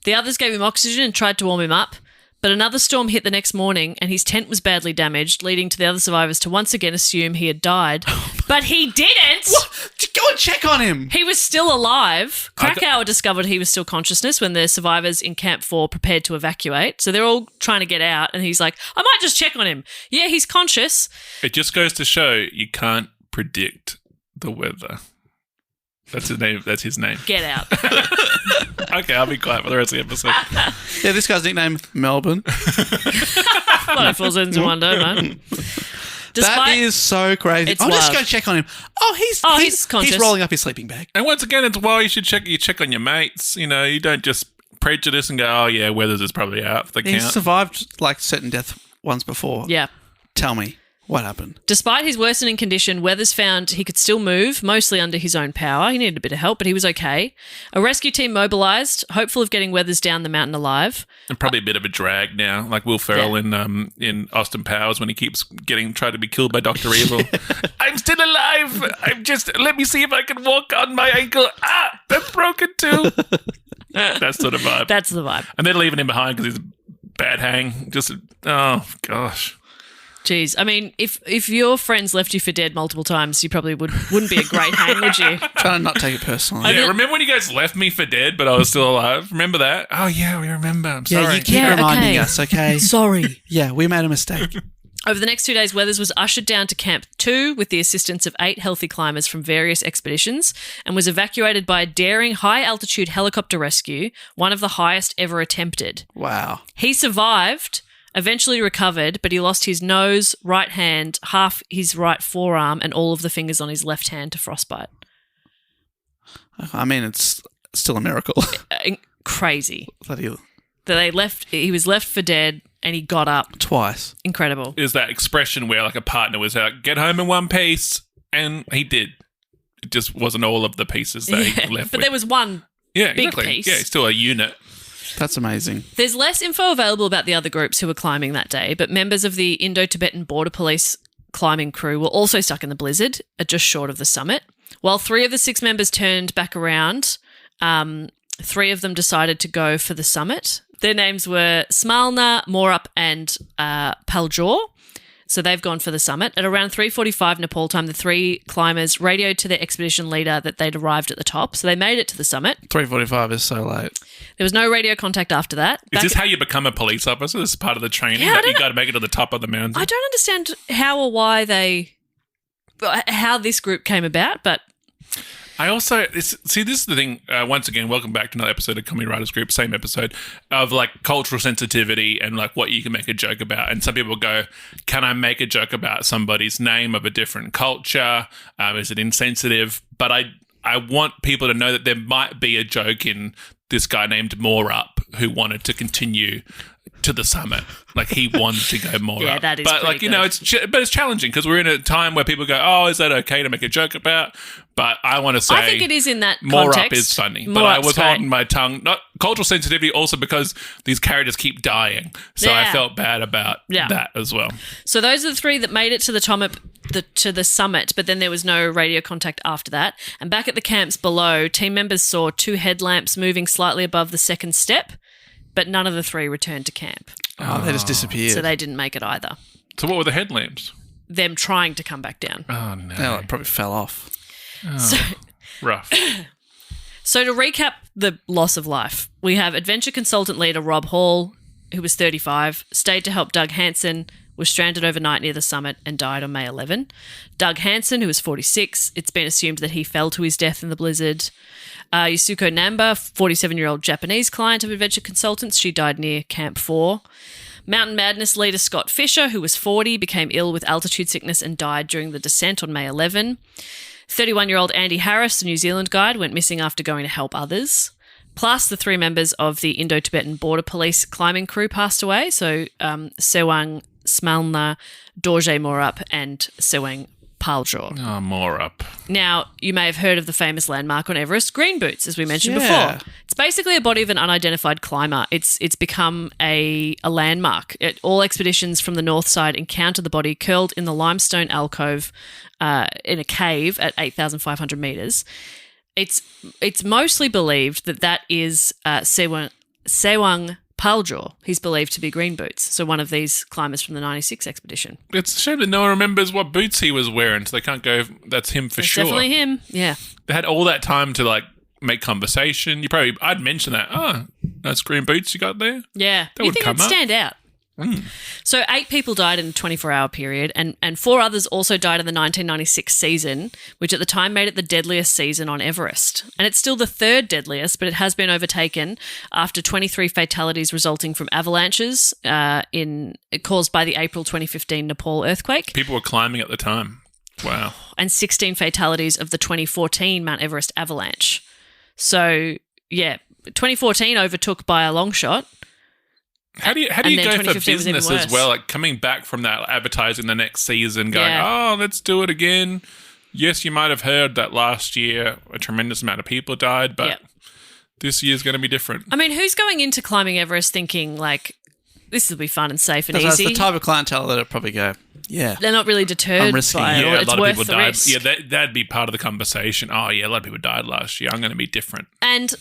The others gave him oxygen and tried to warm him up, but another storm hit the next morning and his tent was badly damaged, leading to the other survivors to once again assume he had died. But he didn't! What? Go and check on him! He was still alive. Krakauer discovered he was still consciousness when the survivors in Camp 4 prepared to evacuate. So they're all trying to get out and he's like, I might just check on him. Yeah, he's conscious. It just goes to show you can't predict the weather. That's his name. That's his name. Get out. Okay, I'll be quiet for the rest of the episode. Yeah, this guy's nickname, Melbourne. Well, it falls into one, don't I? That is so crazy. I'll just go check on him. He's conscious. He's rolling up his sleeping bag. And once again, it's why you should check on your mates. You know, you don't just prejudice and go, oh yeah, Weathers is probably out for the count. He's survived like certain death once before. Yeah. Tell me. What happened? Despite his worsening condition, Weathers found he could still move, mostly under his own power. He needed a bit of help, but he was okay. A rescue team mobilised, hopeful of getting Weathers down the mountain alive. And probably a bit of a drag now, like Will Ferrell in Austin Powers when he keeps tried to be killed by Dr. Evil. I'm still alive. Let me see if I can walk on my ankle. That's broken too. That's sort of vibe. That's the vibe. And they're leaving him behind because he's a bad hang. Oh gosh. Jeez, I mean, if your friends left you for dead multiple times, you probably wouldn't be a great hang, would you? Trying to not take it personally. Yeah, remember when you guys left me for dead, but I was still alive? Remember that? Oh yeah, we remember. I'm sorry. Yeah, you keep reminding us, okay? Sorry. Yeah, we made a mistake. Over the next 2 days, Weathers was ushered down to Camp 2 with the assistance of 8 healthy climbers from various expeditions and was evacuated by a daring high-altitude helicopter rescue, one of the highest ever attempted. Wow. He survived, eventually recovered, but he lost his nose, right hand, half his right forearm, and all of the fingers on his left hand to frostbite. I mean, it's still a miracle. Crazy. That he was left for dead and he got up. Twice. Incredible. Is that expression where like a partner was out, get home in one piece, and he did. It just wasn't all of the pieces that he left with. But there was one big piece. Yeah, it's still a unit. That's amazing. There's less info available about the other groups who were climbing that day, but members of the Indo-Tibetan Border Police climbing crew were also stuck in the blizzard, just short of the summit. While 3 of the 6 members turned back around, 3 of them decided to go for the summit. Their names were Smalna, Morup, and Paljor. So they've gone for the summit. At around 3:45 Nepal time, the three climbers radioed to their expedition leader that they'd arrived at the top. So they made it to the summit. 3:45 is so late. There was no radio contact after that. Is this how you become a police officer? This is part of the training that you got to make it to the top of the mountain? I don't understand how or why how this group came about, but... I also this is the thing. Once again, welcome back to another episode of Comedy Writers Group. Same episode of like cultural sensitivity and like what you can make a joke about. And some people go, "Can I make a joke about somebody's name of a different culture? Is it insensitive?" But I want people to know that there might be a joke in this guy named More Up who wanted to continue to the summit. Like he wanted to go more yeah, up. that is but like, you know, it's challenging because we're in a time where people go, "Oh, is that okay to make a joke about?" But I want to say, I think it is in that More context. Up is funny. More But I Up's was great. holding my tongue. Not cultural sensitivity, also because these characters keep dying. So I Yeah. felt bad about that as well. So those are the three that made it to the summit, but then there was no radio contact after that. And back at the camps below, team members saw two headlamps moving slightly above the second step, but none of the three returned to camp. Oh, they just disappeared. So they didn't make it either. So what were the headlamps? Them trying to come back down. Oh, no. No, it probably fell off. Rough. So to recap the loss of life, we have adventure consultant leader Rob Hall, who was 35, stayed to help Doug Hansen, was stranded overnight near the summit and died on May 11. Doug Hansen, who was 46, it's been assumed that he fell to his death in the blizzard. Yusuko Namba, 47-year-old Japanese client of Adventure Consultants, she died near Camp 4. Mountain Madness leader Scott Fisher, who was 40, became ill with altitude sickness and died during the descent on May 11. 31-year-old Andy Harris, the New Zealand guide, went missing after going to help others. Plus, the three members of the Indo-Tibetan Border Police climbing crew passed away. So, Sewang Smalna, Dorje Morup, and Sewang Paljor. Oh, More Up. Now, you may have heard of the famous landmark on Everest, Green Boots, as we mentioned Yeah. before. It's basically a body of an unidentified climber. It's become a landmark. All expeditions from the north side encounter the body curled in the limestone alcove in a cave at 8,500 metres. It's mostly believed that is Sewang Paljor. He's believed to be Green Boots, so one of these climbers from the 96 expedition. It's a shame that no one remembers what boots he was wearing, so they can't go, that's him for It's sure. definitely him, yeah. They had all that time to like make conversation. I'd mention that. Oh, that's green boots you got there? Yeah, That you would think come it'd up. stand out. So 8 people died in a 24-hour period, and 4 others also died in the 1996 season, which at the time made it the deadliest season on Everest. And it's still the 3rd deadliest, but it has been overtaken after 23 fatalities resulting from avalanches caused by the April 2015 Nepal earthquake, People were climbing at the time. Wow. and 16 fatalities of the 2014 Mount Everest avalanche. So, yeah, 2014 overtook by a long shot. How do you And go then for 2015 was even business as worse. well? Like coming back from that, advertising the next season, going, Yeah. "Oh, let's do it again." Yes, you might have heard that last year a tremendous amount of people died, but Yep. this year's going to be different. I mean, who's going into climbing Everest thinking, like, this will be fun and safe and That's easy? the type of clientele that would probably go, yeah. They're not really deterred I'm risking by it. it. or Yeah, a it's lot of worth people the died. risk. Yeah, that'd be part of the conversation. Oh, yeah, a lot of people died last year. I'm going to be different. And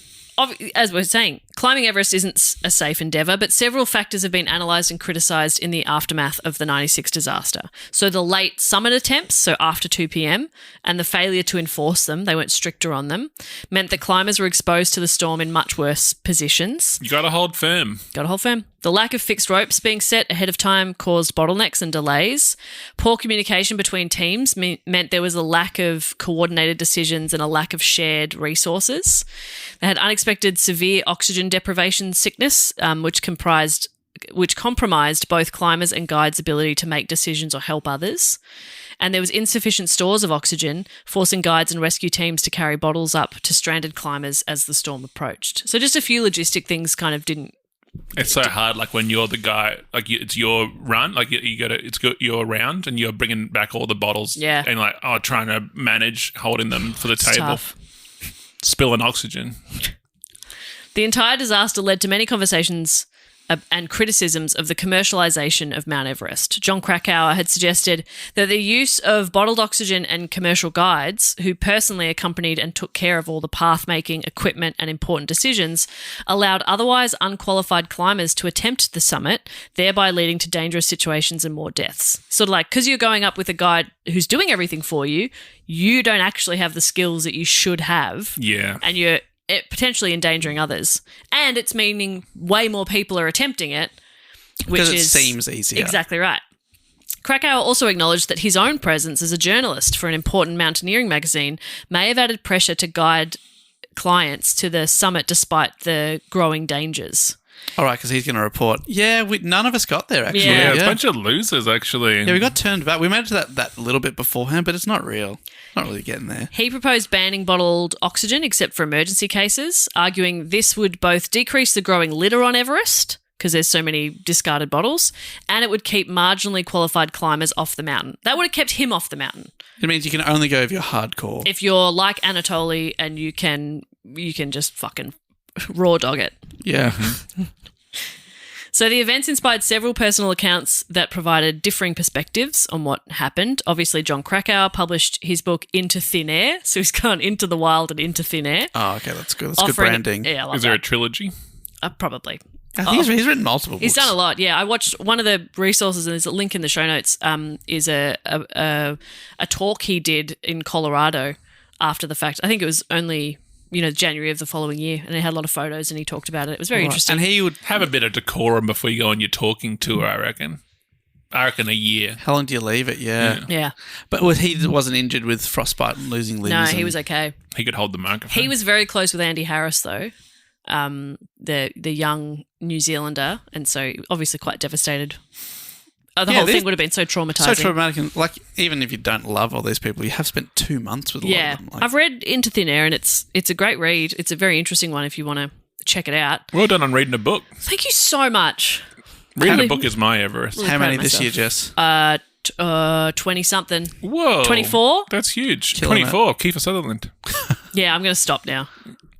as we're saying, climbing Everest isn't a safe endeavour, but several factors have been analysed and criticised in the aftermath of the 96 disaster. So the late summit attempts, so after 2 p.m, and the failure to enforce them, they weren't stricter on them, meant that climbers were exposed to the storm in much worse positions. You got to hold firm. Got to hold firm. The lack of fixed ropes being set ahead of time caused bottlenecks and delays. Poor communication between teams meant there was a lack of coordinated decisions and a lack of shared resources. They had unexpected severe oxygen deprivation sickness, which compromised both climbers and guides' ability to make decisions or help others. And there was insufficient stores of oxygen, forcing guides and rescue teams to carry bottles up to stranded climbers as the storm approached. So just a few logistic things kind of didn't. It's so hard, like when you're the guy, like it's your run, like it's your round, and you're bringing back all the bottles, Yeah. and like trying to manage holding them for the table, Tough. spilling oxygen. The entire disaster led to many conversations and criticisms of the commercialization of Mount Everest. John Krakauer had suggested that the use of bottled oxygen and commercial guides, who personally accompanied and took care of all the path-making, equipment and important decisions, allowed otherwise unqualified climbers to attempt the summit, thereby leading to dangerous situations and more deaths. Sort of like, because you're going up with a guide who's doing everything for you, you don't actually have the skills that you should have. Yeah. And you're potentially endangering others. And it's meaning way more people are attempting it, which because it seems easier. Exactly right. Krakauer also acknowledged that his own presence as a journalist for an important mountaineering magazine may have added pressure to guide clients to the summit despite the growing dangers. All right, because he's going to report, none of us got there, actually. Yeah, it's a bunch of losers, actually. Yeah, we got turned back. We made it to that little bit beforehand, but it's not real. Not really getting there. He proposed banning bottled oxygen except for emergency cases, arguing this would both decrease the growing litter on Everest, because there's so many discarded bottles, and it would keep marginally qualified climbers off the mountain. That would have kept him off the mountain. It means you can only go if you're hardcore. If you're like Anatoly and you can just fucking raw dog it. Yeah. So the events inspired several personal accounts that provided differing perspectives on what happened. Obviously, John Krakauer published his book Into Thin Air. So he's gone into the wild and into thin air. Oh, okay, that's good. That's good branding. Yeah, I love Is there that. A trilogy? Probably. I think he's written multiple books. He's done a lot, yeah. I watched one of the resources, and there's a link in the show notes, is a talk he did in Colorado after the fact. I think it was only, January of the following year, and it had a lot of photos, and he talked about it. It was very interesting. And he would Have a bit of decorum before you go on your talking tour, I reckon. A year. How long do you leave it? Yeah. Yeah. But he wasn't injured with frostbite and losing limbs. No, he was okay. He could hold the microphone. He was very close with Andy Harris, though, the young New Zealander, and so obviously quite devastated. The whole thing would have been so traumatizing. So traumatic. And even if you don't love all these people, you have spent 2 months with a lot of them. I've read Into Thin Air, and it's a great read. It's a very interesting one if you want to check it out. Well done on reading a book. Thank you so much. Reading a book is my Everest. How many this year, Jess? 20-something. Whoa. 24? That's huge. Killing 24. Kiefer Sutherland. Yeah, I'm going to stop now.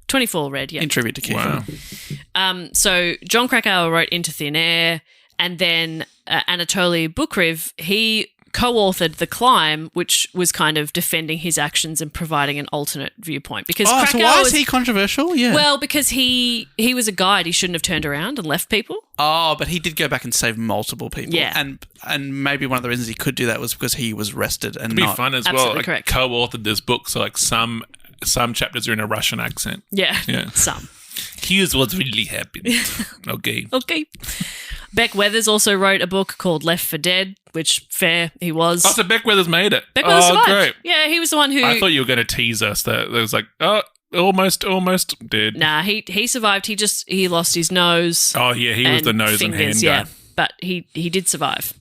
24 read, yeah. In tribute to Kiefer. Wow. So John Krakauer wrote Into Thin Air, and then Anatoly Bukriv, he co-authored The Climb, which was kind of defending his actions and providing an alternate viewpoint. Because Krakauer so why is he controversial? Yeah. Well, because he was a guide. He shouldn't have turned around and left people. Oh, but he did go back and save multiple people. Yeah. And maybe one of the reasons he could do that was because he was rested and It'd be not. fun as Absolutely well. correct. Co-authored this book, so some chapters are in a Russian accent. Yeah, Yeah. some. Here's what really happened. Okay. Okay. Beck Weathers also wrote a book called Left for Dead, which, fair, he was. Oh, so Beck Weathers made it. Beck Weathers survived. Great. Yeah, he was the one who... I thought you were going to tease us that it was like, almost did. Nah, he survived. He lost his nose. Oh, yeah, he was and the nose fingers, and hand yeah. guy. But he did survive.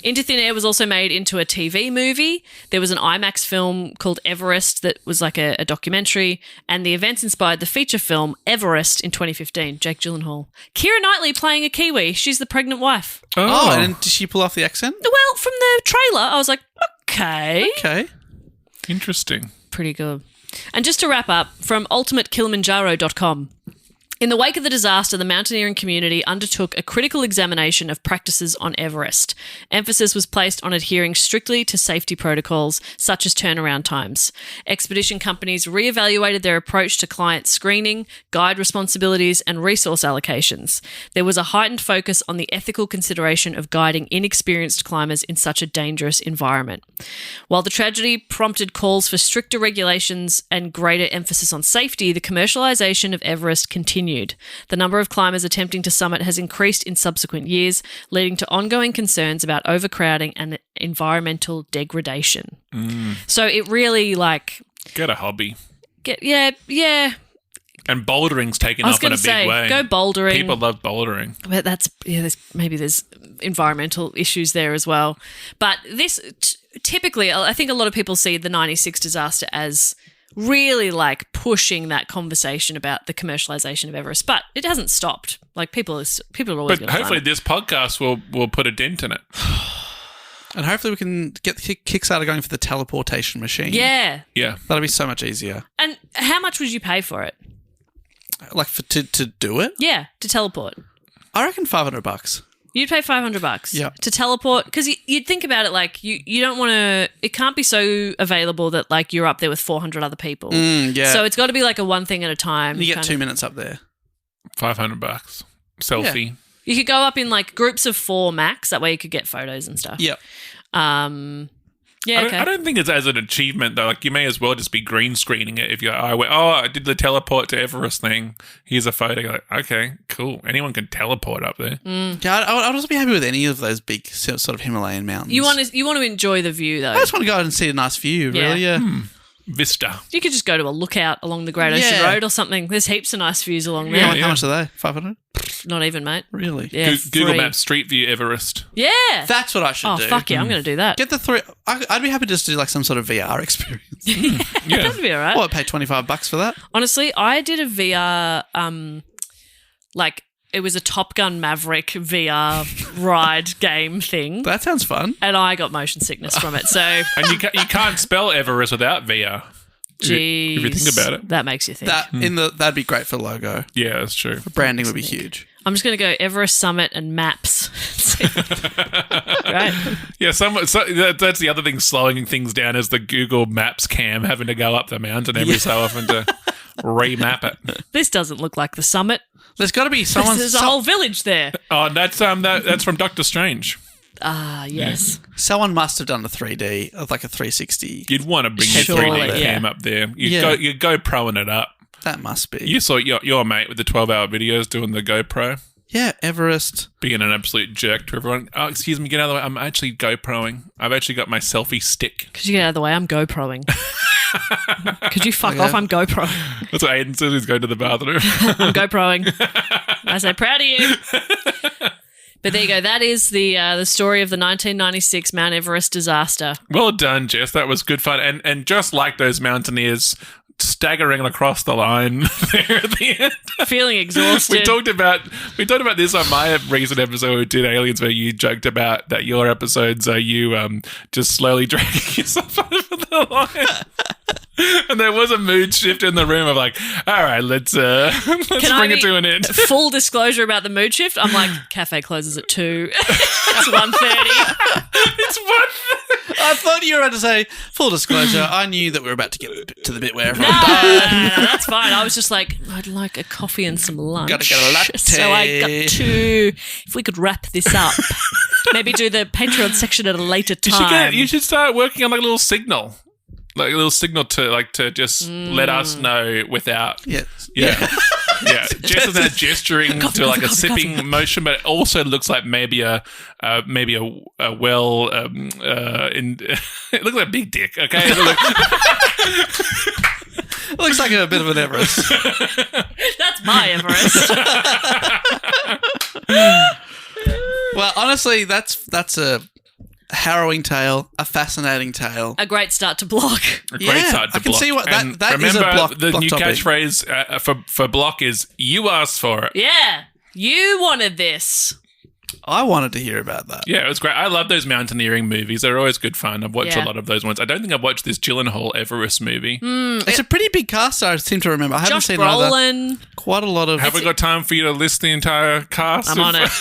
Into Thin Air was also made into a TV movie. There was an IMAX film called Everest that was like a documentary, and the events inspired the feature film Everest in 2015. Jake Gyllenhaal. Keira Knightley playing a Kiwi. She's the pregnant wife. Oh, and then did she pull off the accent? Well, from the trailer, I was like, okay. Okay. Interesting. Pretty good. And just to wrap up, from ultimatekilimanjaro.com. In the wake of the disaster, the mountaineering community undertook a critical examination of practices on Everest. Emphasis was placed on adhering strictly to safety protocols, such as turnaround times. Expedition companies reevaluated their approach to client screening, guide responsibilities, and resource allocations. There was a heightened focus on the ethical consideration of guiding inexperienced climbers in such a dangerous environment. While the tragedy prompted calls for stricter regulations and greater emphasis on safety, the commercialization of Everest continued. The number of climbers attempting to summit has increased in subsequent years, leading to ongoing concerns about overcrowding and environmental degradation. So it really Get a hobby. yeah. And bouldering's taken I was off in going a to big say, way. go bouldering. People love bouldering. But there's environmental issues there as well. But this typically, I think a lot of people see the 96 disaster as really pushing that conversation about the commercialization of Everest, but it hasn't stopped. People are always But going to hopefully this podcast will put a dent in it. And hopefully we can get the Kickstarter going for the teleportation machine. Yeah. Yeah. That'll be so much easier. And how much would you pay for it? To do it? Yeah, to teleport. I reckon $500. You'd pay $500 Yeah. to teleport, because you'd think about it like you don't want to. It can't be so available that like you're up there with 400 other people. Yeah. So it's got to be like a one thing at a time. you get kind 2 of- minutes up there. $500 selfie. You could go up in like groups of 4 max. That way you could get photos and stuff. Yep. Yeah. Okay. I don't think it's as an achievement though. Like you may as well just be green screening it. If you, I did the teleport to Everest thing. Here's a photo. You're like, okay, cool. Anyone can teleport up there. Yeah, I'd also be happy with any of those big sort of Himalayan mountains. You want to enjoy the view though. I just want to go out and see a nice view. Yeah. Really, yeah. Vista. You could just go to a lookout along the Great Ocean Yeah. Road or something. There's heaps of nice views along there. How much are they? 500? Not even, mate. Really? Yeah, Google free. Maps Street View Everest. Yeah. That's what I should do. Fuck yeah, I'm going to do that. Get the 3. I'd be happy just to do like some sort of VR experience. Yeah. That'd be all right. Well, I'd pay $25 for that. Honestly, I did a VR, like it was a Top Gun Maverick VR ride game thing, That sounds fun. and I got motion sickness from it. So, And you can't spell Everest without VR. geez, If you think about it. that makes you think. That'd be great for logo. Yeah, that's true. Branding would be huge. I'm just going to go Everest Summit and maps. Right? Yeah, that's the other thing slowing things down is the Google Maps cam having to go up the mountain every so often to remap it. This doesn't look like the summit. There's got to be someone. There's a whole village there. Oh, that's from Doctor Strange. Ah, yes. Someone must have done a 3D of like a 360. You'd want to bring your Surely, 3D yeah. cam up there. Yeah. You're GoProing it up. That must be. You saw your mate with the 12-hour videos doing the GoPro, Yeah, Everest. being an absolute jerk to everyone. Oh, excuse me, get out of the way. I'm actually GoProing. I've actually got my selfie stick. Could you get out of the way? I'm GoProing. Could you fuck off? I'm GoProing. That's what Aiden says. He's going to the bathroom. I'm GoProing. I say, proud of you. But there you go. That is the story of the 1996 Mount Everest disaster. Well done, Jess. That was good fun. And just like those mountaineers staggering across the line there at the end. Feeling exhausted. We talked about this on my recent episode where we did Aliens, where you joked about that your episodes are you just slowly dragging yourself over the line. And there was a mood shift in the room of like, all right, let's bring it to an end. Full disclosure about the mood shift. I'm like, cafe closes at 2. It's 1:30. It's one. I thought you were about to say, full disclosure, I knew that we were about to get to the bit where everyone No, died. that's fine. I was just like, I'd like a coffee and some lunch. Gotta get a latte. So I got 2. If we could wrap this up, maybe do the Patreon section at a later time. You should start working on like a little signal. Like a little signal to just let us know without. Yeah. Yeah. Yeah. Jess is now gesturing to like a sipping motion, but it also looks like maybe a well it looks like a big dick, okay? It looks like a bit of an Everest. That's my Everest. Well, honestly, that's a harrowing tale, a fascinating tale. A great start to block. A great start to I can block. see what And that is a remember, block. the block new topic. catchphrase for block is "You asked for it." Yeah. You wanted this. I wanted to hear about that. Yeah, it was great. I love those mountaineering movies. They're always good fun. I've watched Yeah. a lot of those ones. I don't think I've watched this Gyllenhaal Everest movie. It's a pretty big cast, I seem to remember. I haven't Josh seen either. Brolin. Quite a lot of. Have we got time for you to list the entire cast? I'm on it.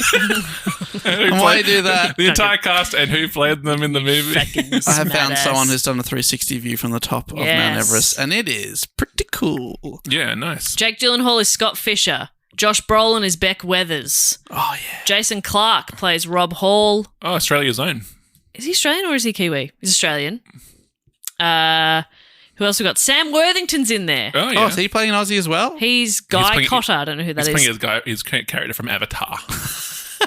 And why do that? The entire cast and who played them in the movie. I have found someone who's done a 360 view from the top of Mount Yes. Everest, and it is pretty cool. Yeah, nice. Jake Gyllenhaal is Scott Fisher. Josh Brolin is Beck Weathers. Oh, yeah. Jason Clarke plays Rob Hall. Oh, Australia's own. Is he Australian or is he Kiwi? He's Australian. Who else we got? Sam Worthington's in there. Oh, yeah. Oh, is he playing Aussie as well? He's Guy playing- Cotter. I don't know who that He's is. playing his character from Avatar.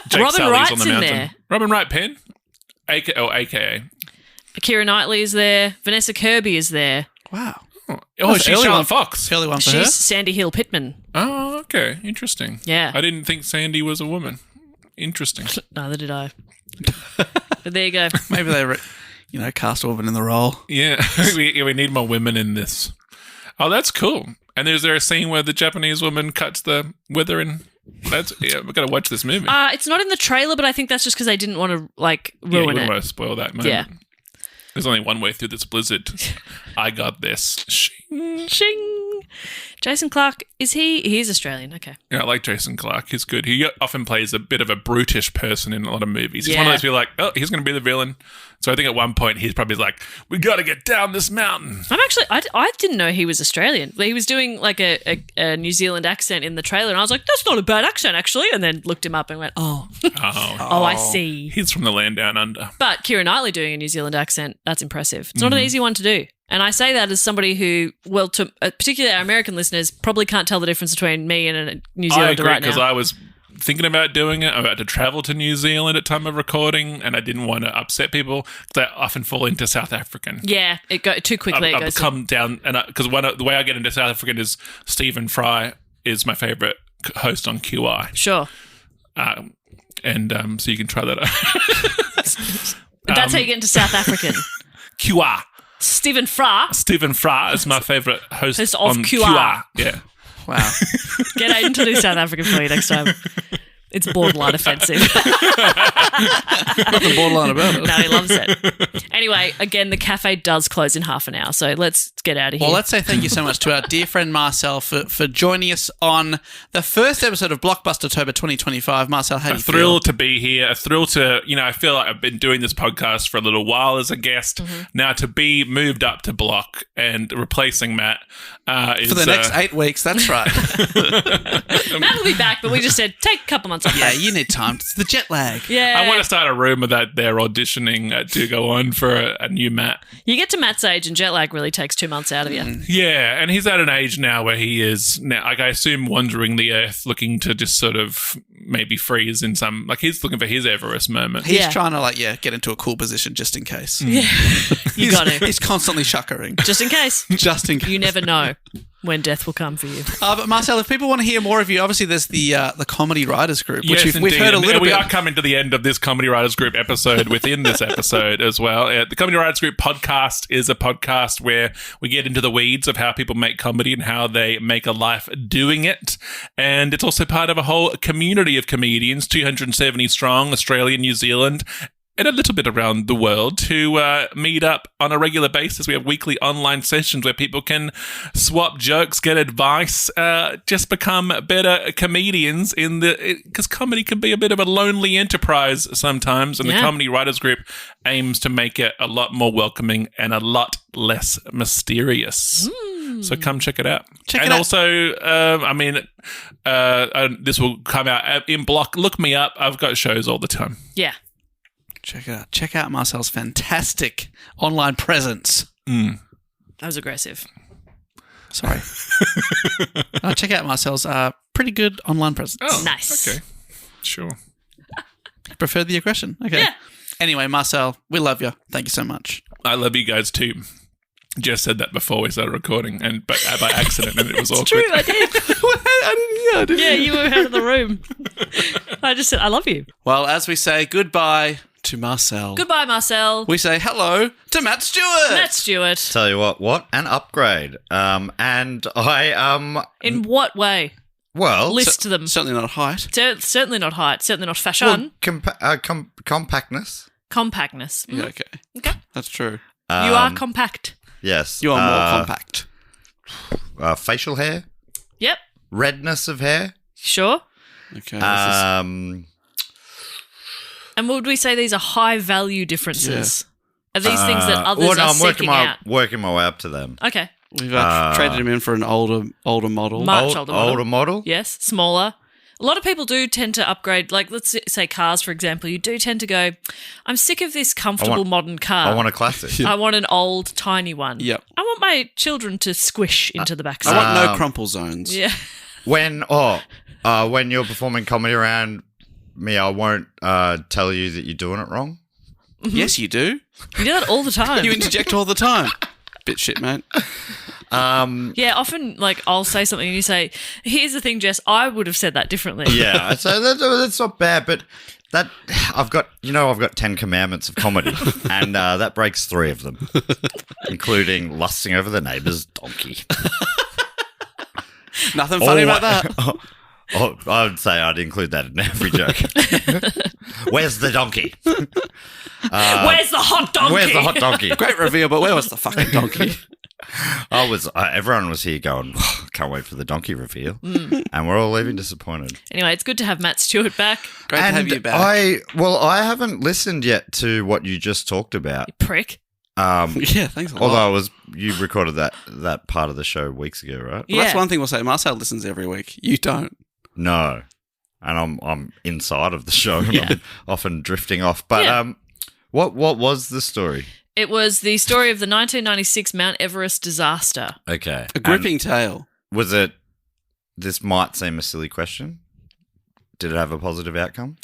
Jake Robin Sully's Wright's on the in mountain. there. Robin Wright Penn? AKA. Keira Knightley is there. Vanessa Kirby is there. Wow. Oh, That's she's early Charlotte one. Fox. Early one for her. She's Sandy Hill Pittman. Oh, okay. Interesting. Yeah. I didn't think Sandy was a woman. Interesting. Neither did I. But there you go. Maybe they, cast a woman in the role. Yeah. we need more women in this. Oh, that's cool. And is there a scene where the Japanese woman cuts the wither in? We've got to watch this movie. It's not in the trailer, but I think that's just because I didn't want to Yeah, you ruin wouldn't it. want to spoil that moment. Yeah. There's only one way through this blizzard. I got this. Shing. Shing. Jason Clarke, he's Australian, okay. Yeah, I like Jason Clarke. He's good. He often plays a bit of a brutish person in a lot of movies. He's Yeah. one of those people like, oh, he's going to be the villain. So I think at one point he's probably like, we got to get down this mountain. I didn't know he was Australian. He was doing like a New Zealand accent in the trailer, and I was like, that's not a bad accent, actually. And then looked him up and went, oh, I see. He's from the land down under. But Keira Knightley doing a New Zealand accent, that's impressive. It's not an easy one to do. And I say that as somebody who, well, to particularly our American listeners, probably can't tell the difference between me and a New Zealander I agree, right because now. I was thinking about doing it. I'm about to travel to New Zealand at time of recording, and I didn't want to upset people because I often fall into South African. Yeah, it go too quickly. I've come down, and because the way I get into South African is Stephen Fry is my favorite host on QI. Sure. So you can try that out. That's how you get into South African. QI. Stephen Fry. Stephen Fry is my favorite host Of on QI. Yeah. Wow. Get out into do South African for you next time. It's borderline offensive. Nothing borderline about it. No, he loves it. Anyway, again, the cafe does close in half an hour, so let's get out of here. Well, let's say thank you so much to our dear friend Marcel for joining us on the first episode of Blocktober 2025. Marcel, how do you feel? Thrilled to be here. A thrill to, I feel like I've been doing this podcast for a little while as a guest. Mm-hmm. Now to be moved up to Block and replacing Matt is... For the next 8 weeks, that's right. Matt will be back, but we just said take a couple months off. Yeah, you need time. It's the jet lag. Yeah. I want to start a rumor that they're auditioning to go on for a new Matt. You get to Matt's age and jet lag really takes 2 months out of you. Yeah, and he's at an age now where he is now, like I assume, wandering the earth, looking to just sort of maybe freeze in some, like he's looking for his Everest moment. He's Yeah. trying to get into a cool position just in case. Yeah. You got to. He's constantly shuckering. Just in case. Just in case. You never know when death will come for you. But Marcel, if people want to hear more of you, obviously there's the Comedy Writers Group, which Yes, we've indeed. heard a And little we bit. are coming to the end of this Comedy Writers Group episode within this episode as well. The Comedy Writers Group podcast is a podcast where we get into the weeds of how people make comedy and how they make a life doing it. And it's also part of a whole community of comedians, 270 strong, Australia, New Zealand, and a little bit around the world, who meet up on a regular basis. We have weekly online sessions where people can swap jokes, get advice, just become better comedians because comedy can be a bit of a lonely enterprise sometimes, and the Yeah. Comedy Writers Group aims to make it a lot more welcoming and a lot less mysterious. So come check it out. Check and it out. also, this will come out in Block. Look me up. I've got shows all the time. Yeah. Check it out. Check out Marcel's fantastic online presence. That was aggressive. Sorry. Check out Marcel's pretty good online presence. Oh, Nice. Okay. Sure. Prefer the aggression. Okay. Yeah. Anyway, Marcel, we love you. Thank you so much. I love you guys too. Jess said that before we started recording, but by accident, and it was awkward. True, I did. I didn't Yeah, you were out of the room. I just said, I love you. Well, as we say goodbye to Marcel, Goodbye, Marcel. we say hello to Matt Stewart. Matt Stewart. Tell you what an upgrade. And I In what way? well, List them. Certainly not height. Certainly not height. Certainly not fashion. compactness. Compactness. Yeah, okay. Okay. That's true. You are compact. Yes. You are more compact. Facial hair, Yep. redness of hair. Sure. Okay. And would we say these are high value differences? Are these things that others well, no, are I'm seeking out? working my way up to them. Okay. We've traded him in for an older model. Much older model. Older model. Yes, smaller. A lot of people do tend to upgrade, like let's say cars, for example. You do tend to go, I'm sick of this comfortable modern car. I want a classic. I want an old, tiny one. Yep. I want my children to squish into the I backside. want no crumple zones. Yeah. When you're performing comedy around me, I won't tell you that you're doing it wrong. Yes, you do. You do that all the time. You interject all the time. Bit shit, mate. Yeah, often like I'll say something and you say, here's the thing, Jess, I would have said that differently. Yeah, so that's not bad, but that I've got 10 commandments of comedy, and that breaks 3 of them, including lusting over the neighbour's donkey. Nothing funny about that. Oh, I would say I'd include that in every joke. Where's the donkey? Where's the hot donkey? Where's the hot donkey? Great reveal, but where was the fucking donkey? Everyone was here going, can't wait for the donkey reveal. And we're all leaving disappointed. Anyway, it's good to have Matt Stewart back. Great to have you back. I haven't listened yet to what you just talked about. You prick. Yeah, thanks a lot. Although you recorded that part of the show weeks ago, right? Well, that's one thing we'll say. Marcel listens every week. You don't. No. And I'm inside of the show and I'm often drifting off. But what was the story? It was the story of the 1996 Mount Everest disaster. Okay. A gripping tale. Was it, this might seem a silly question. Did it have a positive outcome?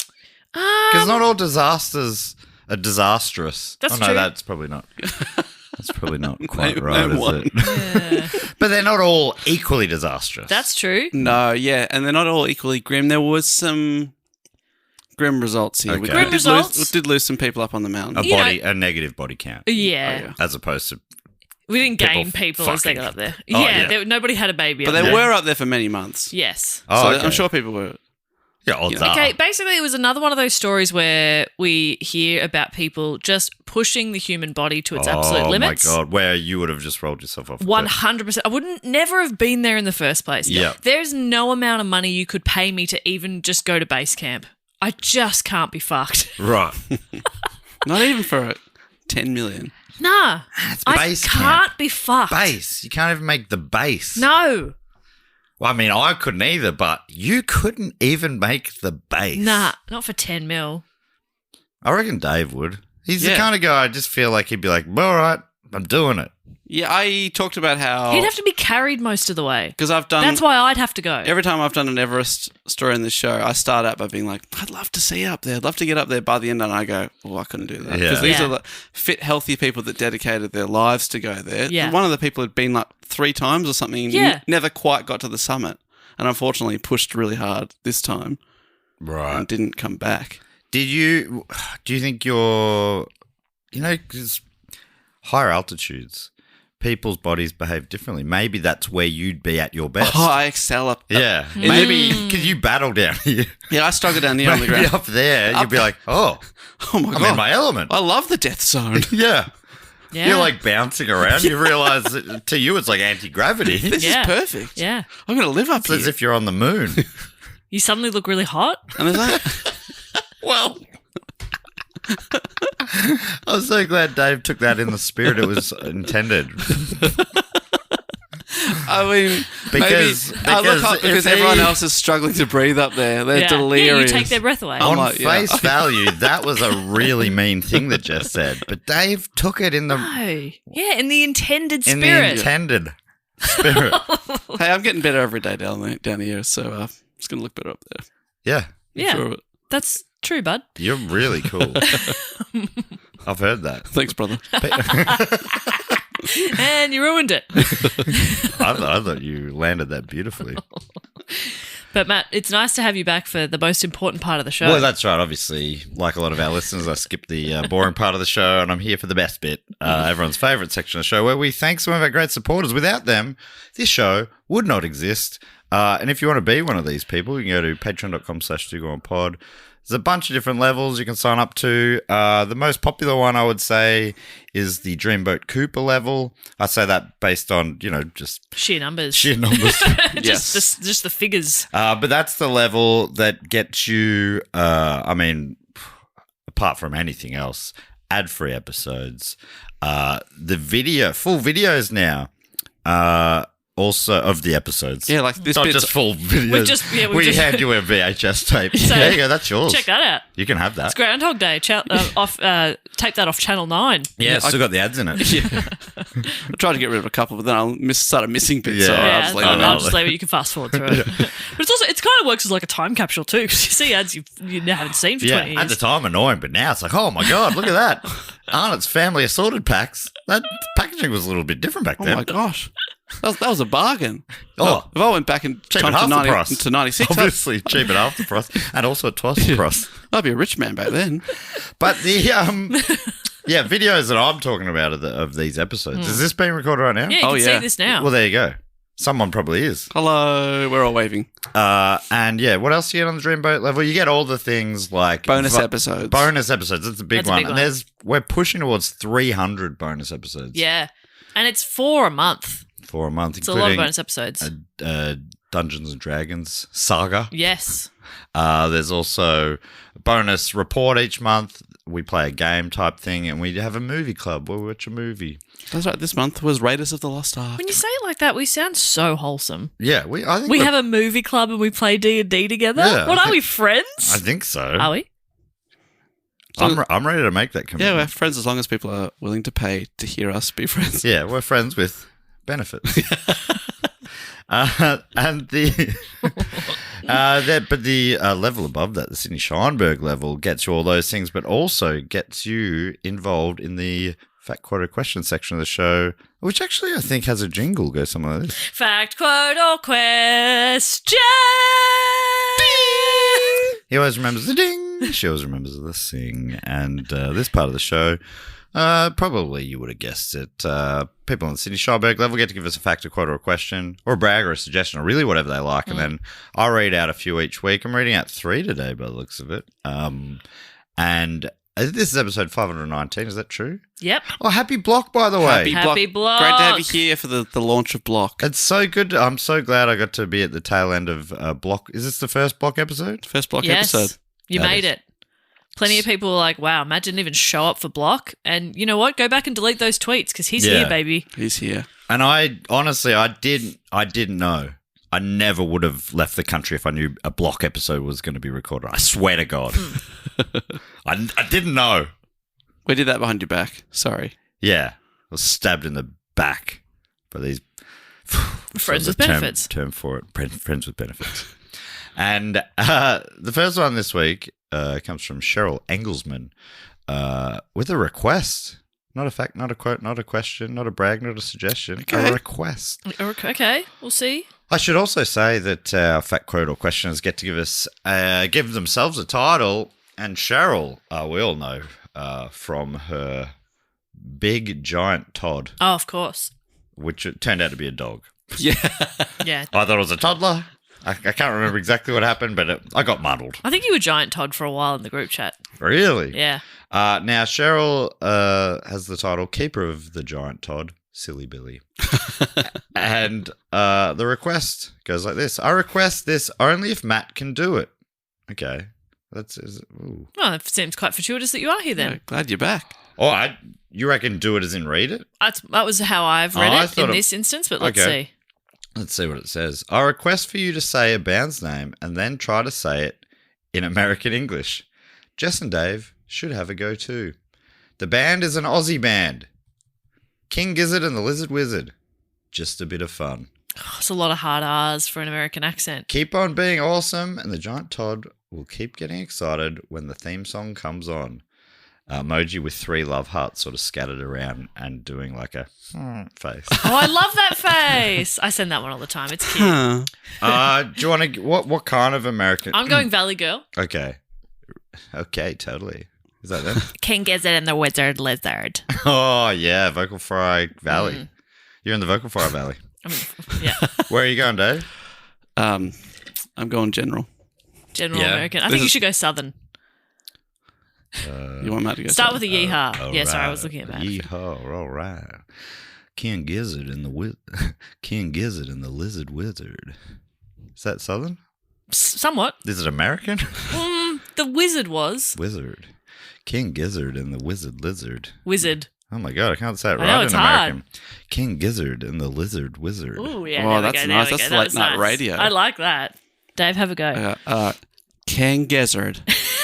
Because not all disasters are disastrous. That's no, true. That's probably not. That's probably not quite right, no is one. it? Yeah. But they're not all equally disastrous. That's true. No, yeah, and they're not all equally grim. There was some grim results here. Okay. Grim results? We did lose some people up on the mountain. a negative body count, Yeah. as opposed to. We didn't gain People people as they fucking- got up there. Oh, yeah, yeah. nobody had a baby But up they there. were up there for many months. Yes. Oh, So okay. I'm sure people were. Yeah, odds are. Okay, basically, it was another one of those stories where we hear about people just pushing the human body to its absolute limits. Oh my god, where you would have just rolled yourself off. 100%. I wouldn't never have been there in the first place. Yeah. There's no amount of money you could pay me to even just go to base camp. I just can't be fucked. Right. Not even for 10 million. Nah. It's I base can't camp. be fucked. Base. You can't even make the base. No. Well, I mean, I couldn't either, but you couldn't even make the base. Nah, not for 10 mil. I reckon Dave would. He's the Yeah. kind of guy I just feel like he'd be like, all right, I'm doing it. Yeah, I talked about how. He'd have to be carried most of the way. Because I've done. That's why I'd have to go. Every time I've done an Everest story in this show, I start out by being like, I'd love to see up there. I'd love to get up there. By the end, and I go, I couldn't do that. Yeah. Because these Yeah. are the fit, healthy people that dedicated their lives to go there. Yeah. One of the people had been like 3 times or something. Yeah. Never quite got to the summit. And unfortunately pushed really hard this time Right. and didn't come back. Do you think because higher altitudes, people's bodies behave differently. Maybe that's where you'd be at your best. Oh, I excel up. Yeah. Maybe because you battle down here. Yeah, I struggle down here on the Maybe ground. up there, you'd be like, oh Oh my I'm God. in my element. I love the death zone. Yeah. Yeah. You're like bouncing around. You realise that to you it's like anti-gravity. This Yeah. is perfect. Yeah. I'm going to live up It's here. as if you're on the moon. You suddenly look really hot. And there's like, Well, I was so glad Dave took that in the spirit it was intended. I mean, Because- maybe I look because up because if everyone he- else is struggling to breathe up there. They're Yeah. delirious. Yeah, you take their breath away. On like, yeah. face value, that was a really mean thing that Jess said. But Dave took it in the No. Yeah, in the intended in the spirit. intended spirit. Hey, I'm getting better every day down here, so it's going to look better up there. Yeah, Yeah. Sure of it. That's true, bud. you're really cool. I've heard that. Thanks, brother. And you ruined it. I thought you landed that beautifully. But Matt, it's nice to have you back for the most important part of the show. Well, that's right. Obviously, like a lot of our listeners, I skipped the boring part of the show, and I'm here for the best bit, everyone's favourite section of the show, where we thank some of our great supporters. Without them, this show would not exist. And if you want to be one of these people, you can go to patreon.com/DoGoOnPod. There's a bunch of different levels you can sign up to. The most popular one, I would say, is the Dreamboat Cooper level. I say that based on, just sheer numbers. sheer numbers. just the figures. But that's the level that gets you, apart from anything else, ad-free episodes. The full videos now, also of the episodes. Yeah, like this Not bit's just full videos. we've we just- hand you a VHS tape. So- There you go, that's yours. Check that out. You can have that. It's Groundhog Day. Tape that off Channel 9. Yeah, it's still got the ads in it. I tried to get rid of a couple, but then I started missing bits. So Yeah. I Yeah, was like, I'll just leave it. You can fast forward through it. But it kind of works as like a time capsule too, because you see ads you haven't seen for 20 Yeah, at years. the time annoying, but now it's like, oh my God, look at that. Arnott's family assorted packs. That packaging was a little bit different back oh then. my gosh. That was a bargain. Oh. If I went back in Cheap time at half to, the price. to 96, Obviously, cheap at half the price, and also at twice the price. I'd be a rich man back then. But the videos that I'm talking about of these episodes, is this being recorded right now? Yeah, you can see this now. Well, there you go. Someone probably is. Hello. We're all waving. And yeah, what else do you get on the Dreamboat level? You get all the things like Bonus episodes. Bonus episodes. It's a big That's a one. big And one. we're pushing towards 300 bonus episodes. Yeah. And it's 4 a month. For a month. It's a lot of bonus episodes. Dungeons and Dragons saga. Yes. There's also a bonus report each month. We play a game type thing, and we have a movie club where we watch a movie. That's right. This month was Raiders of the Lost Ark. When you say it like that, we sound so wholesome. Yeah, I think We have a movie club and we play D&D together. Yeah, What I are think- we, friends? I think so. Are we? I'm ready to make that Yeah, commitment. we're friends as long as people are willing to pay to hear us be friends. Yeah, we're friends with benefits. And the but the level above that, the Sydney Scheinberg level, gets you all those things, but also gets you involved in the Fact Quote Question section of the show, which actually I think has a jingle. Go something like this. Fact, quote, or question. He always remembers the ding. She always remembers the sing. And this part of the show, probably you would have guessed it. People on the Sydney Scheinberg level get to give us a fact, a quote, or a question, or a brag, or a suggestion, or really whatever they like. And then I'll read out a few each week. I'm reading out 3 today by the looks of it. And this is episode 519. Is that true? Yep. Oh, happy Block, by the way. Happy Block. Great to have you here for the launch of Block. It's so good. I'm so glad I got to be at the tail end of Block. Is this the first Block episode? First Block Yes. episode. You That made is. it. Plenty of people were like, wow, imagine even show up for Block. And you know what? Go back and delete those tweets because he's Yeah. here, baby. He's here. And I honestly, I didn't know. I never would have left the country if I knew a Block episode was going to be recorded. I swear to God. I didn't know. We did that behind your back. Sorry. Yeah. I was stabbed in the back by these... Friends with There's a benefits. Term for it. Friends with benefits. And the first one this week comes from Cheryl Engelsman with a request. Not a fact, not a quote, not a question, not a brag, not a suggestion. Okay. A request. Okay, we'll see. I should also say that our fact, quote, or questioners get to give themselves a title. And Cheryl, we all know from her big giant Todd, Oh, of course. which it turned out to be a dog. Yeah. Yeah. I thought it was a toddler. I can't remember exactly what happened, but I got muddled. I think you were Giant Todd for a while in the group chat. Really? Yeah. Now, Cheryl has the title Keeper of the Giant Todd, Silly Billy. And the request goes like this. I request this only if Matt can do it. Okay. Ooh. Well, it seems quite fortuitous that you are here then. Yeah, glad you're back. Oh, you reckon do it as in read it? That was how I've read I it thought in it- this instance, but let's Okay. see. Let's see what it says. I request for you to say a band's name and then try to say it in American English. Jess and Dave should have a go too. The band is an Aussie band. King Gizzard and the Lizard Wizard. Just a bit of fun. It's a lot of hard R's for an American accent. Keep on being awesome, and the Giant Todd will keep getting excited when the theme song comes on. Emoji with 3 love hearts sort of scattered around and doing like a face. Oh, I love that face. I send that one all the time. It's cute. Huh. Do you want to... What kind of American... I'm going Valley Girl. Okay. Okay, totally. Is that them? King Gizzard and the Wizard Lizard. Oh, yeah, Vocal Fry Valley. You're in the Vocal Fry Valley. I mean, yeah. Where are you going, Dave? I'm going general. General Yeah. American. I This think you is- should go Southern. You want Matt to go? Start with a yeehaw. All Yeah, sorry, I right. was looking at that. Yeehaw, all right. King Gizzard and the King Gizzard and the Lizard Wizard. Is that Southern? Somewhat. Is it American? The wizard was. Wizard. King Gizzard and the Wizard Lizard. Wizard. Oh my god, I can't say it I right know, in it's hard. American. King Gizzard and the Lizard Wizard. Ooh, yeah. Oh, there we that's go, nice. there we That's go. That late was night nice. radio. I like that. Dave, have a go. King Gizzard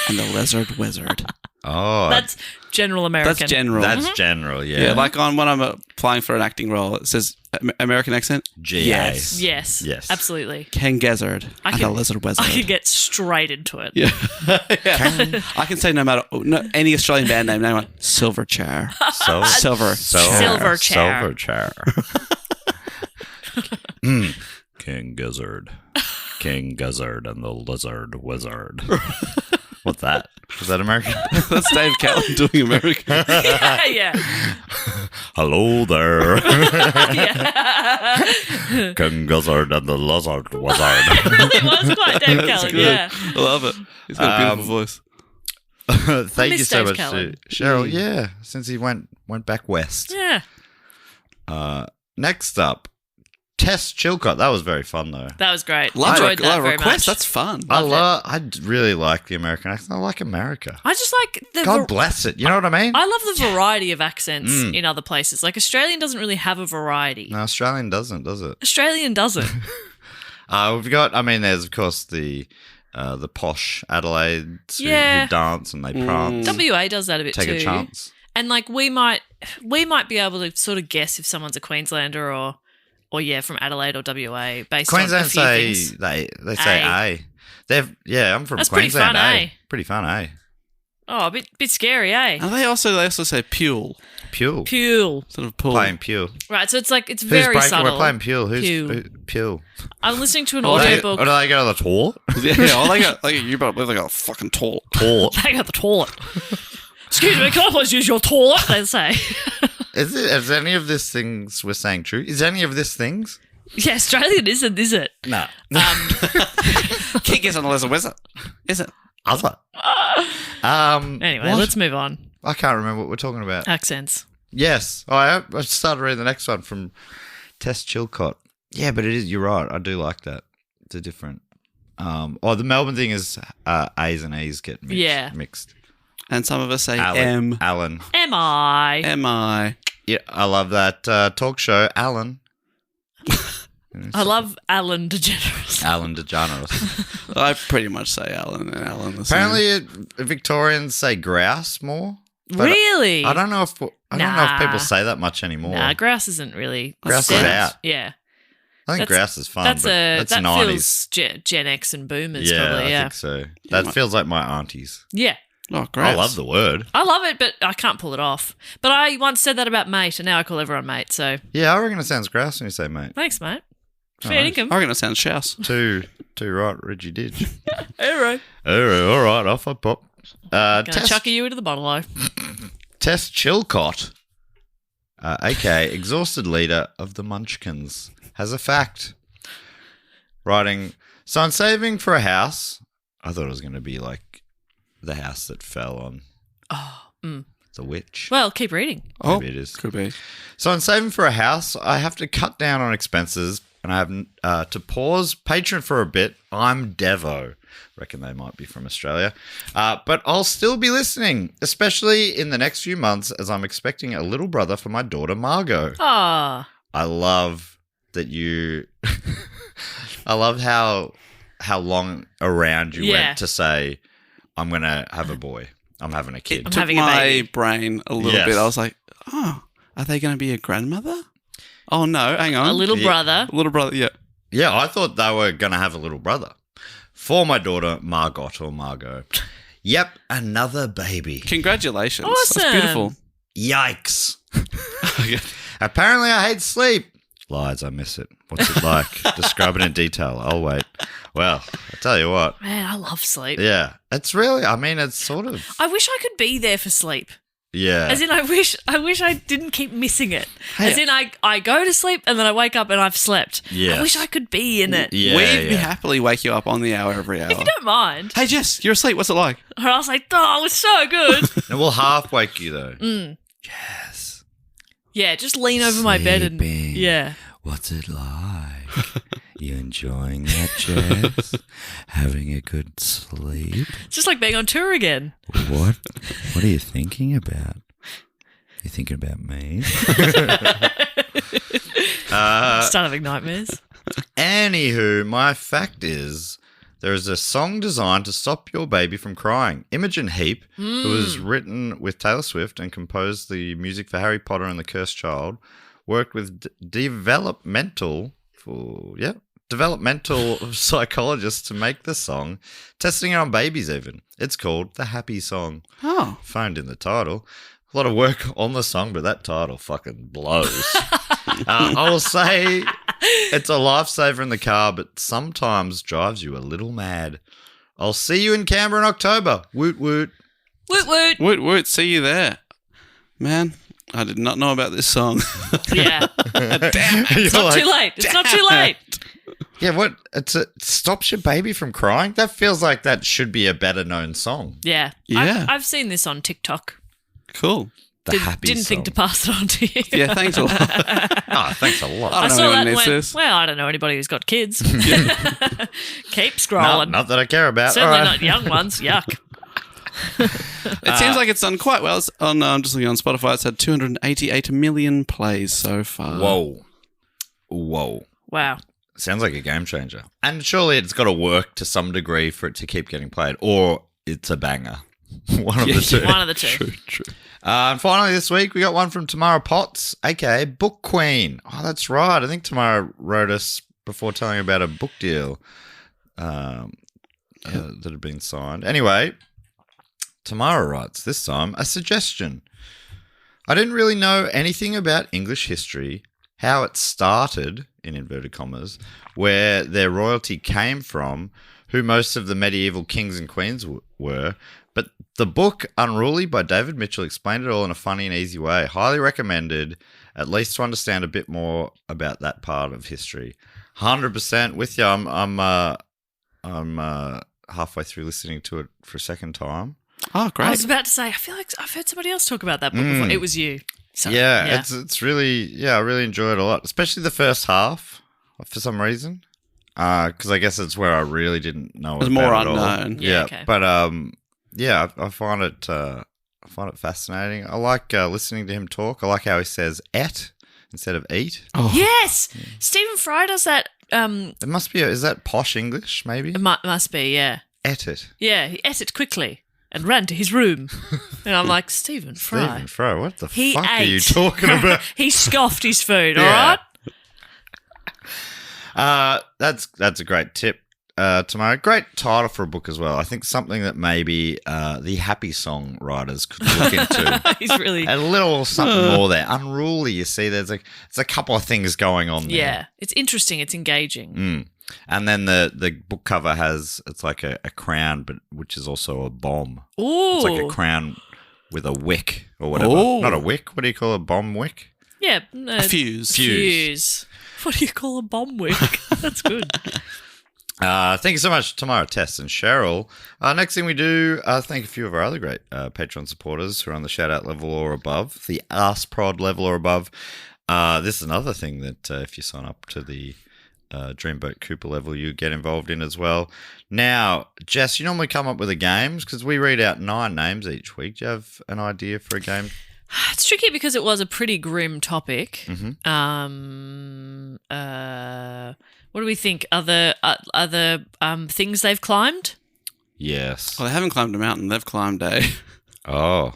and the Lizard Wizard. Oh, That's general American. That's general. that's general, yeah. Yeah, like on when I'm applying for an acting role, it says American accent. GA. Yes. Yes. Yes. Absolutely. King Gizzard and the Lizard Wizard. I could get straight into it. Yeah. Yeah. I can say no matter any Australian band name. Name like Silverchair. Silver. Silver chair. Silver chair. King Gizzard. King Gizzard and the Lizard Wizard. What's that? Was that American? That's Dave Callan doing American. yeah. Hello there. Yeah. King Gizzard and the Lizard Wizard. It was quite Dave Callan, yeah. I love it. He's got a beautiful voice. Thank you miss so Dave much Callan. to Cheryl. Yeah, since he went back west. Yeah. Next up, Tess Chilcott. That was very fun though. That was great. Love Enjoyed a that very request. much. That's fun. I really like the American accent. I like America. I just like the God bless it. You know what I mean? I love the variety of accents in other places. Like Australian doesn't really have a variety. No, Australian doesn't, does it? Australian doesn't. We've got. I mean, there's of course the posh Adelaides who dance and they prance. WA does that a bit Take too. a chance. And like we might be able to sort of guess if someone's a Queenslander or from Adelaide or WA based Queensland on a few say things. they say A. I'm from That's pretty Queensland. fun, eh? Pretty fun, eh? Oh, a bit scary, eh? And they also say Pule. Pule. Pule. Sort of pull. Playing Pule. Right, so it's Who's very breaking? subtle. We're playing Pule. Who's Pule. Pule? I'm listening to an Or do audiobook. they go to the toilet? Yeah, they got a fucking tall. Toilet. They got the toilet. Excuse me, can I please use your toilet? They say. Is any of this things we're saying true? Is any of this things? Yeah, Australian isn't, is it? No. Kick isn't a lizard wizard. Is it? Anyway, what? let's move on. I can't remember what we're talking about. Accents. Yes. I started reading the next one from Tess Chilcott. Yeah, but it is. You're right. I do like that. It's a different. The Melbourne thing is A's and E's get mixed. Yeah. Mixed. And some of us say Alan. Am I? Am I? Yeah, I love that talk show, Alan. I love Alan DeGeneres. Alan DeGeneres. I pretty much say Alan and Alan. The Apparently, Victorians say grouse more. but Really? I don't know if people say that much anymore. Nah, grouse isn't really. Grouse is said. out. Yeah. I think grouse is fun. That's but that 90s. feels Gen X and boomers Yeah, probably. I Yeah. think so. That feels like my aunties. Yeah. Oh, great. I love the word. I love it, but I can't pull it off. But I once said that about mate, and now I call everyone mate. So Yeah, I reckon it sounds grouse when you say mate. thanks, mate. Fair Alright. income. I reckon it sounds shouse. Too right, Reggie Didge. All right. All right, off I pop. Gonna chuck you into the bottle, though. Tess Chilcott, aka exhausted leader of the Munchkins, has a fact. Writing, so I'm saving for a house. I thought it was going to be like the house that fell on the witch. Well, keep reading. Maybe it is. Could be. So I'm saving for a house. I have to cut down on expenses, and I have to pause Patreon for a bit. I'm Devo. Reckon they might be from Australia. But I'll still be listening, especially in the next few months as I'm expecting a little brother for my daughter, Margot. Ah. I love that you... I love how long around you went to say, I'm going to have a boy. I'm having a kid. It I'm took having a my baby. brain a little Yes. bit. I was like, oh, are they going to be a grandmother? Oh, no, hang on. A little brother. A little brother, yeah. Yeah, I thought they were going to have a little brother. For my daughter, Margot. Yep, another baby. Congratulations. Awesome. That's beautiful. Yikes. Apparently I hate sleep. Lies, I miss it. What's it like? Describe it in detail. I'll wait. Well, I tell you what. Man, I love sleep. Yeah, it's really, I mean, it's sort of, I wish I could be there for sleep. yeah. As in, I wish I didn't keep missing it. Hey. As in, I go to sleep and then I wake up and I've slept. Yes. I wish I could be in it. Yeah, We'd yeah. happily wake you up on the hour every hour. If you don't mind. Hey, Jess, you're asleep. What's it like? Or I was like, oh, it's so good. And we'll half wake you though. Yes. Yeah, just lean over my bed and Sleeping. yeah. What's it like? You enjoying that, Jess? Having a good sleep? It's just like being on tour again. What are you thinking about? You thinking about me? Start having nightmares. Anywho, my fact is there is a song designed to stop your baby from crying. Imogen Heap, who was written with Taylor Swift and composed the music for Harry Potter and the Cursed Child, worked with developmental psychologists to make the song, testing it on babies even. It's called The Happy Song. Oh. Found in the title. A lot of work on the song, but that title fucking blows. I will say it's a lifesaver in the car, but sometimes drives you a little mad. I'll see you in Canberra in October. Woot woot. Woot woot. Woot, woot. See you there. Man, I did not know about this song. Yeah. Damn. It's not too late. It's not too late. Yeah, what? It stops your baby from crying? That feels like that should be a better known song. Yeah. Yeah. I've seen this on TikTok. Cool. Didn't think to pass it on to you. Yeah, thanks a lot. Oh, thanks a lot. I don't know anyone needs this. Well, I don't know anybody who's got kids. Keep scrolling. Not that I care about. Certainly All right. not young ones. Yuck. It seems like it's done quite well. It's on just looking on Spotify, it's had 288 million plays so far. Whoa. Wow. Sounds like a game changer. And surely it's got to work to some degree for it to keep getting played, or it's a banger. One of the two. One of the two. True. And finally this week, we got one from Tamara Potts, aka Book Queen. Oh, that's right. I think Tamara wrote us before telling about a book deal that had been signed. Anyway, Tamara writes, this time, a suggestion. I didn't really know anything about English history, how it started, in inverted commas, where their royalty came from, who most of the medieval kings and queens were. But the book Unruly by David Mitchell explained it all in a funny and easy way. Highly recommended, at least to understand a bit more about that part of history. 100% with you. I'm halfway through listening to it for a second time. Oh, great. I was about to say, I feel like I've heard somebody else talk about that book before. It was you. So, Yeah, it's really, I really enjoy it a lot, especially the first half for some reason. Because I guess it's where I really didn't know It's about more it all. unknown. Yeah, okay. But I find it fascinating. I like listening to him talk. I like how he says "et" instead of "eat." Oh. Yes. Stephen Fry does that. It must be. Is that posh English? Maybe It must be, yeah. "et it." Yeah, he ate it quickly and ran to his room. And I'm like, Stephen Fry. Stephen Fry, what the He fuck ate. are you talking about? He scoffed his food, Yeah. all right? That's a great tip, Tamara. Great title for a book as well. I think something that maybe the happy song writers could look into. He's really... A little something more there. Unruly, you see, there's a couple of things going on there. Yeah, it's interesting. It's engaging. And then the book cover it's like a crown, but which is also a bomb. Ooh. It's like a crown with a wick or whatever. Ooh. Not a wick. What do you call a bomb wick? Yeah. A fuse. Fuse. What do you call a bomb wick? That's good. Thank you so much, Tamara, Tess, and Cheryl. Next thing we do, thank a few of our other great Patreon supporters who are on the shout-out level or above, the Ask Prod level or above. This is another thing that if you sign up to the Dreamboat Cooper level, you get involved in as well. Now, Jess, you normally come up with the games because we read out 9 names each week. Do you have an idea for a game? It's tricky because it was a pretty grim topic. Mm-hmm. What do we think? Other things they've climbed? Yes. Well, they haven't climbed a mountain. They've climbed a... Oh.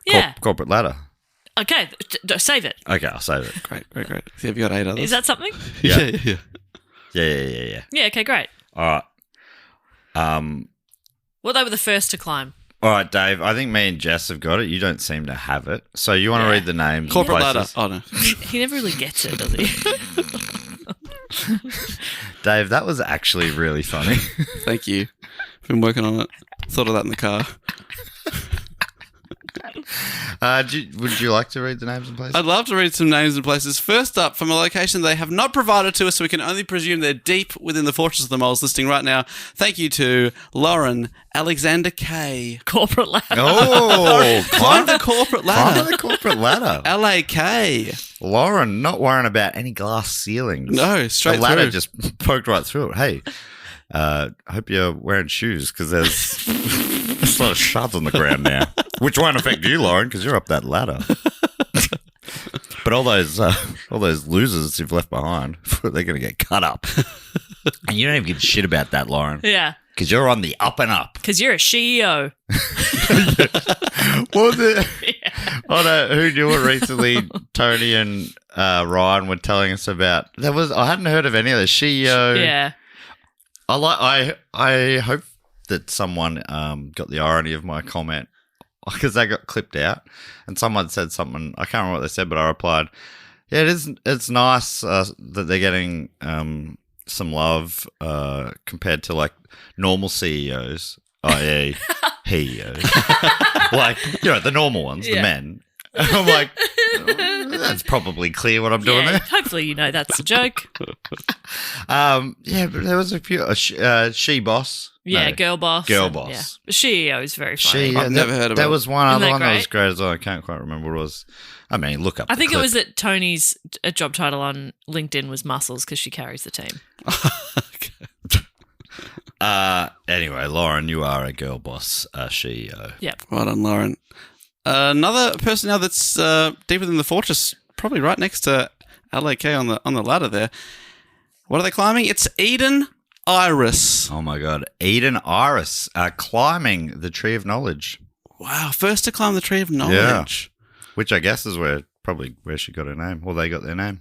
Yeah. Corporate ladder. Okay, save it. Okay, I'll save it. Great. So have you got 8 others? Is that something? Yeah. Yeah. Yeah. Yeah, okay, great. All right. Well, they were the first to climb. All right, Dave, I think me and Jess have got it. You don't seem to have it. So you want to read the names? Corporate and ladder. places? Oh, no. He never really gets it, does he? Dave, that was actually really funny. Thank you. Been working on it. Thought of that in the car. Would you like to read the names and places? I'd love to read some names and places. First up, from a location they have not provided to us, so we can only presume they're deep within the Fortress of the Moles listing right now. Thank you to Lauren Alexander K. Corporate ladder. Oh, Climb the corporate ladder. Climb the corporate ladder. LAK. Lauren, not worrying about any glass ceilings. No, straight the ladder through. just poked right through it. Hey, I hope you're wearing shoes because there's a lot of shards on the ground now, which won't affect you, Lauren, because you're up that ladder. But all those losers you've left behind, they're going to get cut up. And you don't even give a shit about that, Lauren. Yeah. Because you're on the up and up. Because you're a CEO. Well, who knew it recently? Tony and Ryan were telling us about. I hadn't heard of any of the CEO. Yeah. I hope that someone got the irony of my comment because that got clipped out, and someone said something. I can't remember what they said, but I replied, "Yeah, it's nice that they're getting some love compared to like normal CEOs, i.e. HEOs, like the normal ones, the men." I'm like, that's probably clear what I'm doing there. Hopefully you know that's a joke. Yeah, but there was a few. She boss. Yeah, No, girl boss. Girl and- boss. Yeah. CEO is very funny. She. I've never heard of There it. was one Isn't other that one that was great? great as well. I can't quite remember what it was. I mean, look up. I the think it clip. was that Tony's job title on LinkedIn was muscles because she carries the team. Anyway, Lauren, you are a girl boss CEO. Yep. Well done, Lauren. Another person now that's deep within the fortress, probably right next to LAK on the ladder there. What are they climbing? It's Eden Iris. Oh my God, Eden Iris climbing the Tree of Knowledge, Wow, first to climb the Tree of Knowledge. which I guess is where she got her name, or they got their name.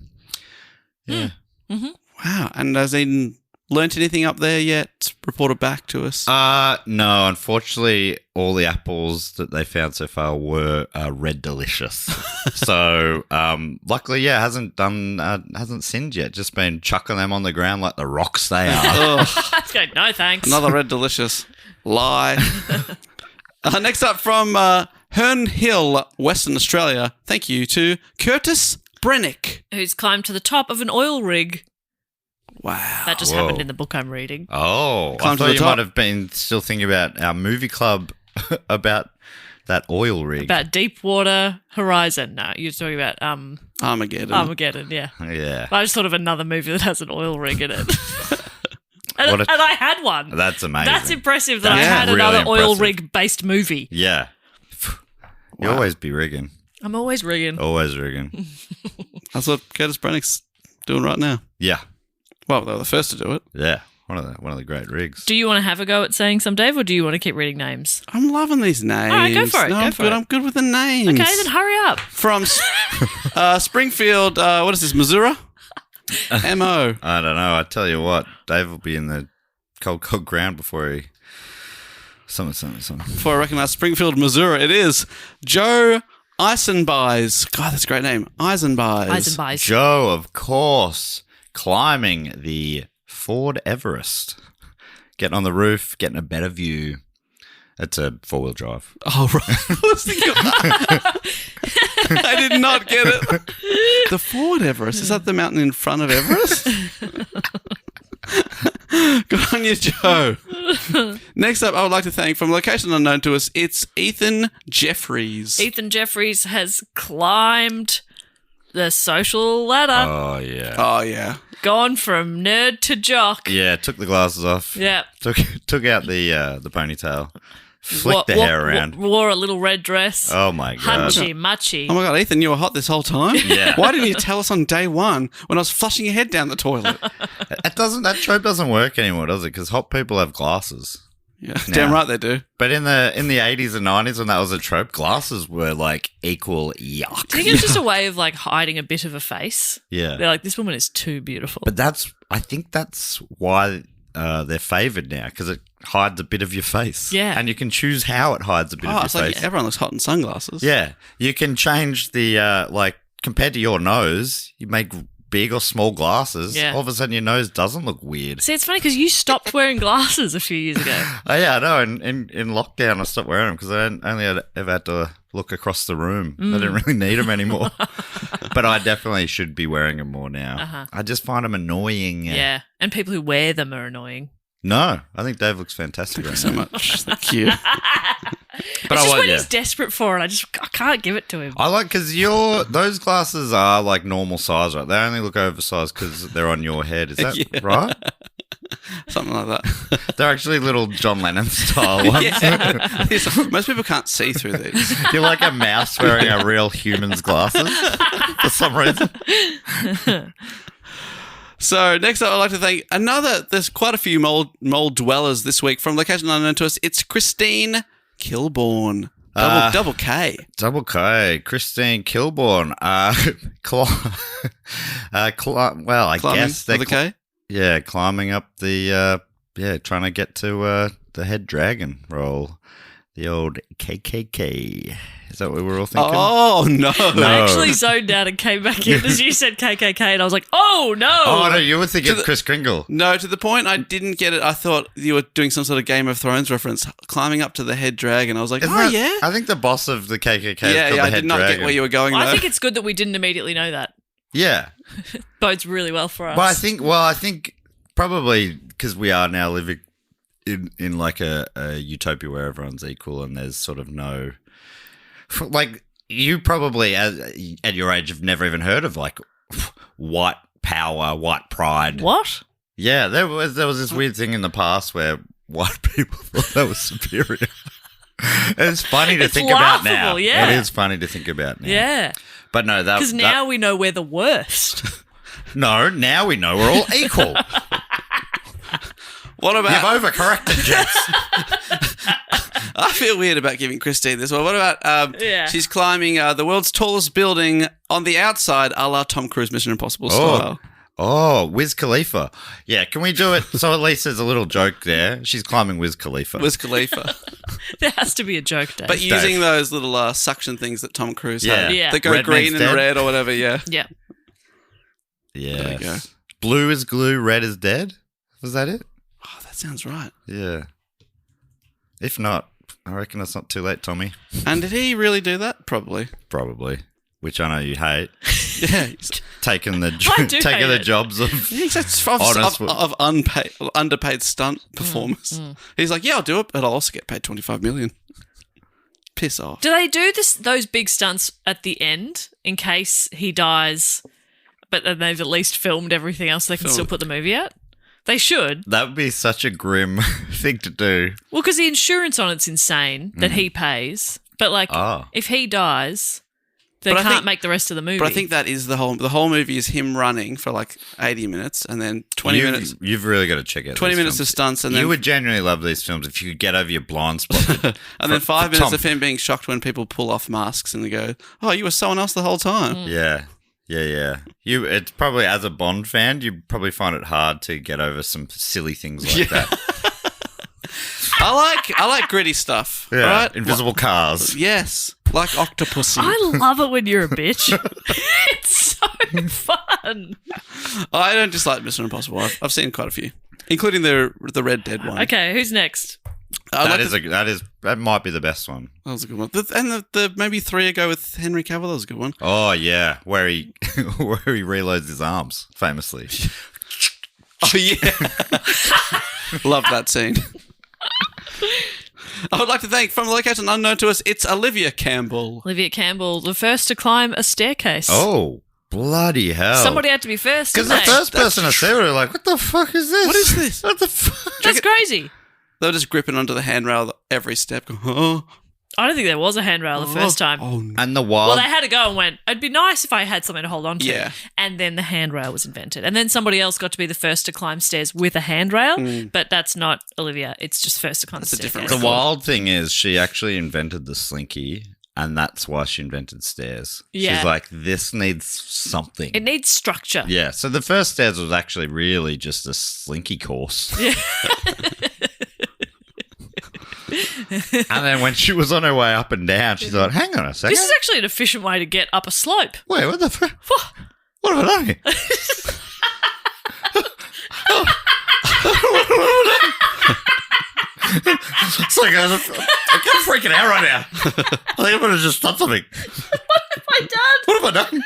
Yeah. Wow, and has Eden learnt anything up there yet? Reported back to us. No, unfortunately, all the apples that they found so far were red delicious. So, luckily, yeah, hasn't sinned yet. Just been chucking them on the ground like the rocks they are. Ugh, Let's go. No thanks. another red delicious lie. Next up from Herne Hill, Western Australia. Thank you to Curtis Brennick. Who's climbed to the top of an oil rig. Wow. That just Whoa. happened in the book I'm reading. Oh, Climb I to thought the you top. might have been still thinking about our movie club about that oil rig. About Deepwater Horizon. No, you're talking about Armageddon. yeah. Yeah, I just thought of another movie that has an oil rig in it. and, What a- and I had one. that's amazing. That's impressive that I That's had really another oil impressive. rig-based movie. Yeah. You Wow. always be rigging. I'm always rigging. Always rigging. That's what Curtis Brennick's doing right now. Yeah. Well, they were the first to do it. Yeah. One of the great rigs. Do you want to have a go at saying some, Dave, or do you want to keep reading names? I'm loving these names. All right, go for it, No, go I'm for good. it. I'm good with the names. Okay, then hurry up. From Springfield, what is this, Missouri? M.O. I don't know. I tell you what, Dave will be in the cold ground before he... Something. Before I recognise Springfield, Missouri, it is Joe Eisenbeis. God, that's a great name. Eisenbeis. Eisenbeis. Joe, of course, climbing the Ford Everest. Getting on the roof, getting a better view. It's a four-wheel drive. Oh, right. I was thinking of that. I did not get it. The Ford Everest. Is that the mountain in front of Everest? Good on you, Joe. Next up, I would like to thank, from location unknown to us, it's Ethan Jeffries. Ethan Jeffries has climbed the social ladder, Oh, yeah. Oh, yeah. gone from nerd to jock. Yeah, took the glasses off. Yeah. Took out the ponytail. Flicked the hair around. Wore a little red dress. Oh, my God. Hunchy, muchy. Oh, my God, Ethan, you were hot this whole time? Yeah. Why didn't you tell us on day one when I was flushing your head down the toilet? That trope doesn't work anymore, does it? Because hot people have glasses. Yeah, damn right they do. But in the 80s and 90s, when that was a trope, glasses were like equal yuck. I think it's just a way of like hiding a bit of a face. Yeah. They're like, this woman is too beautiful. But I think that's why they're favoured now, because it hides a bit of your face. Yeah. And you can choose how it hides a bit Oh, of your it's like face. everyone looks hot in sunglasses. Yeah. You can change the, compared to your nose, you make big or small glasses. Yeah. All of a sudden your nose doesn't look weird. See, it's funny because you stopped wearing glasses a few years ago. Oh, yeah, I know. In lockdown, I stopped wearing them because I only ever had to look across the room. I didn't really need them anymore. But I definitely should be wearing them more now. Uh-huh. I just find them annoying. Yeah. And people who wear them are annoying. No, I think Dave looks fantastic right So now. much. Thank you. But It's just when yeah. he's desperate for it. I can't give it to him. I like because those glasses are like normal size, right? They only look oversized because they're on your head. Is that Yeah. right? Something like that. They're actually little John Lennon style ones. Yeah. Most people can't see through these. You're like a mouse wearing a real human's glasses for some reason. So next up, I'd like to thank there's quite a few mole dwellers this week from location unknown to us. It's Christine Kilborn. Double K. Double K, Christine Kilborn. Well, I Climbing guess they're with a K. Yeah, climbing up the trying to get to the head dragon role, the old KKK. Is that what we were all thinking? Oh, no. I actually zoned out and came back in as you said KKK, and I was like, oh, no. Oh, no, you were thinking Chris Kringle. No, to the point I didn't get it. I thought you were doing some sort of Game of Thrones reference, climbing up to the head dragon. I was like, yeah. I think the boss of the KKK is called the I head did not dragon. get where you were going, though. I think it's good that we didn't immediately know that. Yeah. Bodes really well for us. But I think probably because we are now living in like a utopia where everyone's equal and there's sort of no... Like, you probably, at your age, have never even heard of, like, white power, white pride. What? Yeah, there was this weird thing in the past where white people thought that was superior. It's funny to think about now. laughable, yeah. It is funny to think about now. Yeah. But no, that... Because now we know we're the worst. No, now we know we're all equal. What about... You've overcorrected, Jess. I feel weird about giving Christine this one. What about she's climbing the world's tallest building on the outside, a la Tom Cruise Mission Impossible style. Oh, Wiz Khalifa. Yeah, can we do it? So at least there's a little joke there. She's climbing Wiz Khalifa. Wiz Khalifa. There has to be a joke, Dave. But using those little suction things that Tom Cruise had. Yeah. That go Red green man's and dead. red or whatever, yeah. Yeah. Yeah. There you go. Blue is glue, red is dead. Was that it? Oh, that sounds right. Yeah. If not, I reckon it's not too late, Tommy. And did he really do that? Probably. Probably. Which I know you hate. Yeah. Taking the I do taking hate the it. jobs of of underpaid stunt performers. He's like, yeah, I'll do it, but I'll also get paid $25 million. Piss off. Do they do those big stunts at the end in case he dies, but then they've at least filmed everything else so they can still put the movie out? They should. That would be such a grim thing to do. Well, because the insurance on it's insane that he pays. But, like, if he dies, they But I can't think- make the rest of the movie. But I think that is the whole movie is him running for like 80 minutes and then 20 minutes. You've really got to check out 20 these minutes films. of stunts and you then would genuinely love these films if you could get over your blind spot. and then 5 minutes Tom. of him being shocked when people pull off masks and they go, "Oh, you were someone else the whole time." Yeah. It's probably, as a Bond fan, you probably find it hard to get over some silly things like that. I like gritty stuff. Yeah, Right? invisible cars. Yes, like Octopussy. I love it when you're a bitch. It's so fun. I don't dislike Mission Impossible. I've seen quite a few, including the Red Dead one. Okay, who's next? That might be the best one. That was a good one. And the maybe 3 ago with Henry Cavill, that was a good one. Oh yeah, where he reloads his arms famously. Oh yeah, love that scene. I would like to thank, from a location unknown to us, it's Olivia Campbell. Olivia Campbell, the first to climb a staircase. Oh bloody hell! Somebody had to be first, Because didn't the they? first person I see were like, "What the fuck is this? What is this?" What the fuck? That's crazy. They were just gripping onto the handrail every step. Going, oh, I don't think there was a handrail the first time. oh no. And the wild. Well, they had to go and went, it'd be nice if I had something to hold on to. Yeah. And then the handrail was invented. And then somebody else got to be the first to climb stairs with a handrail. But that's not Olivia. It's just first to climb the That's a different staircase. The wild thing is she actually invented the slinky, and that's why she invented stairs. Yeah. She's like, this needs something. It needs structure. Yeah, so the first stairs was actually really just a slinky course. Yeah. And then when she was on her way up and down, she thought, hang on a second. This is actually an efficient way to get up a slope. Wait, what the fuck? What have I done? It's like I'm freaking out right now. I think I'm going to just stop something. What have I done? What have I done?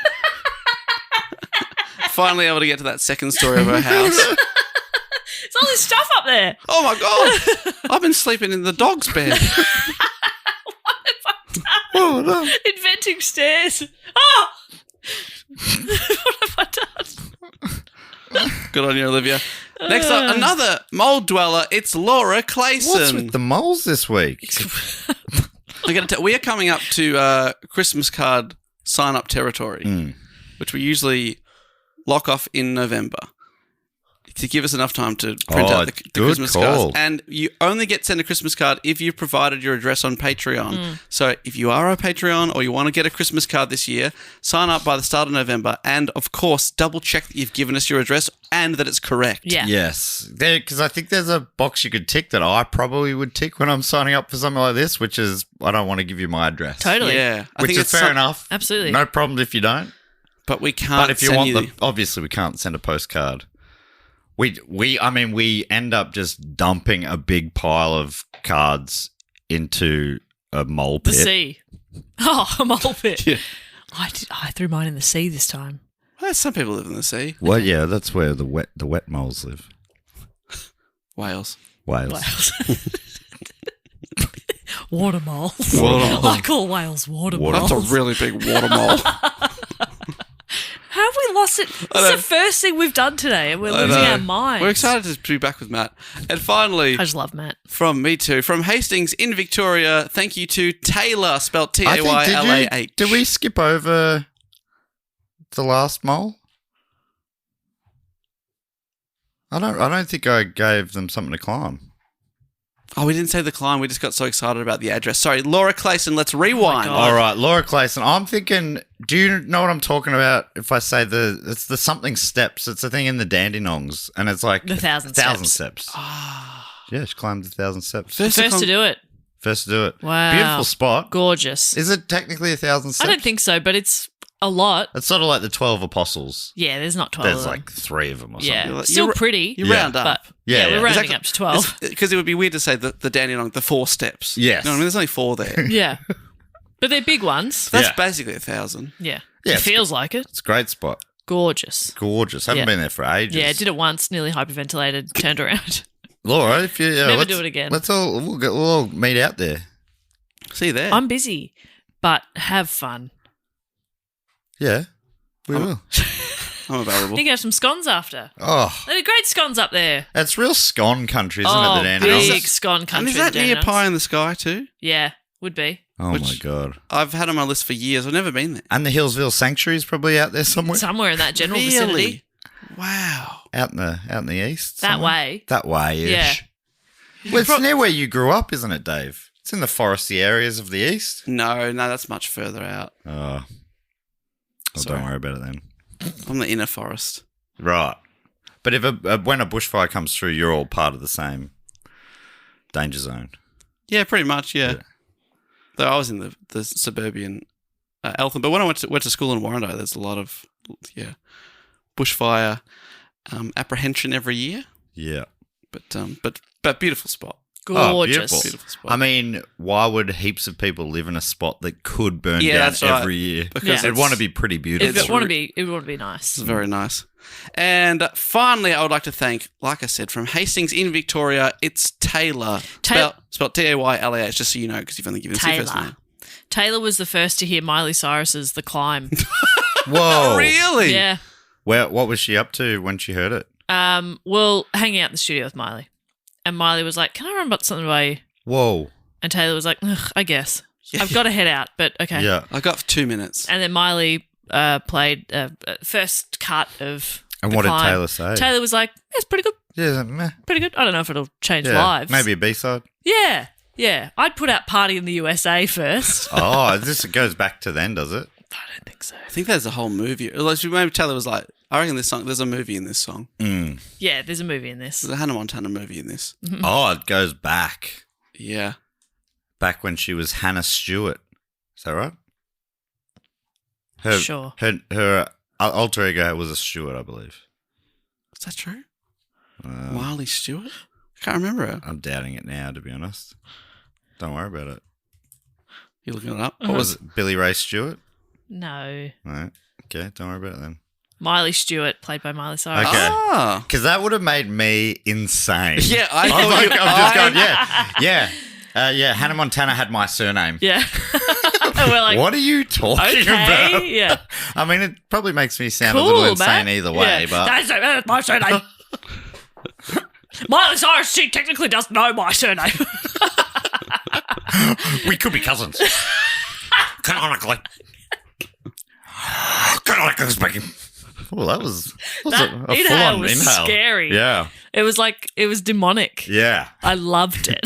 Finally able to get to that second story of her house. There's all this stuff up there. Oh my god! I've been sleeping in the dog's bed. What have I done? Inventing stairs. Oh! What have I done? Good on you, Olivia. Next up, another mole dweller. It's Laura Clayson. What's with the moles this week? We are coming up to Christmas card sign-up territory, which we usually lock off in November. to give us enough time to print out the good Christmas call. cards. And you only get sent a Christmas card if you've provided your address on Patreon. So if you are a Patreon or you want to get a Christmas card this year, sign up by the start of November. And, of course, double check that you've given us your address and that it's correct. Yeah. Yes. Because I think there's a box you could tick that I probably would tick when I'm signing up for something like this, which is I don't want to give you my address. Totally. Yeah. I Which think is it's fair enough. Absolutely. No problem if you don't. But we can't But if you send want you them, obviously we can't send a postcard. We end up just dumping a big pile of cards into a mole The pit. sea. Oh, a mole pit. Yeah. I threw mine in the sea this time. Well, some people live in the sea. Well, yeah, that's where the wet moles live. Wales. Wales. Wales. Water moles. Water moles. I call whales water moles. That's a really big water mole. How have we lost it? It's the first thing we've done today, and we're losing our minds. We're excited to be back with Matt. And finally, I just love Matt. from me too, from Hastings in Victoria, thank you to Taylor, spelled I think, Tayllah. did we skip over the last mole? I don't think I gave them something to climb. Oh, we didn't say the climb. We just got so excited about the address. Sorry, Laura Clayson, let's rewind. God. All right, Laura Clayson. I'm thinking, do you know what I'm talking about? If I say it's the something steps, it's a thing in the Dandenongs, and it's like The 1,000 steps. Yeah, she climbed 1,000 steps. First to do it. First to do it. Wow. Beautiful spot. Gorgeous. Is it technically 1,000 steps? I don't think so, but it's a lot. It's sort of like the 12 apostles. Yeah, there's not 12 There's of them. like 3 of them or Yeah, something. still pretty. You Yeah. round up. But Yeah, we're yeah. rounding up to 12. Because it would be weird to say the Dandenong, the 4 steps. Yes. You know what I mean? There's only 4 there. Yeah. But they're big ones. That's Yeah. basically 1,000. Yeah. Yeah, It feels like it. It's a great spot. Gorgeous. Gorgeous. Haven't Yeah. been there for ages. Yeah, did it once, nearly hyperventilated, turned around. Laura, if you Never let's- do it again. We'll all meet out there. See you there. I'm busy, but have fun. Yeah, we will. I'm available. I think I have some scones after. Oh, There are great scones up there. it's real scone country, isn't Oh, it? The Dandenongs. big scone country. And is that the near Dandenongs. Pie in the Sky too? Yeah, would be. Oh my Which- god! I've had on my list for years. I've never been there. And the Hillsville Sanctuary is probably out there somewhere. Somewhere in that general vicinity. Wow. Out in the east. That somewhere? way. That way ish. Yeah. Well, it's near where you grew up, isn't it, Dave? It's in the foresty areas of the east. No, that's much further out. Oh, well, Sorry. don't worry about it then. I'm the inner forest. Right. But if when a bushfire comes through, you're all part of the same danger zone. Yeah, pretty much. Yeah. Yeah. Though I was in the suburban Eltham, but when I went to school in Warrando, there's a lot of bushfire apprehension every year. Yeah. But beautiful spot. Gorgeous. Beautiful spot. I mean, why would heaps of people live in a spot that could burn Yeah, down that's right. every year? Because it'd it's- want to be pretty beautiful. It would be nice. It's very nice. And finally, I would like to thank, like I said, from Hastings in Victoria, it's Taylor. Spelled Taylah, just so you know, because you've only given us your first Taylor. name. Taylor was the first to hear Miley Cyrus's The Climb. Whoa. Really? Yeah. What was she up to when she heard it? Well, hanging out in the studio with Miley. And Miley was like, "Can I run something by you?" Whoa. And Taylor was like, "Ugh, I guess. I've got to head out, but okay." Yeah. I got 2 minutes. And then Miley played first cut of And The what did Climb. Taylor say? Taylor was like, "It's pretty good. Yeah, meh. Pretty good. I don't know if it'll change Yeah, lives. maybe a B-side. Yeah. Yeah. I'd put out Party in the USA first. Oh, this goes back to then, does it? I don't think so. I think there's a whole movie. Like, maybe Taylor was like, I reckon there's a movie in this song. Mm. Yeah, there's a movie in this. There's a Hannah Montana movie in this. Oh, it goes back. Yeah. Back when she was Hannah Stewart. Is that right? Sure. Her alter ego was a Stewart, I believe. Is that true? Miley Stewart? I can't remember her. I'm doubting it now, to be honest. Don't worry about it. You looking it up? What was it? Billy Ray Stewart? No. Right. Okay, don't worry about it then. Miley Stewart, played by Miley Cyrus. Okay. Ah. Because that would have made me insane. Yeah, I I'm thought like, you- I'm just I- going, yeah. Hannah Montana had my surname. Yeah. And we're like, What are you talking about? okay. Yeah. I mean, it probably makes me sound Cool, a little insane man. either way, Yeah. but That's my surname. Miley Cyrus, she technically doesn't know my surname. we could be cousins. Canonically speaking. that was That a inhale full-on was inhale. scary. Yeah. It was demonic. Yeah. I loved it.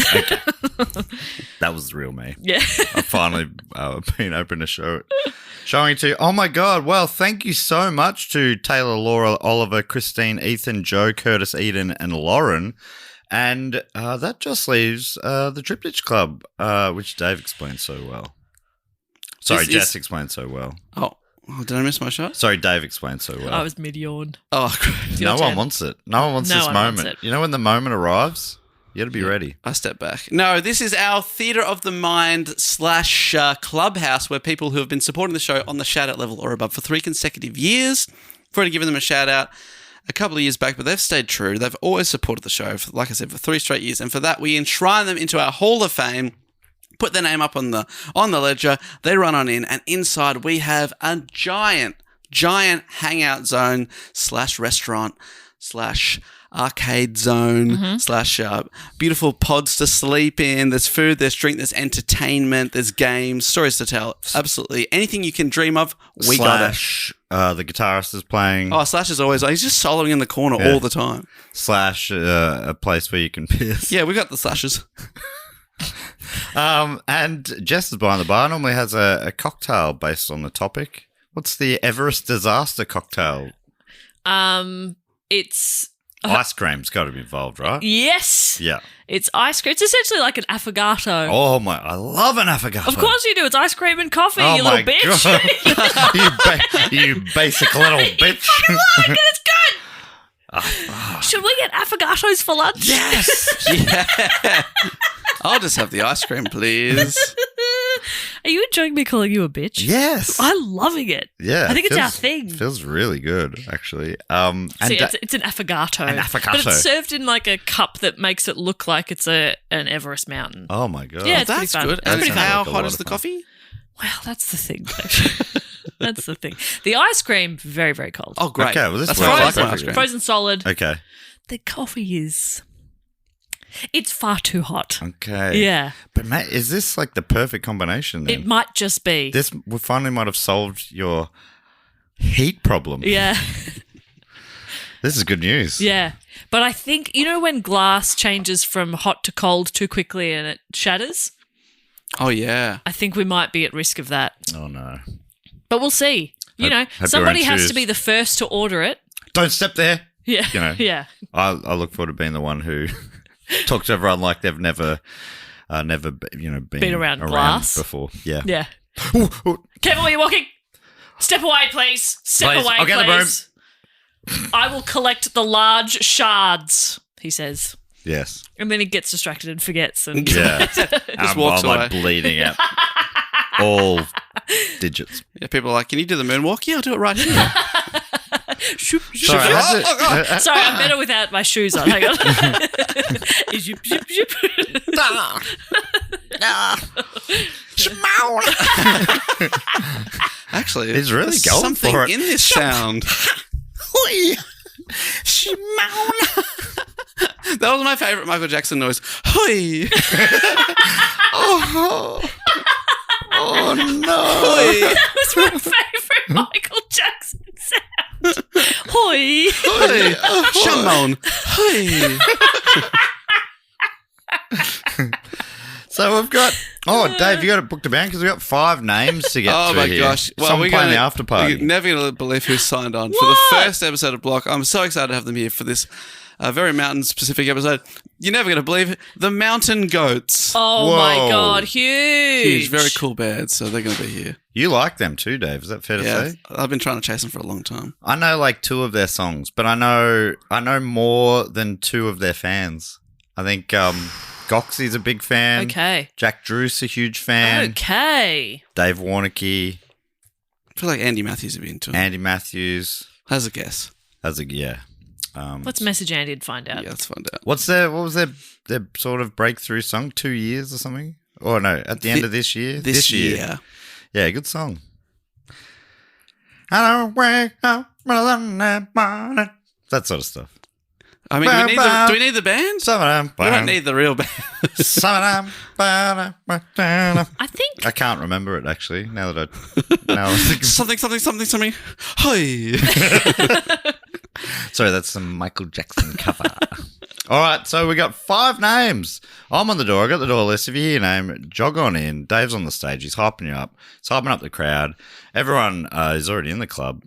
That was real me. Yeah. I finally been open to showing it to you. Oh my God. Well, thank you so much to Taylor, Laura, Oliver, Christine, Ethan, Joe, Curtis, Eden, and Lauren. And that just leaves the Triptych Club, which Dave explained so well. Sorry, Jess explained so well. Oh, did I miss my shot? Sorry, Dave explained so well. I was mid-yawn. Oh, great. No one wants it. No one wants No this one wants moment. it. You know when the moment arrives? You got to be ready. I step back. No, this is our Theatre of the Mind / Clubhouse, where people who have been supporting the show on the shout-out level or above for 3 consecutive years, I've already given them a shout-out a couple of years back, but they've stayed true. They've always supported the show, for, like I said, for 3 straight years. And for that, we enshrine them into our Hall of Fame, put their name up on the ledger. They run on in, and inside we have a giant hangout zone / restaurant / arcade zone / beautiful pods to sleep in. There's food, there's drink, there's entertainment, there's games, stories to tell. Absolutely anything you can dream of, we got it. The guitarist is playing. Oh, Slash is always, he's just soloing in the corner all the time. / a place where you can piss. Yeah, we got the Slashes. And Jess is behind the bar. Normally has a cocktail based on the topic. What's the Everest disaster cocktail? It's Ice cream's got to be involved, right? yes. Yeah. It's ice cream. It's essentially like an affogato. Oh my! I love an affogato. Of course you do. It's ice cream and coffee, Oh you my little bitch. God. you basic little bitch. You like it? It's good. Should we get affogatos for lunch? Yes. Yeah. I'll just have the ice cream, please. Are you enjoying me calling you a bitch? Yes. I'm loving it. Yeah. I think it's our thing. Feels really good, actually. See, it's an affogato. An affogato. But it's served in like a cup that makes it look like it's an Everest mountain. Oh my God. Yeah, it's pretty That's fun. good. It's And pretty how fun. hot is the coffee? Well, that's the thing. That's the thing. The ice cream, very, very cold. Oh, great. Okay, well, this That's works why I like perfectly. my ice cream. Frozen solid. Okay. The coffee is... It's far too hot. Okay. Yeah. But mate, is this like the perfect combination then? It might just be. We finally might have solved your heat problem. Yeah. This is good news. Yeah. But I think, you know when glass changes from hot to cold too quickly and it shatters? Oh, yeah. I think we might be at risk of that. Oh no. But we'll see. You know, your somebody own has shoes. to be the first to order it. Don't step there. Yeah. You know. Yeah. I look forward to being the one who talks to everyone like they've never been around glass. before. Yeah. Yeah. Ooh, ooh. Careful where you're walking. Step away, please. Step Please. away, I'll get the please. I will collect the large shards, he says. Yes. And then he gets distracted and forgets. And Yeah. Just walks I'm like away. bleeding out all digits. Yeah, people are like, can you do the moonwalk? Yeah, I'll do it right here. Shoop, shoop, Sorry, shoop. I had to- Sorry, I'm better without my shoes on. Hang on. Shoop, shoop, shoop. Actually, He's really there's going something for it. in this sound. That was my favourite Michael Jackson noise. Hoi! Oh no. Hoi! That was my favourite Michael Jackson sound. Hoi. Hoi! Shamon! Hoi! So we've got. Oh, Dave, you got to book the band because we've got 5 names to get Oh to my here. gosh. Someone playing the after party. You're never going to believe who signed on for the first episode of Block. I'm so excited to have them here for this very mountain-specific episode. You're never going to believe it. The Mountain Goats. Oh my Whoa. God, huge. Huge, very cool bands, so they're going to be here. You like them too, Dave. Is that fair to Yeah, say? I've been trying to chase them for a long time. I know like 2 of their songs, but I know more than 2 of their fans. I think Goxie's a big fan. Okay. Jack Drew's a huge fan. Okay. Dave Warnicky, I feel like Andy Matthews would be into it. Andy Matthews. Has a guess. Yeah. Let's message Andy and find out. Yeah, let's find out. What was their sort of breakthrough song? 2 years or something? Or no, at the end of this year? This year. Yeah, good song. I don't wake up that sort of stuff. I mean, do we need the band? We don't need the real band. I think I can't remember it actually. Now that I think something. Hi. Sorry, that's some Michael Jackson cover. All right, so we got 5 names. I'm on the door. I got the door list. If you hear your name, jog on in. Dave's on the stage. He's hyping you up. He's hyping up the crowd. Everyone is already in the club.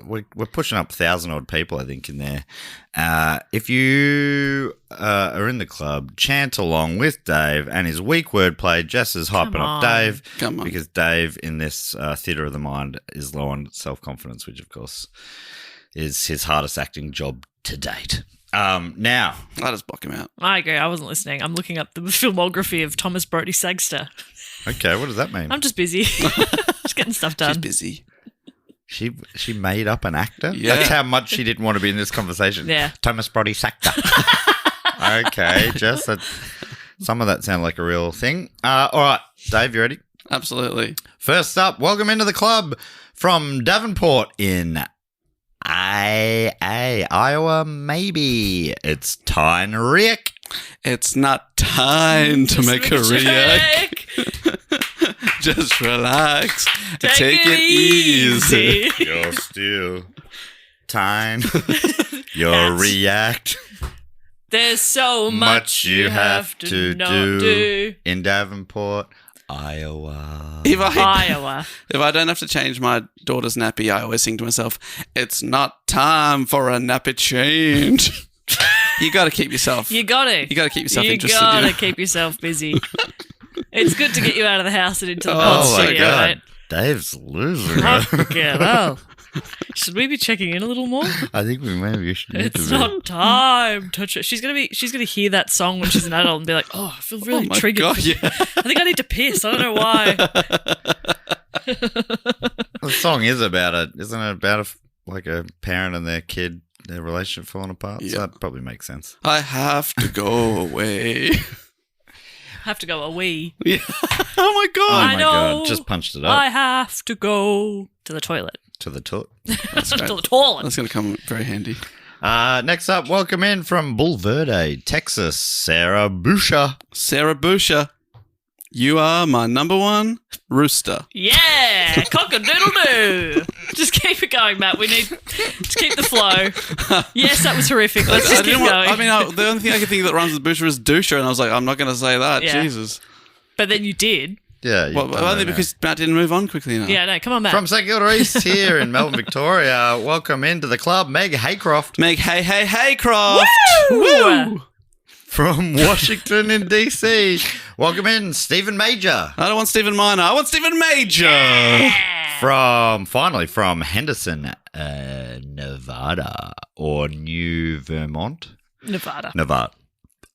We're pushing up 1,000 odd people, I think, in there. If you are in the club, chant along with Dave and his weak wordplay. Jess is hyping up Dave. Come on. Because Dave, in this theatre of the mind, is low on self-confidence, which, of course, is his hardest acting job to date. Now, I just block him out. I agree. I wasn't listening. I'm looking up the filmography of Thomas Brodie Sagster. okay, what does that mean? I'm just busy. Just getting stuff done. She's busy. She made up an actor? Yeah. That's how much she didn't want to be in this conversation. Yeah. Thomas Brodie Sagster. Okay, Jess, some of that sounded like a real thing. All right, Dave, you ready? Absolutely. First up, welcome into the club from Davenport in Iowa, maybe. It's Tyne Rick. It's not time to make a react. Just relax. Take it easy. You're still Tyne. You'll react. There's so much you have to not do. In Davenport, Iowa. Iowa. If I don't have to change my daughter's nappy, I always sing to myself, it's not time for a nappy change. You got to keep yourself. You got to keep yourself interested. You got to keep yourself busy. It's good to get you out of the house and into the pod Oh my studio, God. right? Dave's losing. Fucking hell. Should we be checking in a little more? I think we maybe should. It's not time to she's gonna hear that song when she's an adult and be like, oh, I feel really triggered. God, yeah. I think I need to piss. I don't know why. The song is about isn't it about a parent and their kid, their relationship falling apart? Yeah. So that probably makes sense. I have to go away. Have to go a wee. Yeah. Oh my God. Oh I my know. God, just punched it up. I have to go to the toilet. To the toot. To the toilet. That's going to come very handy. Next up, welcome in from Bulverde, Texas, Sarah Boucher. Sarah Boucher, you are my number one rooster. Yeah, cock-a-doodle-doo. Just keep it going, Matt. We need to keep the flow. Yes, that was horrific. Let's just keep going. The only thing I could think that rhymes with Boucher is doucher, and I was like, I'm not going to say that. Yeah. Jesus. But then you did. Yeah. Only because Matt didn't move on quickly enough. Yeah, no, come on, Matt. From St Kilda East here in Melbourne, Victoria, welcome into the club, Meg Haycroft. Meg, hey, Croft. Woo! From Washington in DC, welcome in Stephen Major. I don't want Stephen Minor. I want Stephen Major. From Henderson, Nevada, or New Vermont. Nevada.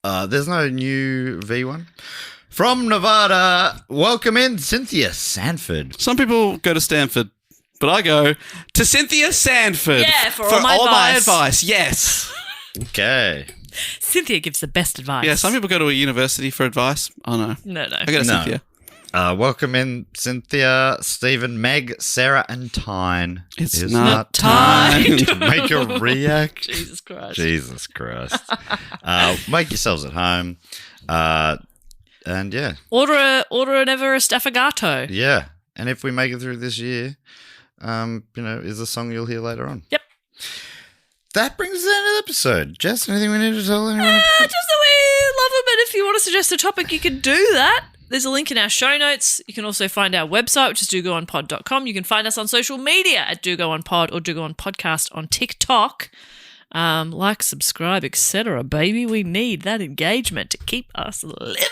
There's no new V1. From Nevada, welcome in Cynthia Sanford. Some people go to Stanford, but I go to Cynthia Sanford. Yeah, for all my advice. Yes. Okay. Cynthia gives the best advice. Yeah, some people go to a university for advice. Oh, no. No. I go to Cynthia. Welcome in Cynthia, Stephen, Meg, Sarah, and Tyne. It's not time to make a react. Jesus Christ. Make yourselves at home. And yeah. Order an Everest affogato. Yeah. And if we make it through this year, is a song you'll hear later on. Yep. That brings us to the end of the episode. Jess, anything we need to tell anyone? Just that we love them, and if you want to suggest a topic, you can do that. There's a link in our show notes. You can also find our website, which is dogoonpod.com. You can find us on social media at dogoonpod or dogoonpodcast on TikTok. Like, subscribe, etc. Baby, we need that engagement to keep us living.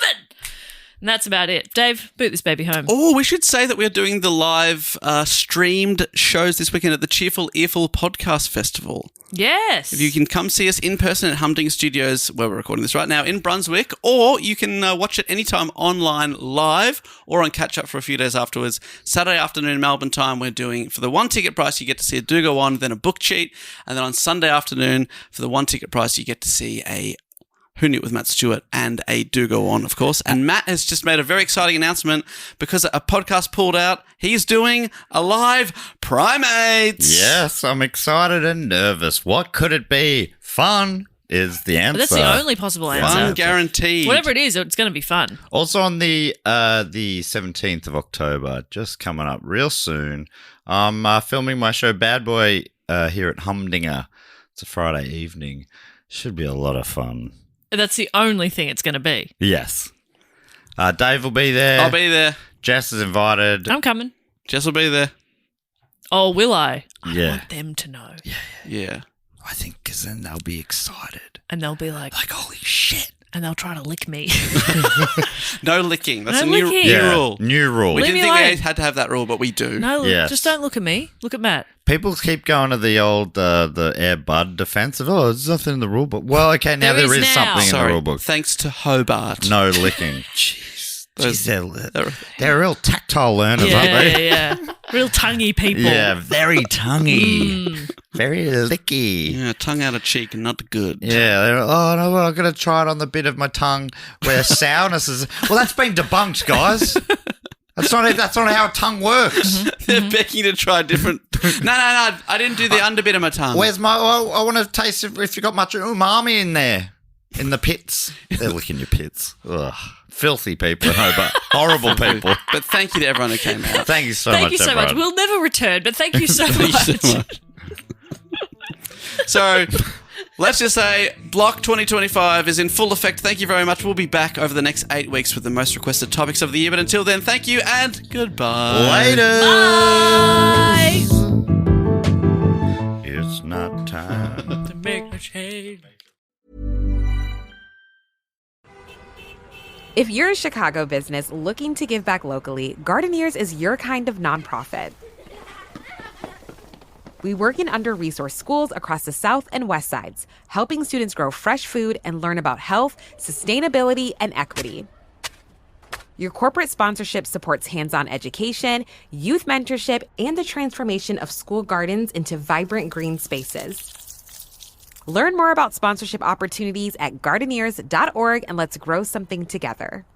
And that's about it. Dave, boot this baby home. Oh, we should say that we're doing the live streamed shows this weekend at the Cheerful Earful Podcast Festival. Yes. If you can come see us in person at Humding Studios, where we're recording this right now, in Brunswick, or you can watch it anytime online live or on catch-up for a few days afterwards. Saturday afternoon Melbourne time, we're doing, for the one ticket price, you get to see a Do Go On, then a book cheat, and then on Sunday afternoon, for the one ticket price, you get to see a Who Knew It with Matt Stewart and a Do Go On, of course. And Matt has just made a very exciting announcement because a podcast pulled out. He's doing a live Primates. Yes, I'm excited and nervous. What could it be? Fun. is the answer. But that's the only possible answer. Fun guaranteed. Whatever it is, it's going to be fun. Also on the 17th of October, just coming up real soon, I'm filming my show Bad Boy here at Humdinger. It's a Friday evening. Should be a lot of fun. That's the only thing it's going to be. Yes. Dave will be there. I'll be there. Jess is invited. I'm coming. Jess will be there. Oh, will I? Yeah. I want them to know. Yeah. I think because then they'll be excited. And they'll be like, holy shit. and they'll try to lick me. No licking. That's No a new licking. rule. New rule. We Leave didn't me think we alone. had to have that rule, but we do. No, Yes. just don't look at me. Look at Matt. People keep going to the old the Air Bud defense of, there's nothing in the rule book. Well, okay, now There there is is now. something in Sorry. the rule book. Thanks to Hobart. No licking. Those- Jeez, they're real tactile learners, aren't Yeah, they? yeah. Real tonguey people. Yeah, very tonguey. Very licky. Yeah, tongue out of cheek and not good. Yeah, they're, oh no, well, I've got to try it on the bit of my tongue where sourness is. Well, that's been debunked, guys. That's not how a tongue works. They're begging to try different. No. I didn't do the underbit of my tongue. Where's my? Oh, I want to taste if you got much umami in there, in the pits. They're licking your pits. Ugh. Filthy people, but horrible people. But thank you to everyone who came out. Thank you so Thank much, you so much. everyone. We'll never return, but thank you so Thank you much. so much. So, let's just say Block 2025 is in full effect. Thank you very much. We'll be back over the next 8 weeks with the most requested topics of the year. But until then, thank you and goodbye. Later. Bye. It's not time. To make a change. If you're a Chicago business looking to give back locally, Gardeneers is your kind of nonprofit. We work in under-resourced schools across the South and West Sides, helping students grow fresh food and learn about health, sustainability, and equity. Your corporate sponsorship supports hands-on education, youth mentorship, and the transformation of school gardens into vibrant green spaces. Learn more about sponsorship opportunities at Gardeneers.org and let's grow something together.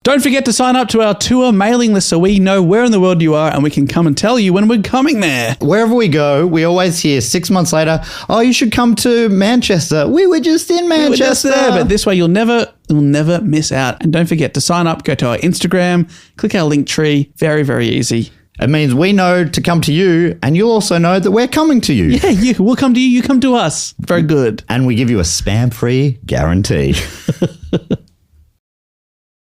Don't forget to sign up to our tour mailing list so we know where in the world you are and we can come and tell you when we're coming there. Wherever we go, we always hear 6 months later, oh, you should come to Manchester. We were just in We're Manchester. just there, but this way you'll never miss out. And don't forget to sign up, go to our Instagram, click our link tree. Very, very easy. It means we know to come to you, and you'll also know that we're coming to you. Yeah, we'll come to you, you come to us. Very good. And we give you a spam-free guarantee.